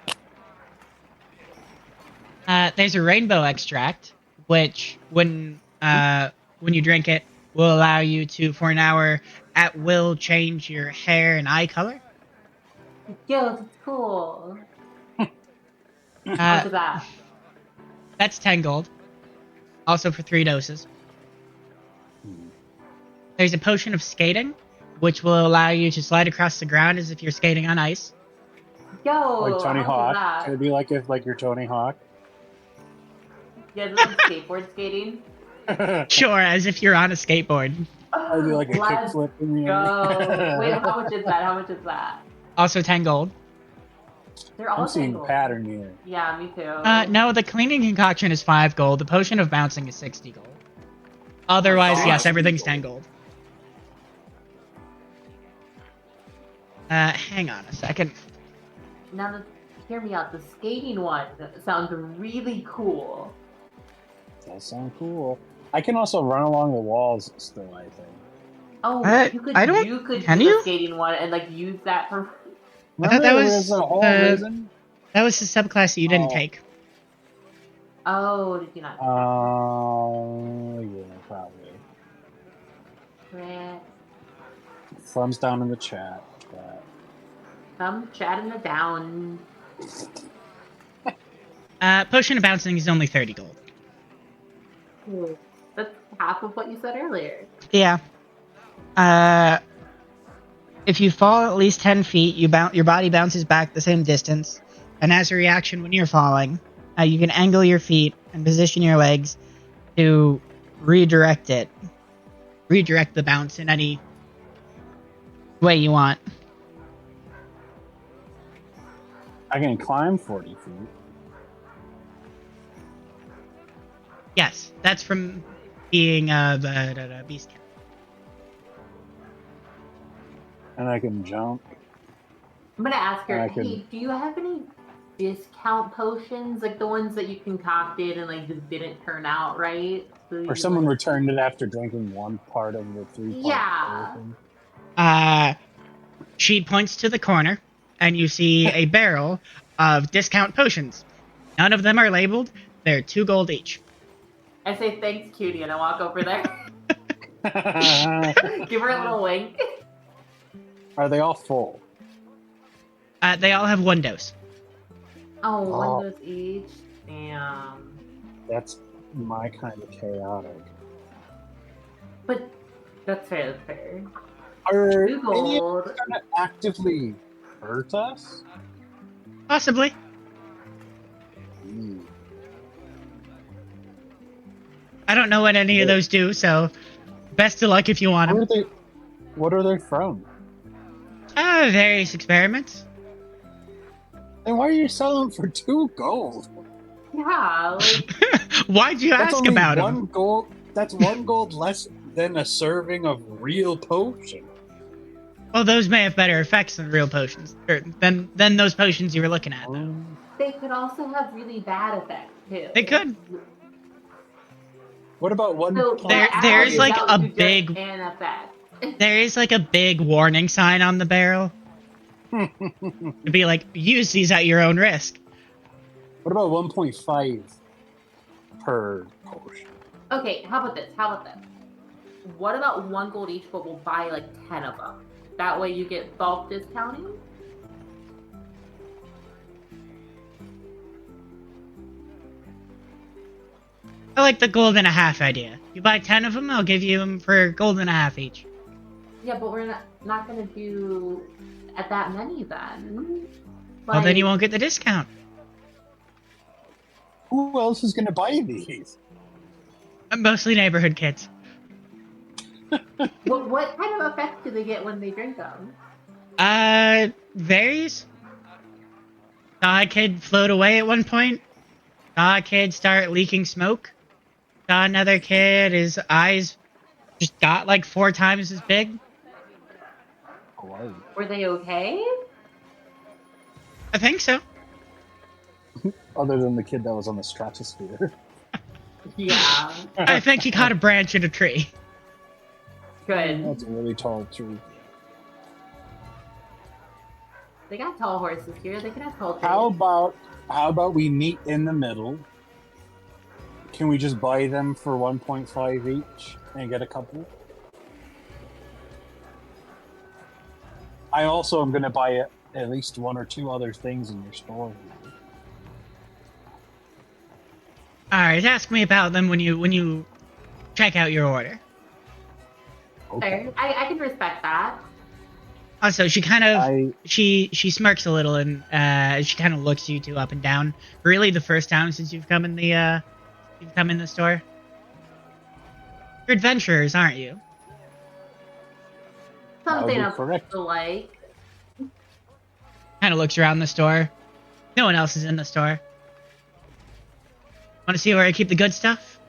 There's a rainbow extract, which when you drink it, will allow you to, for an hour, at will change your hair and eye color. Yo, that's cool. How much is that? That's 10 gold. Also for 3 doses. There's a potion of skating, which will allow you to slide across the ground as if you're skating on ice. Yo, Like Tony how much is Hawk. that? Could it be like if like you're Tony Hawk? Yeah, this is skateboard skating. Sure, as if you're on a skateboard. I do like a Let's kickflip in the go. Wait, how much is that? How much is that? Also 10 gold. They're all I'm seeing tangled. pattern here. Yeah, me too. No, the cleaning concoction is 5 gold. The potion of bouncing is 60 gold. Otherwise, Oh, yes, 60 everything's gold. 10 gold. Hang on a second. Now, hear me out. The skating one sounds really cool. That sounds cool. I can also run along the walls still, I think. Oh, What? you could. I don't- You could can do you? the skating one and like use that for. I thought that Remember, was there's a whole the- reason? That was the subclass that you didn't Oh. take. Oh, did you not? Yeah, probably. Right. Thumbs down in the chat. I'm chatting it down. Potion of bouncing is only 30 gold. That's half of what you said earlier. Yeah. If you fall at least 10 feet, your body bounces back the same distance, and as a reaction when you're falling, you can angle your feet and position your legs to redirect the bounce in any way you want. I can climb 40 feet. Yes, that's from being the beast cat. And I can jump. I'm gonna ask her. I can- Hey, do you have any discount potions, like the ones that you concocted and like just didn't turn out right. So Or you, someone like, returned it after drinking one part of the 3-part Yeah. potion. She points to the corner, and you see a barrel of discount potions. None of them are labeled. They're 2 gold each. I say thanks, cutie, and I walk over there. Give her a little wink. Are they all full? They all have 1 dose. Oh, one Oh. of those each. Damn. That's my kind of chaotic. But that's fair. That's fair. Are 2 any of gold. them gonna actively hurt us? Possibly. Hmm. I don't know what any of those do, so best of luck if you want them. What are they from? Various experiments. And why are you selling them for 2 gold? Yeah, like Why'd you That's ask only about 1 them? gold. That's 1 gold less than a serving of real potion. Well, those may have better effects than real potions, or than those potions you were looking at. Though. they could also have really bad effects too. They could. What about one? So There's like a just big an effect. there is like a big warning sign on the barrel to be like, use these at your own risk. What about 1.5 per potion? Okay, how about this? What about 1 gold each, but we'll buy like 10 of them. That way you get bulk discounting. I like the gold and a half idea. You buy 10 of them, I'll give you them for gold and a half each. Yeah, but we're not gonna do at that many then. Well, then you won't get the discount. Who else is going to buy these? Mostly neighborhood kids. What kind of effect do they get when they drink them? Varies. Saw a kid float away at one point. Saw a kid start leaking smoke. Saw another kid, his eyes just got like 4 times as big. Oh, wow. Were they okay? I think so. Other than the kid that was on the stratosphere. Yeah. I think he caught a branch in a tree. Good. That's a really tall tree. They got tall horses here. They can have tall trees. How about we meet in the middle? Can we just buy them for 1.5 each and get a couple? I also am going to buy at least 1 or 2 other things in your store. Alright, ask me about them when you check out your order. Okay. Fair. I can respect that. Also, she kind of she smirks a little and she kind of looks you 2 up and down. Really, the first time since you've come in the store. You're adventurers, aren't you? Something be of correct. the like. Kind of looks around the store. No one else is in the store. Want to see where I keep the good stuff?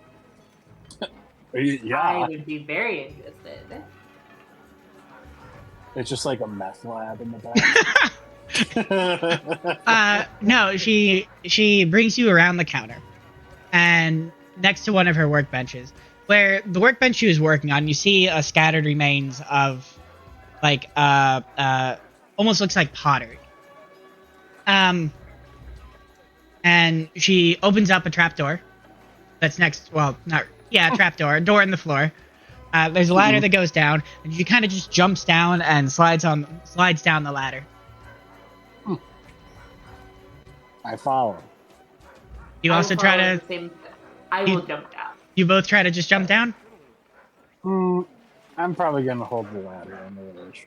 I Yeah, would be very interested. it's just like a meth lab in the back. No, she brings you around the counter, and next to one of her workbenches, where the workbench she was working on, you see a scattered remains of, like, almost looks like pottery. And she opens up a trapdoor that's next, trapdoor, a door in the floor. There's a ladder that goes down, and she kind of just jumps down and slides down the ladder. I follow. You also try to. I will jump down. You both try to just jump down? I'm probably going to hold the ladder.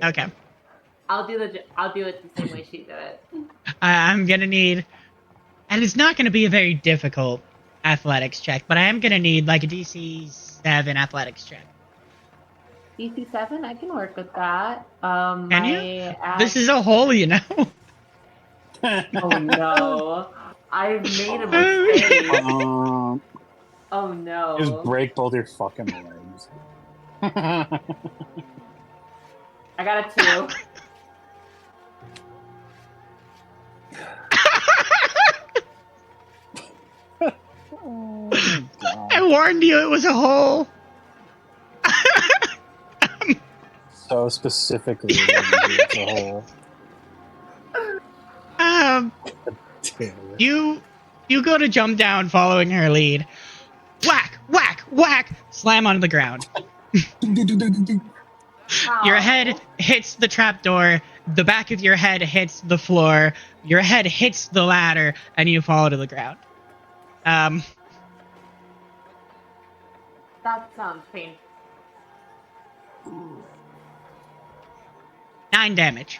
Okay. I'll do it the same way she did it. I'm gonna need, and it's not gonna be a very difficult athletics check, but I am gonna need like a DC 7 athletics check. DC 7, I can work with that. Can you? This is a hole, you know. Oh no, I've made a mistake. Oh no. Just break both your fucking legs. I got a 2. Oh my god. I warned you it was a hole. So specifically, it's a hole. Um, Damn it. you go to jump down following her lead. Whack, whack, whack! Slam onto the ground. Your head Oh. hits the trapdoor, the back of your head hits the floor, your head hits the ladder, and you fall to the ground. That sounds painful. 9 damage.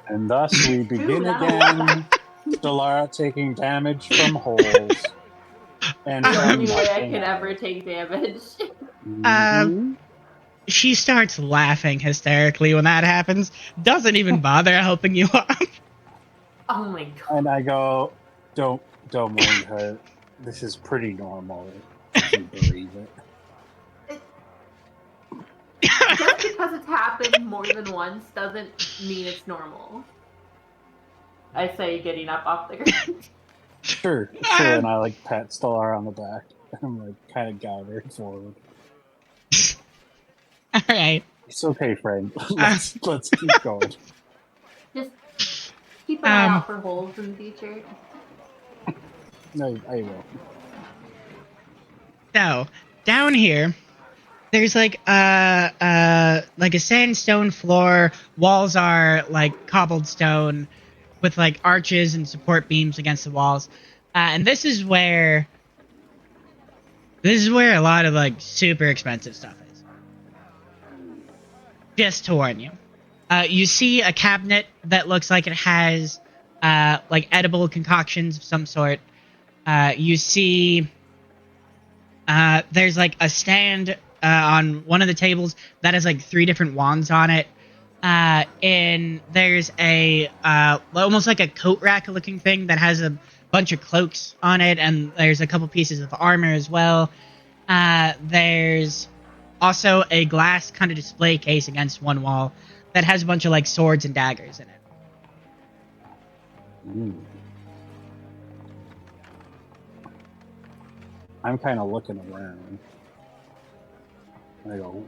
And thus we begin Dude, again. Delara taking damage from holes. And The from only way I nothing can ever else. take damage. Mhm. She starts laughing hysterically when that happens. Doesn't even bother helping you up. Oh my god. And I go, don't mind her. This is pretty normal if you believe it. Just because it's happened more than once doesn't mean it's normal. I say, getting up off the ground. Sure. And I like pat Stellar on the back. And I'm like kind of guide her forward. Alright. It's okay, friend. let's keep going. Just keep an eye out for holes in the future. No, I will. So, down here, there's like a sandstone floor. Walls are like cobbled stone with like arches and support beams against the walls. And this is where a lot of like super expensive stuff is. Just to warn you. You see a cabinet that looks like it has like edible concoctions of some sort. You see there's like a stand on one of the tables that has like 3 different wands on it. And there's a almost like a coat rack looking thing that has a bunch of cloaks on it, and there's a couple pieces of armor as well. There's also a glass kind of display case against one wall that has a bunch of like swords and daggers in it. I'm kind of looking around. I go,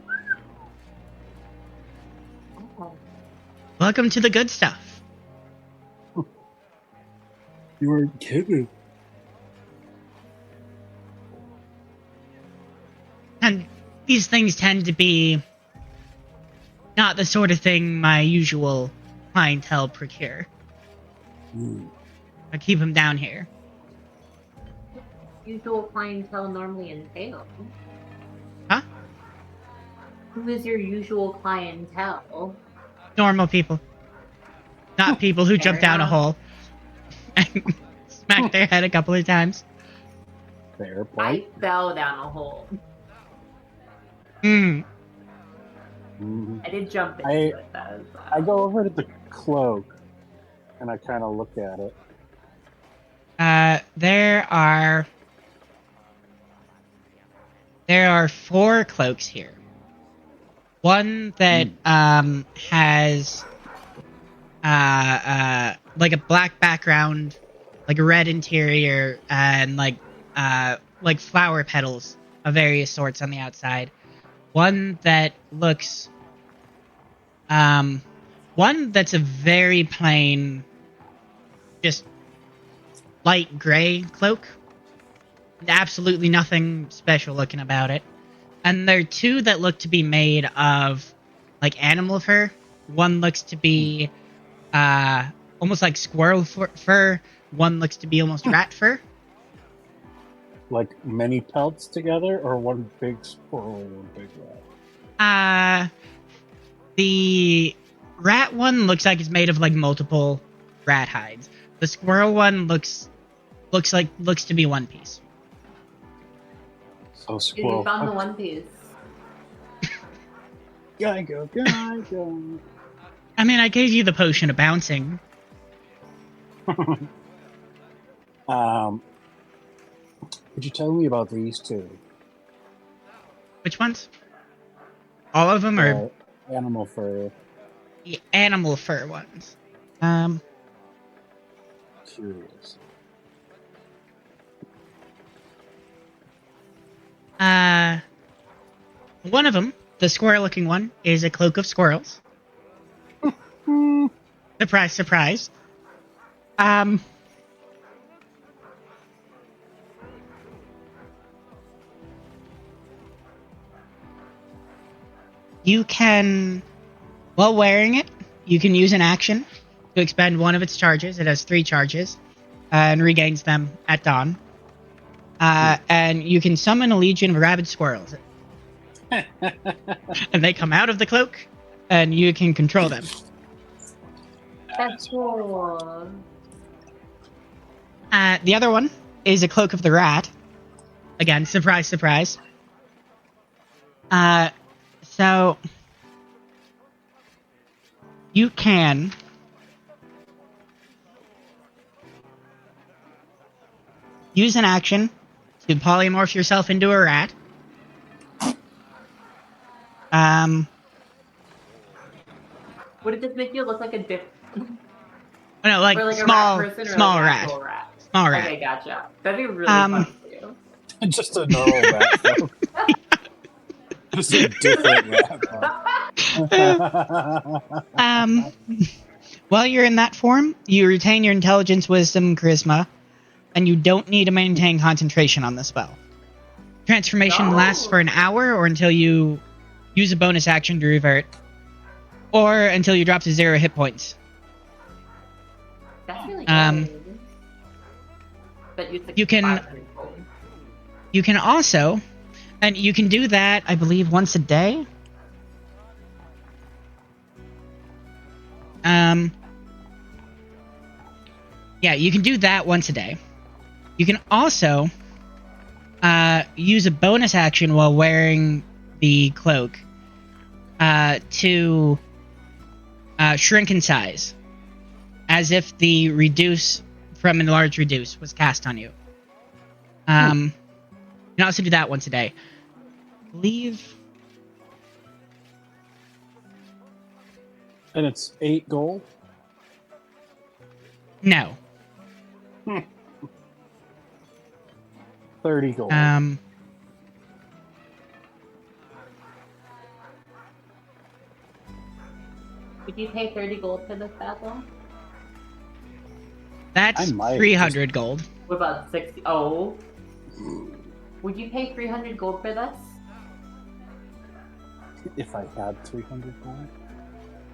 Oh. Welcome to the good stuff. you weren't kidding. And these things tend to be not the sort of thing my usual clientele procure. I keep them down here. Usual clientele normally entail. Huh? Who is your usual clientele? Normal people. Not people who Fair jump down a enough. hole and smack their head a couple of times. Fair I point. fell down a hole. Hmm. I did jump into it though. So. I go over to the cloak and I kind of look at it. There are 4 cloaks here. One that has like a black background, like a red interior, and like flower petals of various sorts on the outside. One that looks one that's a very plain, just light gray cloak. Absolutely nothing special looking about it. And there are 2 that look to be made of like animal fur. One looks to be almost like squirrel fur. One looks to be almost rat fur. Like many pelts together, or one big squirrel and one big rat? The rat one looks like it's made of like multiple rat hides. The squirrel one looks to be one piece. So Dude, squirrel. you found the One Piece. Gotta go. I mean, I gave you the potion of bouncing. Could you tell me about these 2? Which ones? All of them, or Animal fur. the animal fur ones? curious. One of them, the squirrel-looking one, is a cloak of squirrels. Surprise, surprise. You can, while wearing it, you can use an action to expend one of its charges. It has 3 charges, and regains them at dawn. And you can summon a legion of rabid squirrels. And they come out of the cloak, and you can control them. That's cool. The other one is a cloak of the rat. Again, surprise, surprise. So you can use an action to polymorph yourself into a rat. Would it just make you look like a dip? No, like, Or like small, a rat person or small like an rat. actual rat? Small rat. Okay, gotcha. That'd be really funny too. Just a normal rat. Though. Just a different rat. While you're in that form, you retain your intelligence, wisdom, charisma, and you don't need to maintain concentration on the spell. Transformation lasts for an hour or until you use a bonus action to revert, or until you drop to 0 hit points. That's really good. But you can also, and you can do that, I believe, once a day. Yeah, you can do that once a day. You can also use a bonus action while wearing the cloak to shrink in size, as if the reduce from enlarge reduce was cast on you. You can also do that once a day. I believe. And it's 8 gold? No. 30 gold. Would you pay 30 gold for this battle? That's 300 gold. What about 60? Oh. Would you pay 300 gold for this? If I had 300 gold?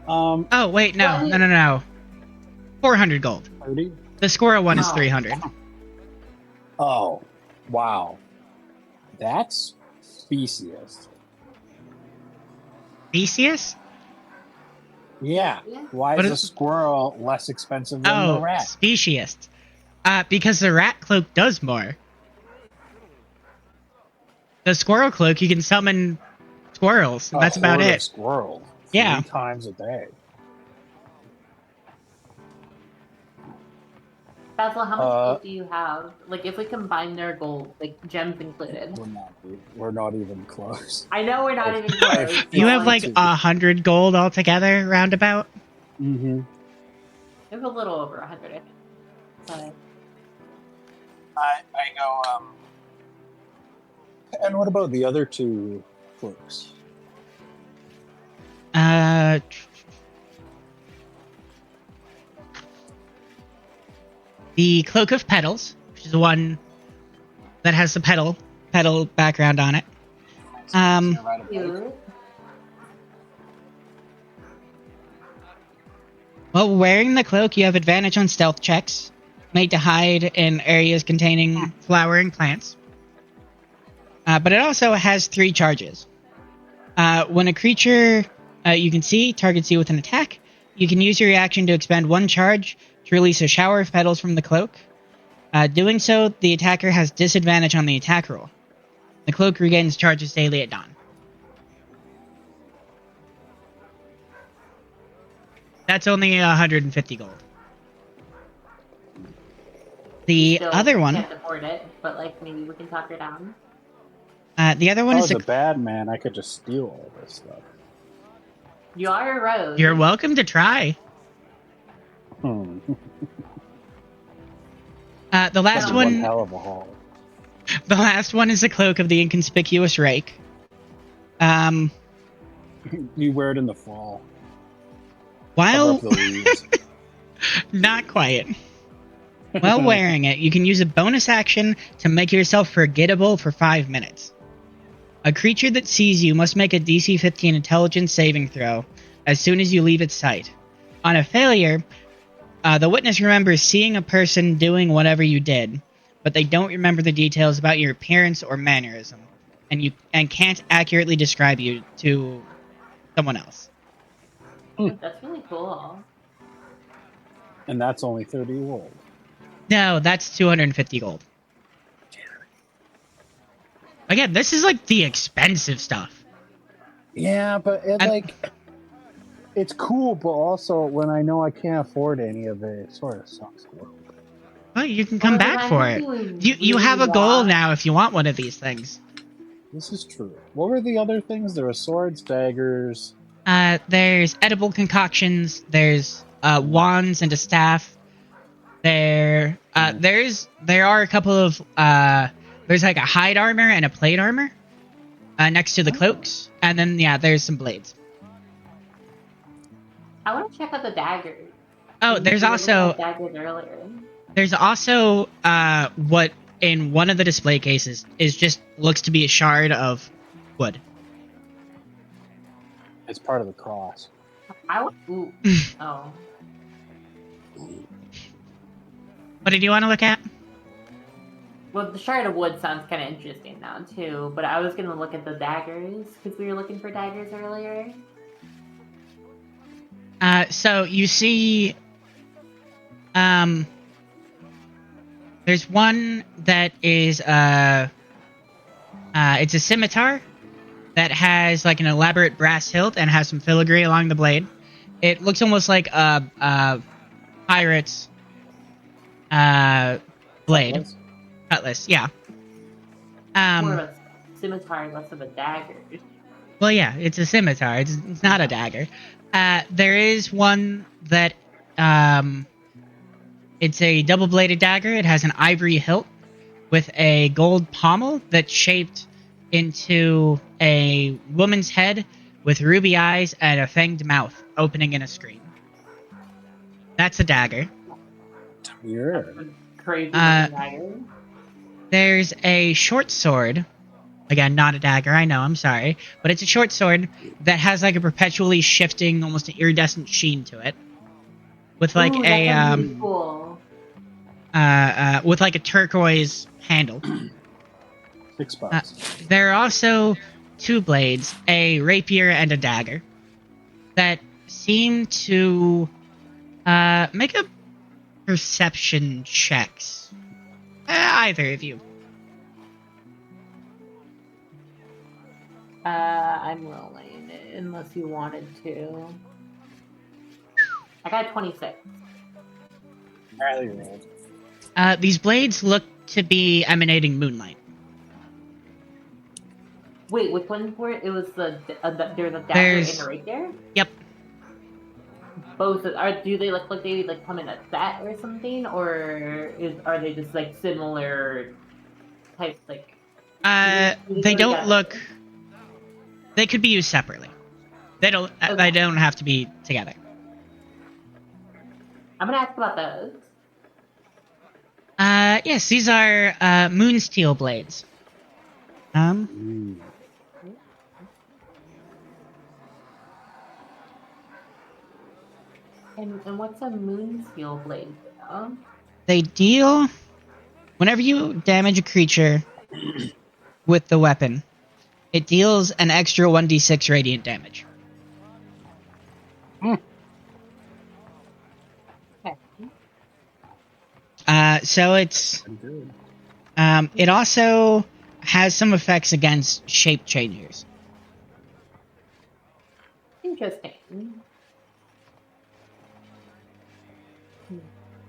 Oh, wait, no. 400 gold. 30? The squirrel one is 300. Oh, wow. That's specious. Theseus? Yeah. Why is a squirrel less expensive than the rat? Specious. Because the rat cloak does more. The squirrel cloak, you can summon squirrels. And that's about it. Squirrels. Yeah. 3 times a day. Basil, how much gold do you have? Like, if we combine their gold, like gems included. We're not even close. I know we're not even close. You have like 100 gold altogether, roundabout? Mm-hmm. It was a little over 100. But I go, and what about the other 2 cloaks? The Cloak of Petals, which is the one that has the petal background on it. While wearing the cloak, you have advantage on stealth checks, made to hide in areas containing flowering plants. But it also has 3 charges. When a creature you can see targets you with an attack, you can use your reaction to expend 1 charge to release a shower of petals from the cloak. Doing so, the attacker has disadvantage on the attack roll. The cloak regains charges daily at dawn. That's only 150 gold. The other one... can't afford it, but like maybe we can talk her down. The other one if is I was a bad man, I could just steal all this stuff. You are a rogue. You're welcome to try. The last That's one, hell of a haul. the last one is the cloak of the inconspicuous rake. You wear it in the fall. Cover While up the leaves. not quite. While wearing it, you can use a bonus action to make yourself forgettable for 5 minutes. A creature that sees you must make a DC 15 intelligence saving throw as soon as you leave its sight. On a failure, the witness remembers seeing a person doing whatever you did, but they don't remember the details about your appearance or mannerism, and can't accurately describe you to someone else. That's really cool. And that's only 30 gold. No, that's 250 gold. Again, this is like the expensive stuff. Yeah, but it's cool, but also when I know I can't afford any of it, it sort of sucks. Well, you can come back for it. You have a goal now if you want one of these things. This is true. What were the other things? There were swords, daggers. There's edible concoctions. There's wands and a staff. There are a couple of there's like a hide armor and a plate armor next to the cloaks, and then there's some blades. I want to check out the daggers. Oh, there's also daggers earlier. There's also what in one of the display cases is just looks to be a shard of wood. It's part of the cross. Oh. What did you want to look at? Well, the shard of wood sounds kind of interesting now too, but I was gonna look at the daggers because we were looking for daggers earlier. So you see, there's one that is it's a scimitar that has like an elaborate brass hilt and has some filigree along the blade. It looks almost like a pirate's blade. Cutlass, yeah. More of a scimitar, less of a dagger. Well, yeah, it's a scimitar. It's not a dagger. There is one that it's a double-bladed dagger. It has an ivory hilt with a gold pommel that's shaped into a woman's head with ruby eyes and a fanged mouth opening in a screen. That's a dagger. Weird. Crazy dagger. There's a short sword. Again, not a dagger, I know, I'm sorry. But it's a short sword that has like a perpetually shifting, almost an iridescent sheen to it. With like really cool. With like a turquoise handle. $6. There are also two blades, a rapier and a dagger, that seem to make a perception checks. Either of you. I'm rolling it, unless you wanted to. I got 26. These blades look to be emanating moonlight. Wait, which one were it? It was there's a dagger and a rapier? Yep. Both do they look like they come in a set or something, or are they just like similar types? Like they don't look. They could be used separately. They don't. Okay. They don't have to be together. I'm gonna ask about those. Yes, these are moonsteel blades. And what's a moonsteel blade? They deal whenever you damage a creature with the weapon. It deals an extra 1d6 radiant damage. Okay. So it's it also has some effects against shape changers. Interesting.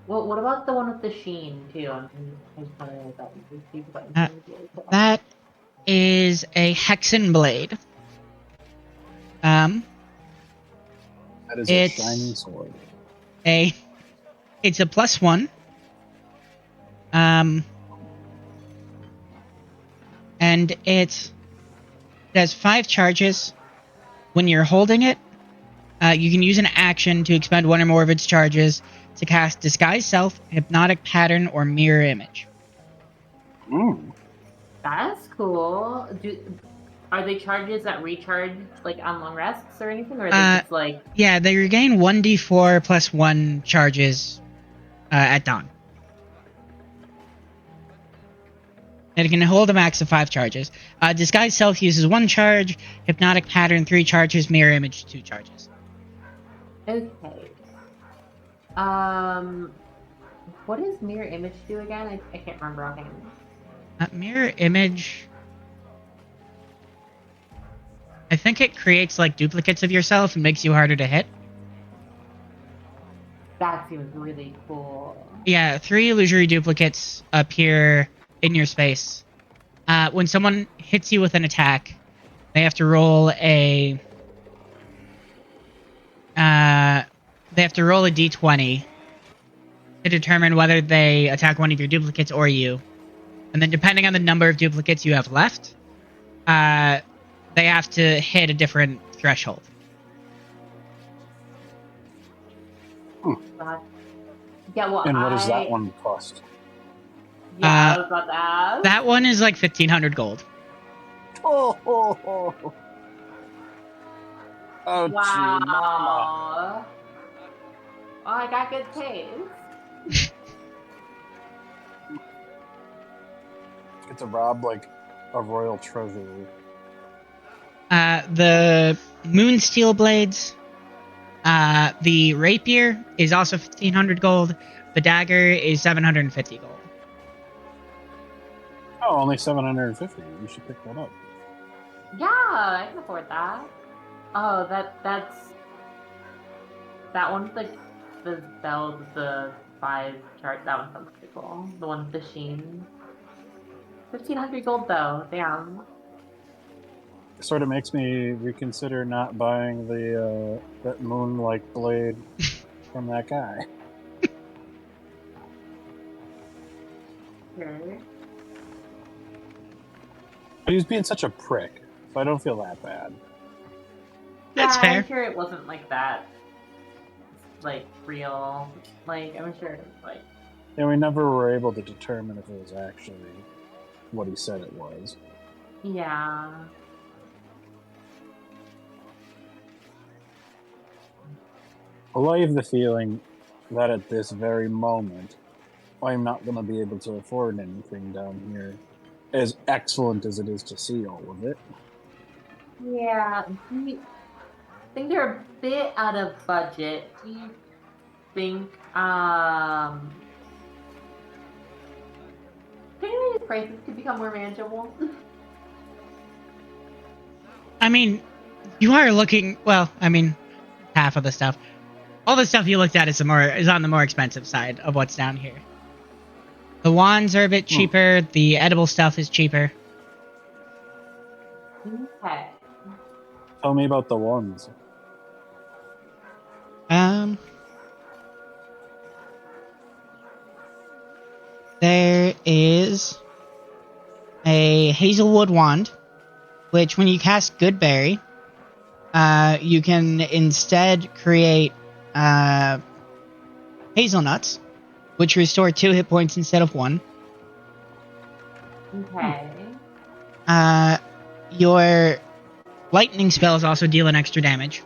Well, what about the one with the sheen too? That is a hexen blade. That is a shiny sword. It's a +1. And it has 5 charges. When you're holding it, you can use an action to expend 1 or more of its charges to cast Disguise Self, Hypnotic Pattern, or Mirror Image. That's cool. Are they charges that recharge like on long rests or anything, or are they just like? Yeah, they regain 1d4 plus 1 charges at dawn. And it can hold a max of 5 charges. Disguise Self uses 1 charge, Hypnotic Pattern 3 charges, Mirror Image 2 charges. Okay. What does Mirror Image do again? I can't remember offhand. Mirror Image... I think it creates like duplicates of yourself and makes you harder to hit. That seems really cool. Yeah, 3 illusory duplicates appear in your space. When someone hits you with an attack, they have to roll a... they have to roll a d20 to determine whether they attack one of your duplicates or you. And then depending on the number of duplicates you have left, they have to hit a different threshold. Yeah, well, And what does that one cost? Yeah, I was about to ask. That one is like 1,500 gold. Oh, Wow. gee, mama. Oh, I got good taste. Get to rob like a royal treasury. The Moonsteel Blades. The Rapier is also 1,500 gold. The Dagger is 750 gold. Oh, only 750. You should pick that up. Yeah, I can afford that. Oh, that's that one's like the bell, the 5 chart. That one sounds pretty cool. The one with the sheen. 1,500 gold though. Damn. Sort of makes me reconsider not buying the that moon-like blade from that guy. Okay. But he was being such a prick, so I don't feel that bad. That's Yeah, fair. I'm sure it wasn't like that. Like real. Like I'm sure it was like. And we never were able to determine if it was actually what he said it was. Yeah. Well, I have the feeling that at this very moment, I'm not going to be able to afford anything down here, as excellent as it is to see all of it. Yeah. I think they're a bit out of budget. Do you think these prices could become more manageable? I mean, you are looking... Well, I mean, half of the stuff. All the stuff you looked at is on the more expensive side of what's down here. The wands are a bit cheaper. The edible stuff is cheaper. Okay. Tell me about the ones. There is a Hazelwood wand, which when you cast Goodberry, you can instead create hazelnuts, which restore 2 hit points instead of 1. Okay. Your lightning spells also deal an extra damage.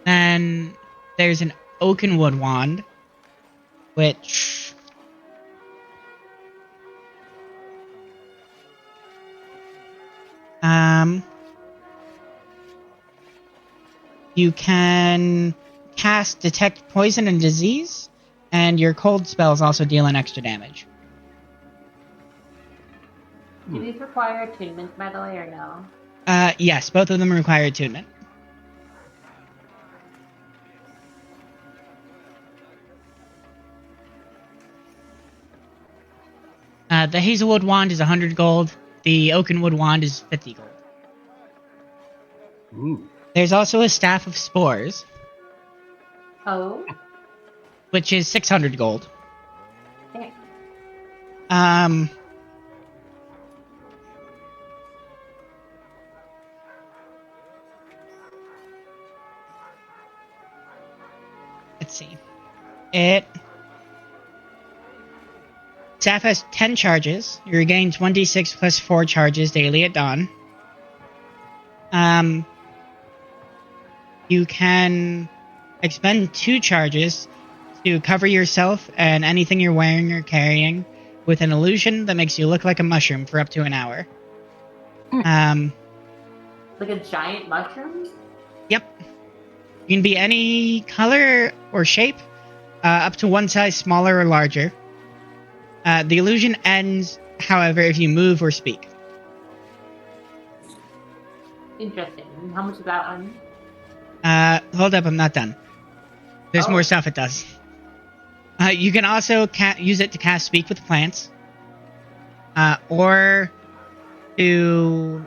Then there's an Oakenwood wand, which you can cast Detect Poison and Disease, and your cold spells also deal an extra damage. Do these require attunement, by the way, or no? Yes, both of them require attunement. The Hazelwood wand is 100 gold. The Oakenwood wand is 50 gold. Ooh. There's also a Staff of Spores. Oh. which is 600 gold. Okay. Let's see. Staff has 10 charges. You regain 1d6 plus 4 charges daily at dawn. You can expend 2 charges to cover yourself and anything you're wearing or carrying with an illusion that makes you look like a mushroom for up to an hour. Like a giant mushroom? Yep. You can be any color or shape, up to one size smaller or larger. The illusion ends, however, if you move or speak. Interesting. How much is that one? Hold up, I'm not done. There's Oh. more stuff it does. You can also use it to cast Speak with Plants, or to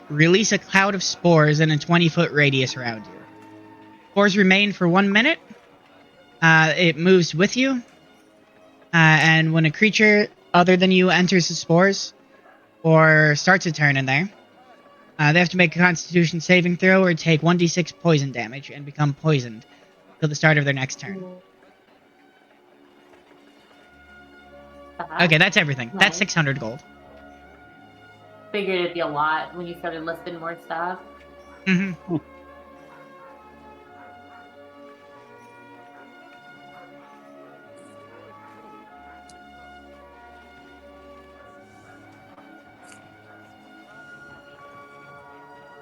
release a cloud of spores in a 20-foot radius around you. Spores remain for 1 minute. It moves with you, and when a creature other than you enters the spores or starts a turn in there, they have to make a Constitution saving throw or take 1d6 poison damage and become poisoned till the start of their next turn. Okay, that's everything. Nice. That's 600 gold. Figured it'd be a lot when you started listing more stuff. Mm-hmm.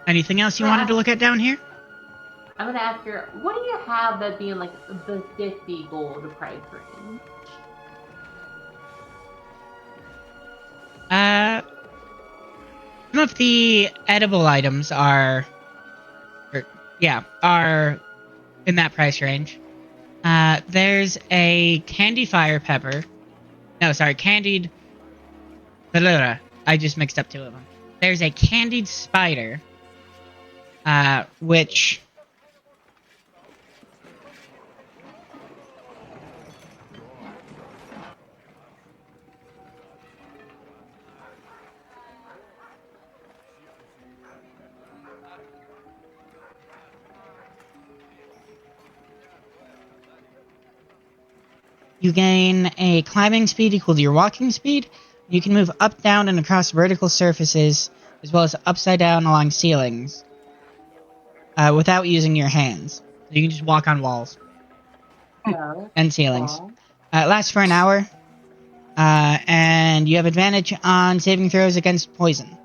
Anything else you wanted to look at down here? I'm gonna ask her, what do you have that being like the 50 gold price range? Some of the edible items are in that price range. There's a candy fire pepper. No, sorry, candied. I just mixed up 2 of them. There's a candied spider, which you gain a climbing speed equal to your walking speed. You can move up, down, and across vertical surfaces, as well as upside down along ceilings, without using your hands. You can just walk on walls and ceilings. It lasts for an hour, and you have advantage on saving throws against poison.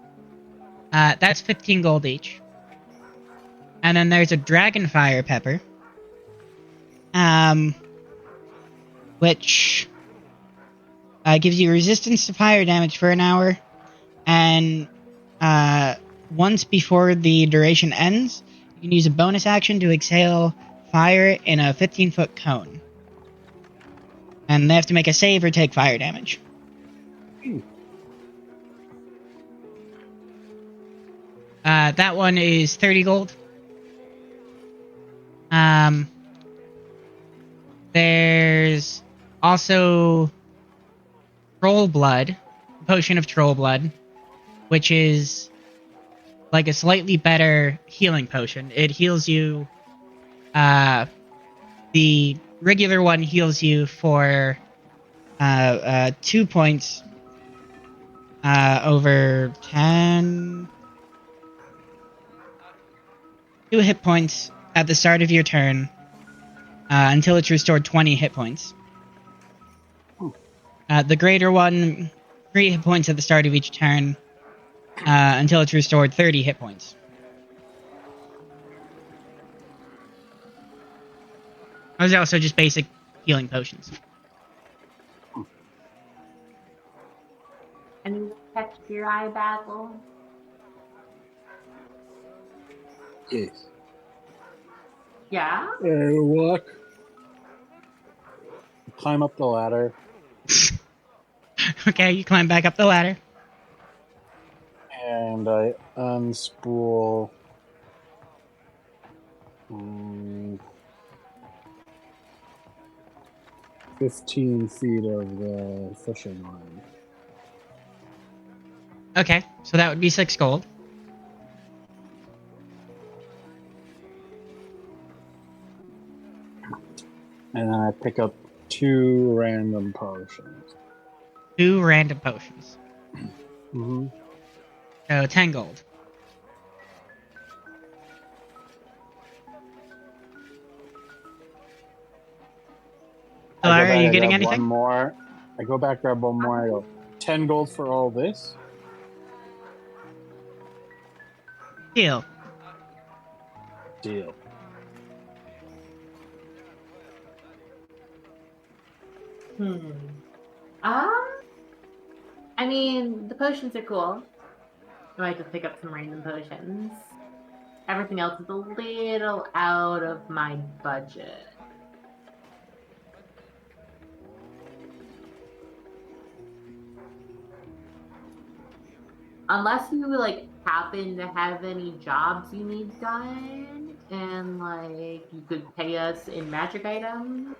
That's 15 gold each. And then there's a dragon fire pepper, which gives you resistance to fire damage for an hour, and once before the duration ends, you can use a bonus action to exhale fire in a 15-foot cone. And they have to make a save or take fire damage. That one is 30 gold. There's also Troll Blood, Potion of Troll Blood, which is like a slightly better healing potion. It heals you. The regular one heals you for 2 points over 10. 2 hit points at the start of your turn until it's restored 20 hit points. The greater one, 3 hit points at the start of each turn until it's restored 30 hit points. Those are also just basic healing potions. Any catch your eye, Basil? Yes. Yeah? Walk. Climb up the ladder. Okay, you climb back up the ladder. And I unspool. 15 feet of the fishing line. Okay, so that would be 6 gold. And I pick up 2 random potions. 2 random potions. Mm-hmm. So 10 gold. Are you getting anything? One more. I go back, grab one more. I go 10 gold for all this. Deal. Deal. I mean, the potions are cool. I might just pick up some random potions. Everything else is a little out of my budget. Unless you like happen to have any jobs you need done, and like you could pay us in magic items.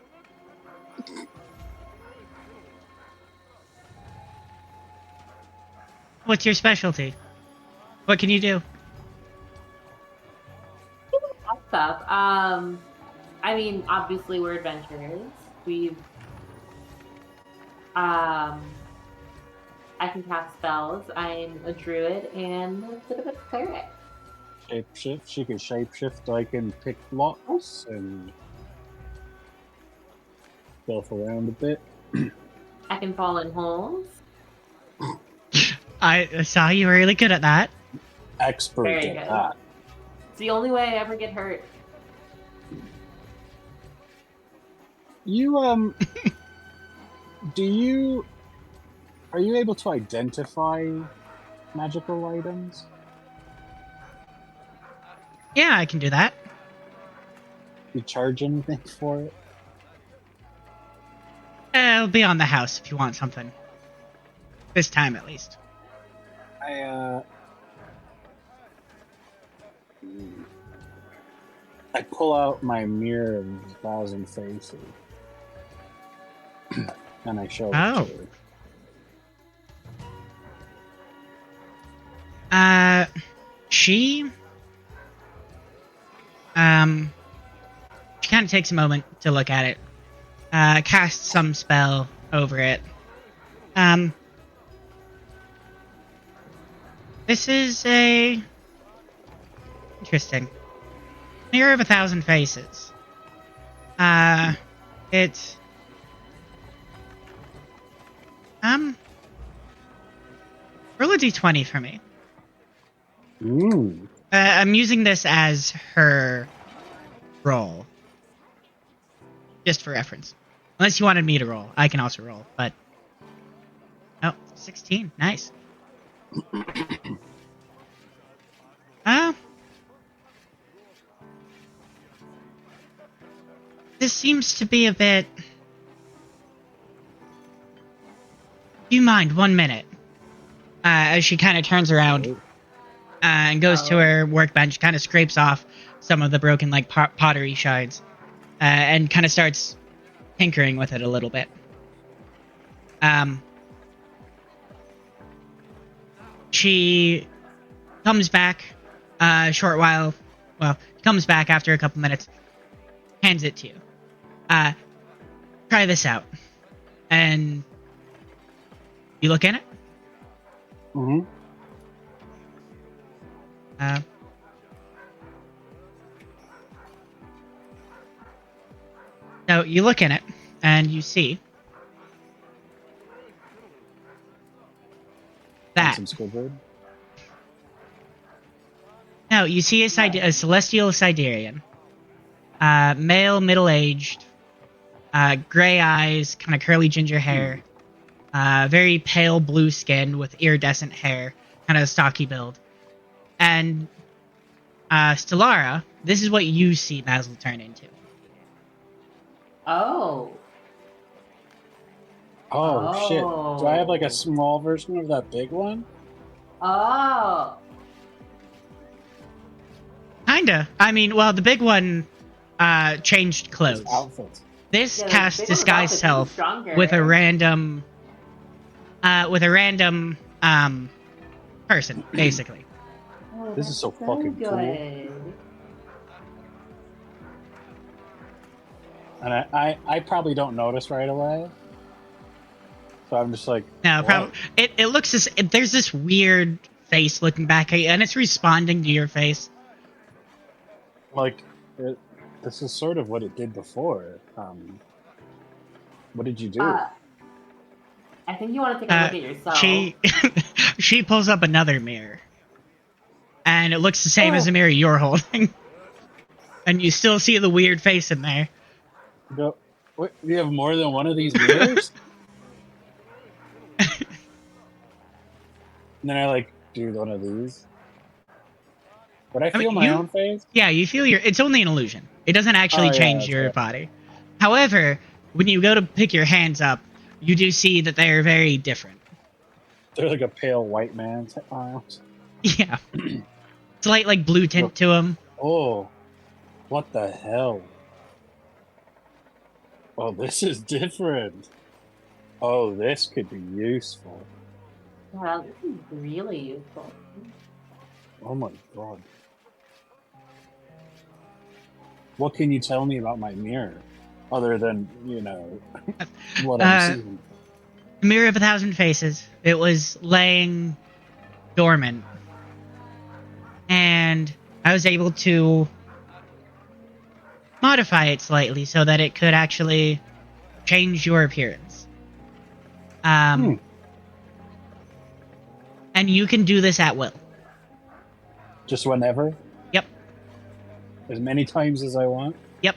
What's your specialty? What can you do? Stuff. I mean, obviously we're adventurers. We've I can cast spells. I'm a druid and a bit of a cleric. Shapeshift. She can shapeshift. I can pick locks and stealth around a bit. I can fall in holes. I saw you were really good at that. Expert Very at good. that. It's the only way I ever get hurt. You are you able to identify magical items? Yeah, I can do that. You charge anything for it? It'll be on the house if you want something. This time, at least. I pull out my mirror of 1,000 faces. And I show it to her. She kind of takes a moment to look at it. Casts some spell over it. This is a interesting mirror of 1,000 faces. It's roll a d20 for me. I'm using this as her roll, just for reference. Unless you wanted me to roll, I can also roll. But 16, nice. This seems to be a bit. Do you mind 1 minute? As she kind of turns around and goes to her workbench, kind of scrapes off some of the broken like pottery shards, and kind of starts tinkering with it a little bit. She comes back a short while. Well, comes back after a couple minutes, hands it to you. Try this out, and you look in it. Mm-hmm. So you look in it, and you see that. Some Squidward. No, you see a celestial Siderian. Male, middle-aged, gray eyes, kind of curly ginger hair, very pale blue skin with iridescent hair, kind of stocky build. And Stellara, this is what you see Basil turn into. Oh, shit. Do I have like a small version of that big one? Oh. Kinda. I mean, well, the big one changed clothes. His outfit. This Yeah, casts they don't disguise adopt it, self it's stronger, with a right? random person, basically. Oh, This that's is so fucking cool. good. And I probably don't notice right away. So I'm just like, No, what? probably it looks as there's this weird face looking back at you, and it's responding to your face. Like, this is sort of what it did before. What did you do? I think you want to take a look at yourself. She pulls up another mirror, and it looks the same as the Oh. mirror you're holding, and you still see the weird face in there. Go. Wait, you have more than one of these mirrors? And then I like do one of these. Would I feel my own face? Yeah, you feel your. It's only an illusion. It doesn't actually Oh, yeah, change that's your right. body. However, when you go to pick your hands up, you do see that they are very different. They're like a pale white man's arms. Yeah, slight like blue tint to them. Oh, what the hell? Oh, this is different. Oh, this could be useful. Wow, this is really useful. Oh my god. What can you tell me about my mirror? Other than, what I'm seeing. Mirror of 1,000 faces. It was laying dormant. And I was able to modify it slightly so that it could actually change your appearance. And you can do this at will. Just whenever? Yep. As many times as I want? Yep.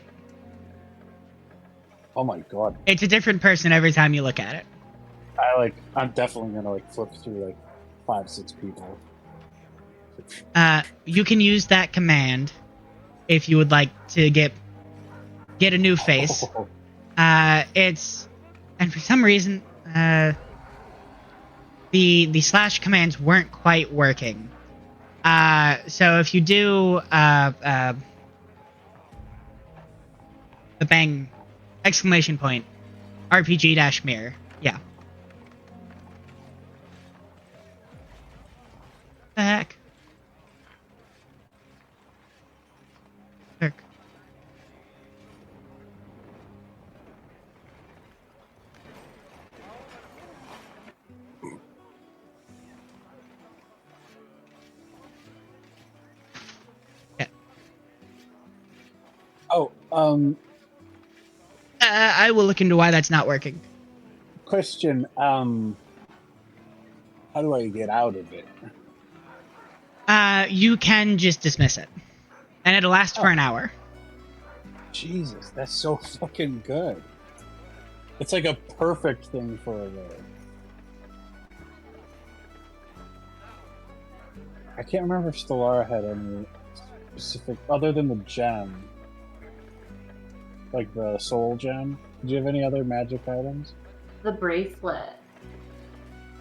Oh my god. It's a different person every time you look at it. I'm definitely gonna flip through 5-6 people. You can use that command if you would like to get a new face. Oh. And for some reason, the slash commands weren't quite working. So if you do the bang exclamation point RPG mirror, yeah. The heck? Kirk. Yeah. Oh, I will look into why that's not working. question, how do I get out of it? You can just dismiss it. And it'll last for an hour. Jesus, that's so fucking good. It's like a perfect thing for a road. I can't remember if Stellara had any specific, other than the gem. Like the soul gem. Do you have any other magic items? The bracelet.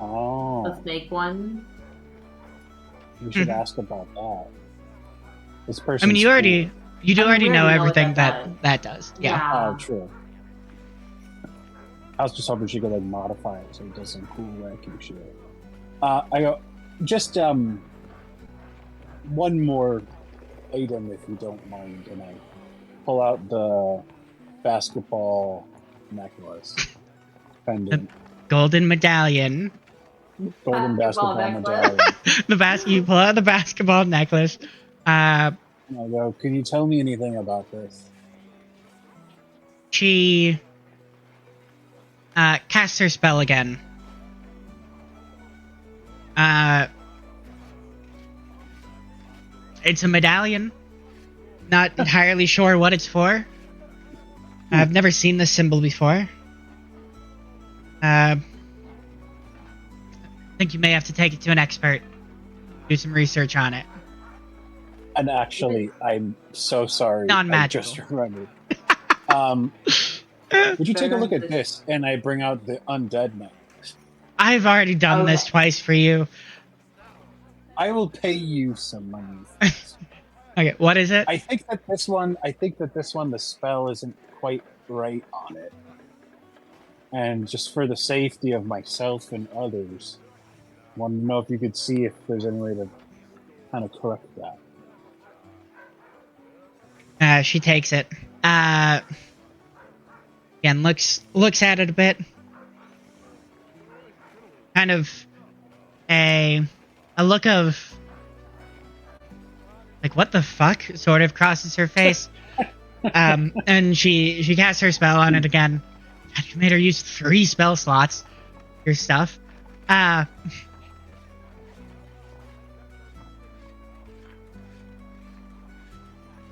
Oh. The snake one. We should ask about that. This person. I mean, you do already know everything that that does. Yeah. Oh, true. I was just hoping she could modify it so it does some cool wacky shit. I go, just one more item if you don't mind, and I pull out the basketball necklace pendant. Golden medallion. Golden basketball medallion. You pull out the basketball necklace. I go, can you tell me anything about this? She casts her spell again. It's a medallion. Not entirely sure what it's for. I've never seen this symbol before. I think you may have to take it to an expert. Do some research on it. And actually, I'm so sorry. Non-magical. I just remembered. Would you take a look at this? And I bring out the undead necklace. I've already done this twice for you. I will pay you some money for this. Okay, what is it? I think that this one, the spell isn't quite right on it. And just for the safety of myself and others, I want to know if you could see if there's any way to kind of correct that. She takes it. Again, looks at it a bit. Kind of a look of like, what the fuck sort of crosses her face. And she casts her spell on it again. God, you made her use 3 spell slots. Your stuff.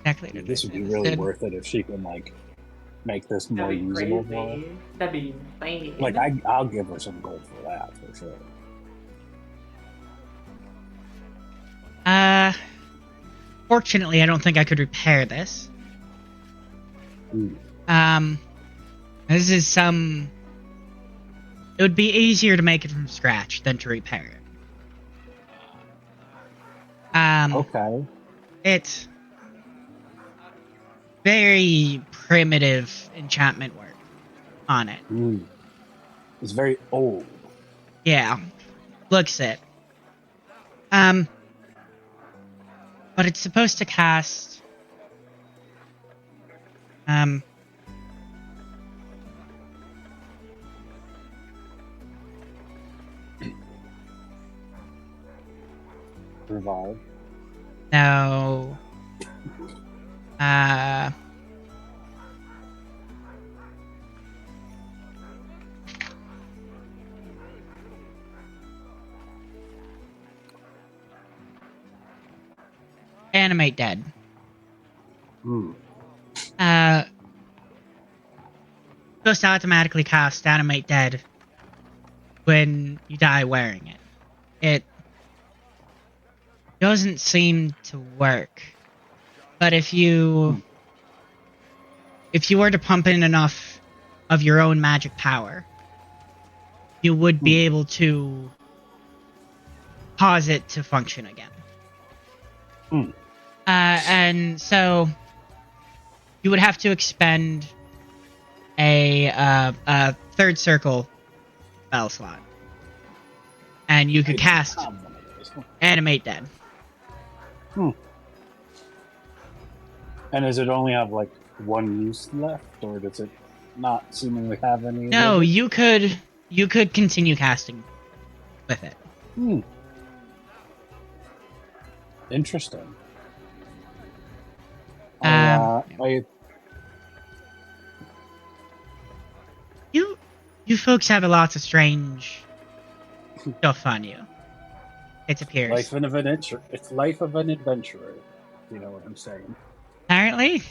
Exactly. This would be really worth it if she can like make this more That'd be usable. crazy. That'd be insane. Like I'll give her some gold for that for sure. Fortunately, I don't think I could repair this. This is some... It would be easier to make it from scratch than to repair it. Okay. It's very primitive enchantment work on it. It's very old. Yeah. Looks it. But it's supposed to cast... Revive. No. Animate dead. Supposed to automatically cast animate dead when you die wearing it. It doesn't seem to work. But if you were to pump in enough of your own magic power, you would be able to cause it to function again. And so you would have to expend a third circle spell slot, and you could cast animate dead. And does it only have like one use left, or does it not seemingly have any? No, you could continue casting with it. Interesting. You folks have a lot of strange stuff on you. It appears. Life of an adventure. It's life of an adventurer. You know what I'm saying? Apparently.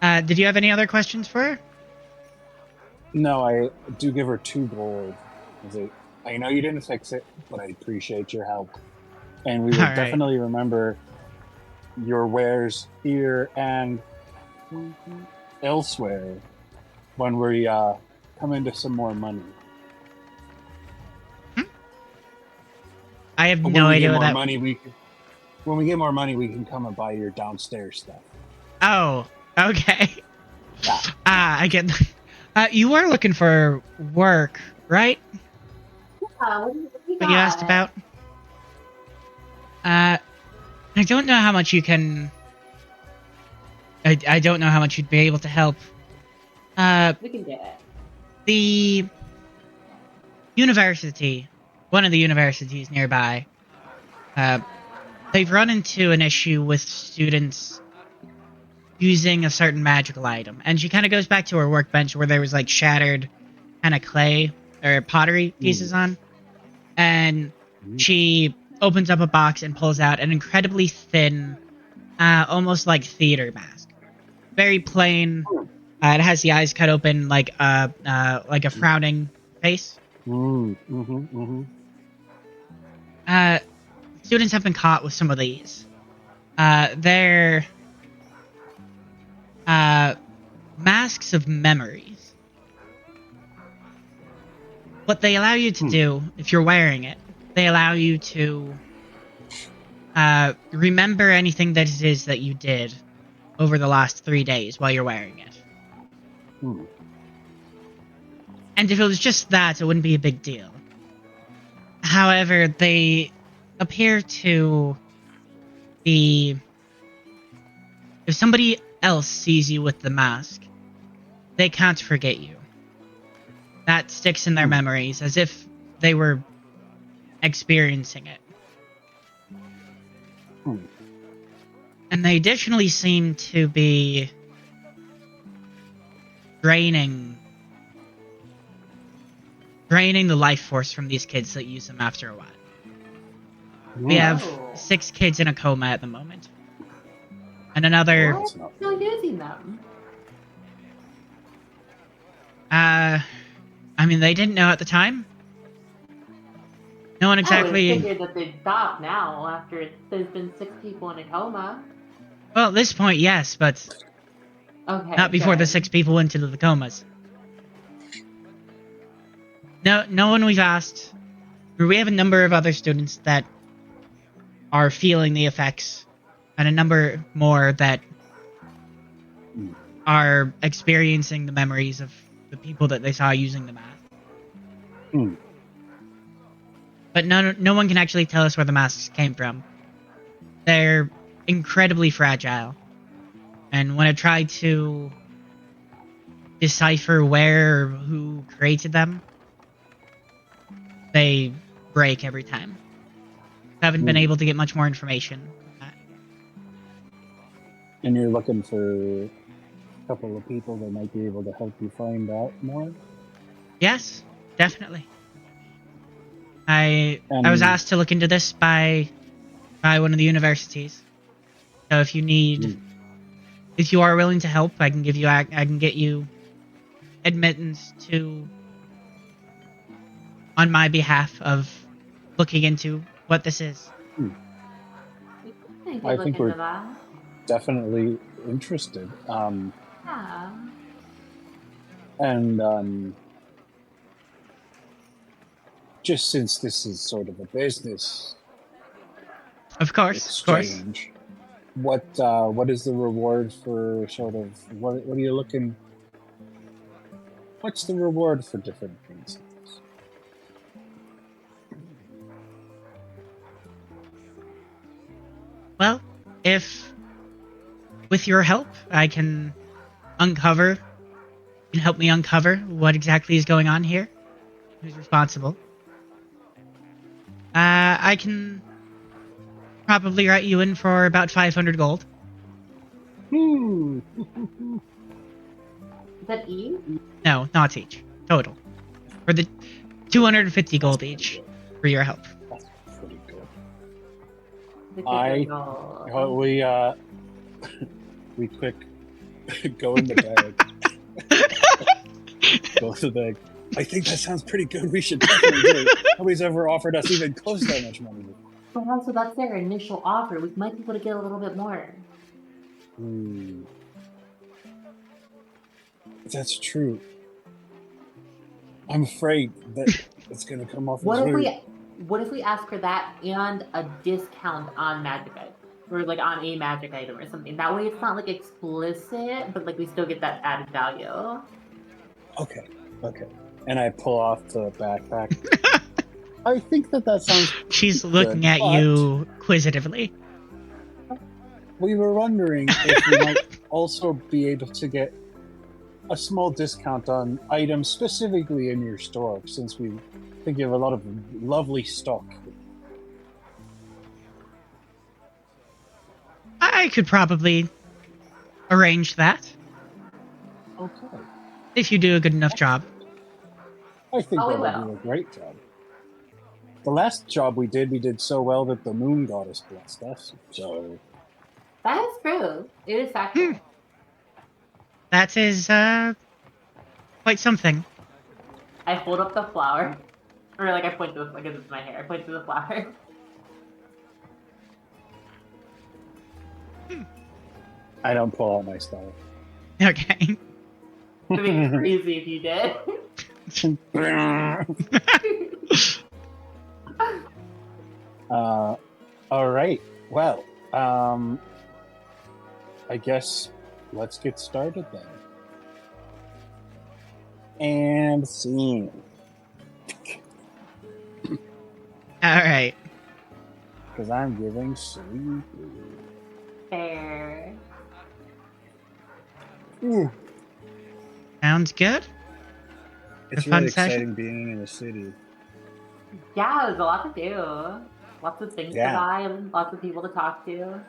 Did you have any other questions for her? No, I do give her 2 gold. I know you didn't fix it, but I appreciate your help. And we will definitely remember your wares here and elsewhere when we come into some more money. I have no idea what that... When we get more money, we can come and buy your downstairs stuff. Oh, okay. Yeah. I get... you were looking for work, right? What you asked about? I don't know how much you can... I don't know how much you'd be able to help. We can do it. The university, one of the universities nearby, they've run into an issue with students using a certain magical item. And she kind of goes back to her workbench where there was like shattered kind of clay or pottery pieces on. And she opens up a box and pulls out an incredibly thin, almost like theater mask. Very plain. It has the eyes cut open like a frowning face. Students have been caught with some of these. They're masks of memories. What they allow you to do, if you're wearing it, they allow you to remember anything that it is that you did over the last 3 days while you're wearing it. Hmm. And if it was just that, it wouldn't be a big deal. However, they appear to be... If somebody else sees you with the mask, they can't forget you. That sticks in their memories, as if they were experiencing it. And they additionally seem to be draining the life force from these kids that use them after a while. We have 6 kids in a coma at the moment. And another... Why are you still using them? I mean, they didn't know at the time. No one exactly... I would figure that they'd stop now after there's been 6 people in a coma. Well, at this point, yes, but Okay. not before the good. 6 people went into the comas. No one we've asked. We have a number of other students that are feeling the effects, and a number more that are experiencing the memories of the people that they saw using the mask. But no one can actually tell us where the masks came from. They're incredibly fragile, and when I try to decipher where or who created them, they break every time. I haven't been able to get much more information on that. And you're looking for a couple of people that might be able to help you find out more? Yes, definitely. I was asked to look into this by one of the universities. So if you need, if you are willing to help, I can get you admittance to, on my behalf, of looking into what this is. I think we're definitely interested. Yeah. And just since this is sort of a business Of course. exchange, what is the reward for sort of what are you looking? What's the reward for different things? Well, if with your help, I can help me uncover what exactly is going on here, who's responsible. I can probably write you in for about 500 gold. Is that each? No, not each. Total. For the 250 gold each for your help. That's pretty good. We quick go in the bag. Go to the bag. I think that sounds pretty good. We should definitely do it. Nobody's ever offered us even close to that much money. But also, that's their initial offer. We might be able to get a little bit more. That's true. I'm afraid that it's going to come off What as if weird. what if we ask for that and a discount on magic item? Or like on a magic item or something. That way it's not like explicit, but like we still get that added value. Okay. And I pull off the backpack. I think that sounds... She's looking good, at you inquisitively. We were wondering if we might also be able to get a small discount on items specifically in your store, since we think you have a lot of lovely stock. I could probably arrange that. Okay. If you do a good enough job. I think Oh, we that'll will. do a great job. The last job we did so well that the moon goddess blessed us. So That is true. It is factual. That is, quite something. I hold up the flower. Or like I point to the, like it's my hair. I point to the flower. I don't pull out my stuff. Okay. It'd be crazy if you did. All right. Well, I guess let's get started then. And scene. All right. Because I'm giving sleepy. Fair. Ooh. Sounds good. It's A fun really session? exciting being in the city. Yeah, there's a lot to do. Lots of things to Yeah. buy, lots of people to talk to.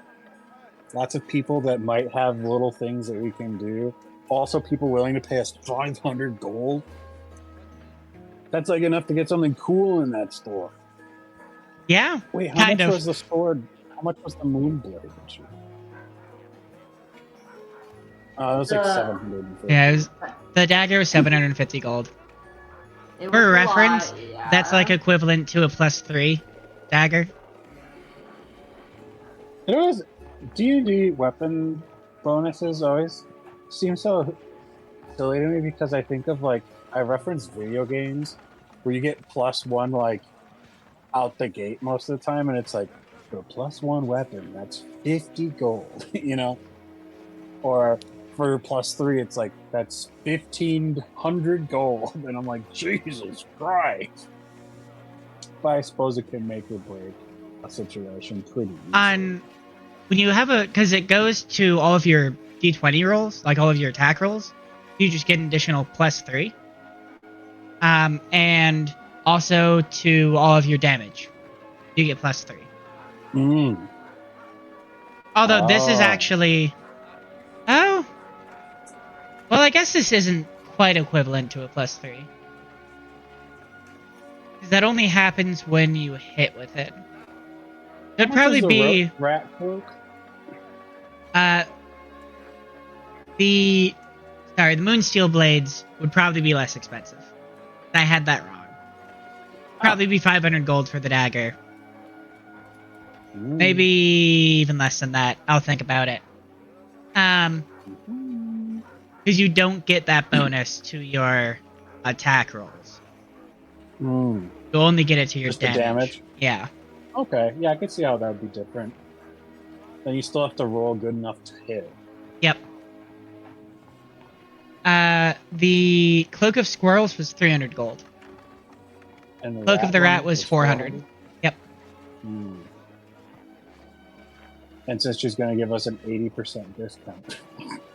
Lots of people that might have little things that we can do. Also, people willing to pay us 500 gold. That's like enough to get something cool in that store. Yeah. Wait, how Kind much of. was the sword? How much was the moon blade? It was like The- 750. Yeah, the dagger was 750 gold. It was For a reference, lot, yeah. that's like equivalent to a +3 dagger. There was D&D weapon bonuses always seem so silly to me because I think of like I reference video games where you get +1 like out the gate most of the time, and it's like for a +1 weapon that's 50 gold, you know, or for +3 it's like that's 1,500 gold, and I'm like Jesus Christ. But I suppose it can make or break a situation pretty easily. When you have because it goes to all of your d20 rolls, like all of your attack rolls, you just get an additional +3. And also to all of your damage, you get +3. Mm. Although this is Oh. actually, well, I guess this isn't quite equivalent to a +3. Because that only happens when you hit with it. It'd How much probably is the be rat cloak? the Moonsteel blades would probably be less expensive. I had that wrong. Probably be 500 gold for the dagger. Maybe even less than that. I'll think about it. Because you don't get that bonus to your attack rolls. Mm. You only get it to your Just the damage. damage? Yeah. Okay, yeah, I can see how that would be different. Then you still have to roll good enough to hit. Yep. The Cloak of Squirrels was 300 gold. And the Cloak of the Rat one was 400. Yep. Hmm. And since she's going to give us an 80% discount.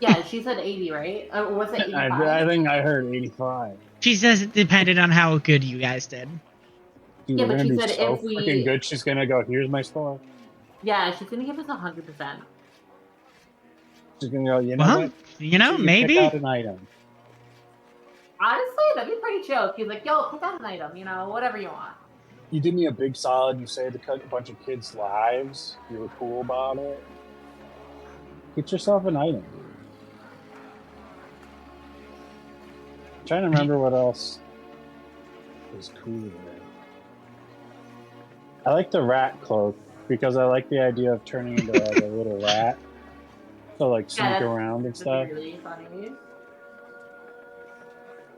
Yeah, she said 80, right? Or was it 85? I think I heard 85. She says it depended on how good you guys did. Dude, Yeah, we're but going she to do said so if we- freaking good. She's going to go, here's my store. Yeah, she's gonna give us 100%. She's going to go, you know Well, what? you know, You maybe. pick out an item. Honestly, that'd be pretty chill. She's like, yo, pick out an item, you know, whatever you want. You did me a big solid. You saved a bunch of kids' lives. You were cool about it. Get yourself an item, dude. I'm trying to remember what else is cool there. I like the rat cloak because I like the idea of turning into like a little rat to like sneak that's- around and That'd stuff. be really funny.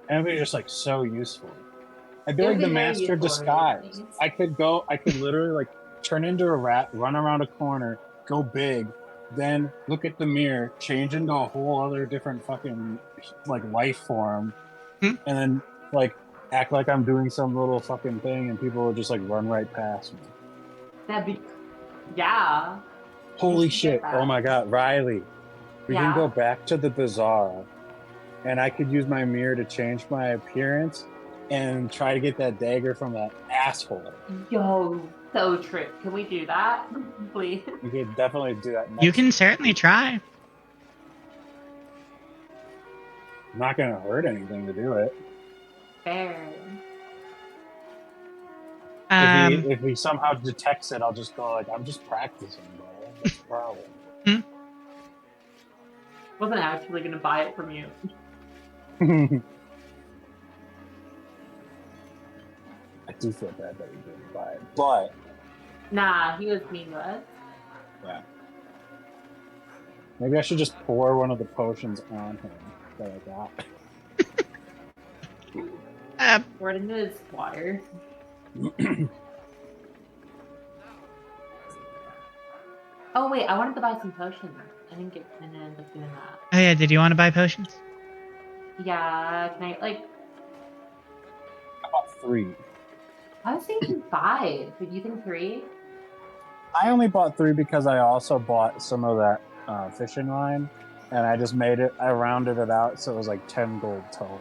And it'd be just like so useful. I'd be It would like be the very master of useful for these disguise. things. I could literally like turn into a rat, run around a corner, go big, then look at the mirror, change into a whole other different fucking like life form, Hmm? and then like act like I'm doing some little fucking thing, and people will just like run right past me. That'd be, yeah. Holy You should get shit! that. Oh my god, Riley, we can Yeah? go back to the bazaar, and I could use my mirror to change my appearance and try to get that dagger from that asshole. Yo, so trip. Can we do that? Please. We could definitely do that next. You can certainly try. Not gonna hurt anything to do it. Fair. If he somehow detects it, I'll just go like, I'm just practicing, bro. What's the problem? Wasn't actually gonna buy it from you. I do feel bad that he didn't buy it, but Nah, he was mean to us. yeah. Maybe I should just pour one of the potions on him that I got. Pour it into his water. Oh wait, I wanted to buy some potions. I didn't end up doing that. Oh yeah, did you want to buy potions? Yeah, can I like? I bought 3. I was thinking 5. Did you think 3? I only bought 3 because I also bought some of that fishing line, and I just made it. I rounded it out, so it was like 10 gold total.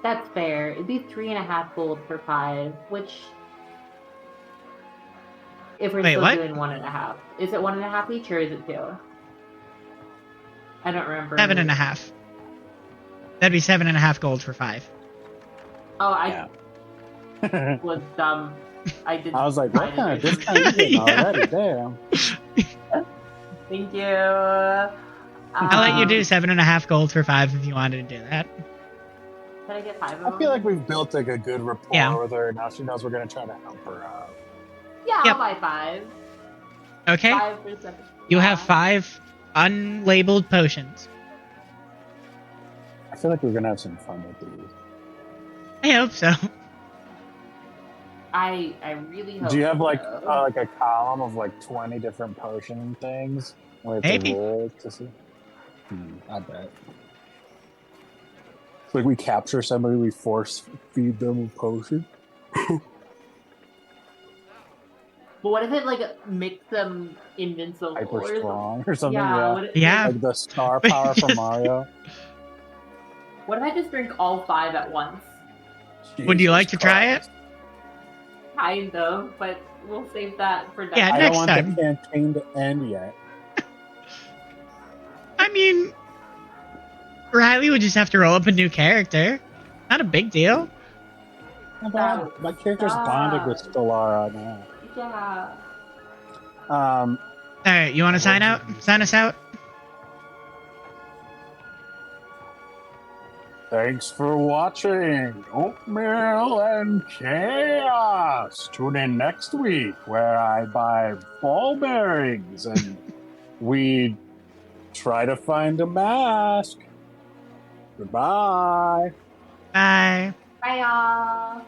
That's fair. It'd be 3.5 gold for 5, which if we're Wait, still what? doing 1.5, is it 1.5 each or is it 2? I don't remember. 7.5. That'd be 7.5 gold for 5. Oh, I was dumb. I didn't. I was like, what find kind of it. discount you getting Yeah. already? Damn. Thank you. I'll let you do 7.5 gold for 5 if you wanted to do that. Can I get 5 of I them? feel like we've built like a good rapport Yeah. with her. Now she knows we're gonna try to help her out. Yeah, Yep. I'll buy 5. Okay. 5 for 7. You have 5 unlabeled potions. I feel like we're gonna have some fun with these. I hope so. I really hope. Do you have like so. like a column of like 20 different potion things? We have Maybe. to roll to see. I bet. It's like we capture somebody, we force feed them a potion. But what if it like makes them invincible Hyper or strong or something. Yeah. Yeah. What if, Yeah. Like the star power from Mario. what if I just drink all 5 at once? Would you Jesus like to try it? Christ. Kind of, but we'll save that for next. Yeah, I next don't want time. the campaign to end yet. I mean, Riley would just have to roll up a new character. Not a big deal. My character's bonded with Stellara now. Yeah. Alright, you want to sign out? Sign us out? Thanks for watching Oatmeal and Chaos. Tune in next week where I buy ball bearings and we try to find a mask. Goodbye. Bye. Bye, y'all.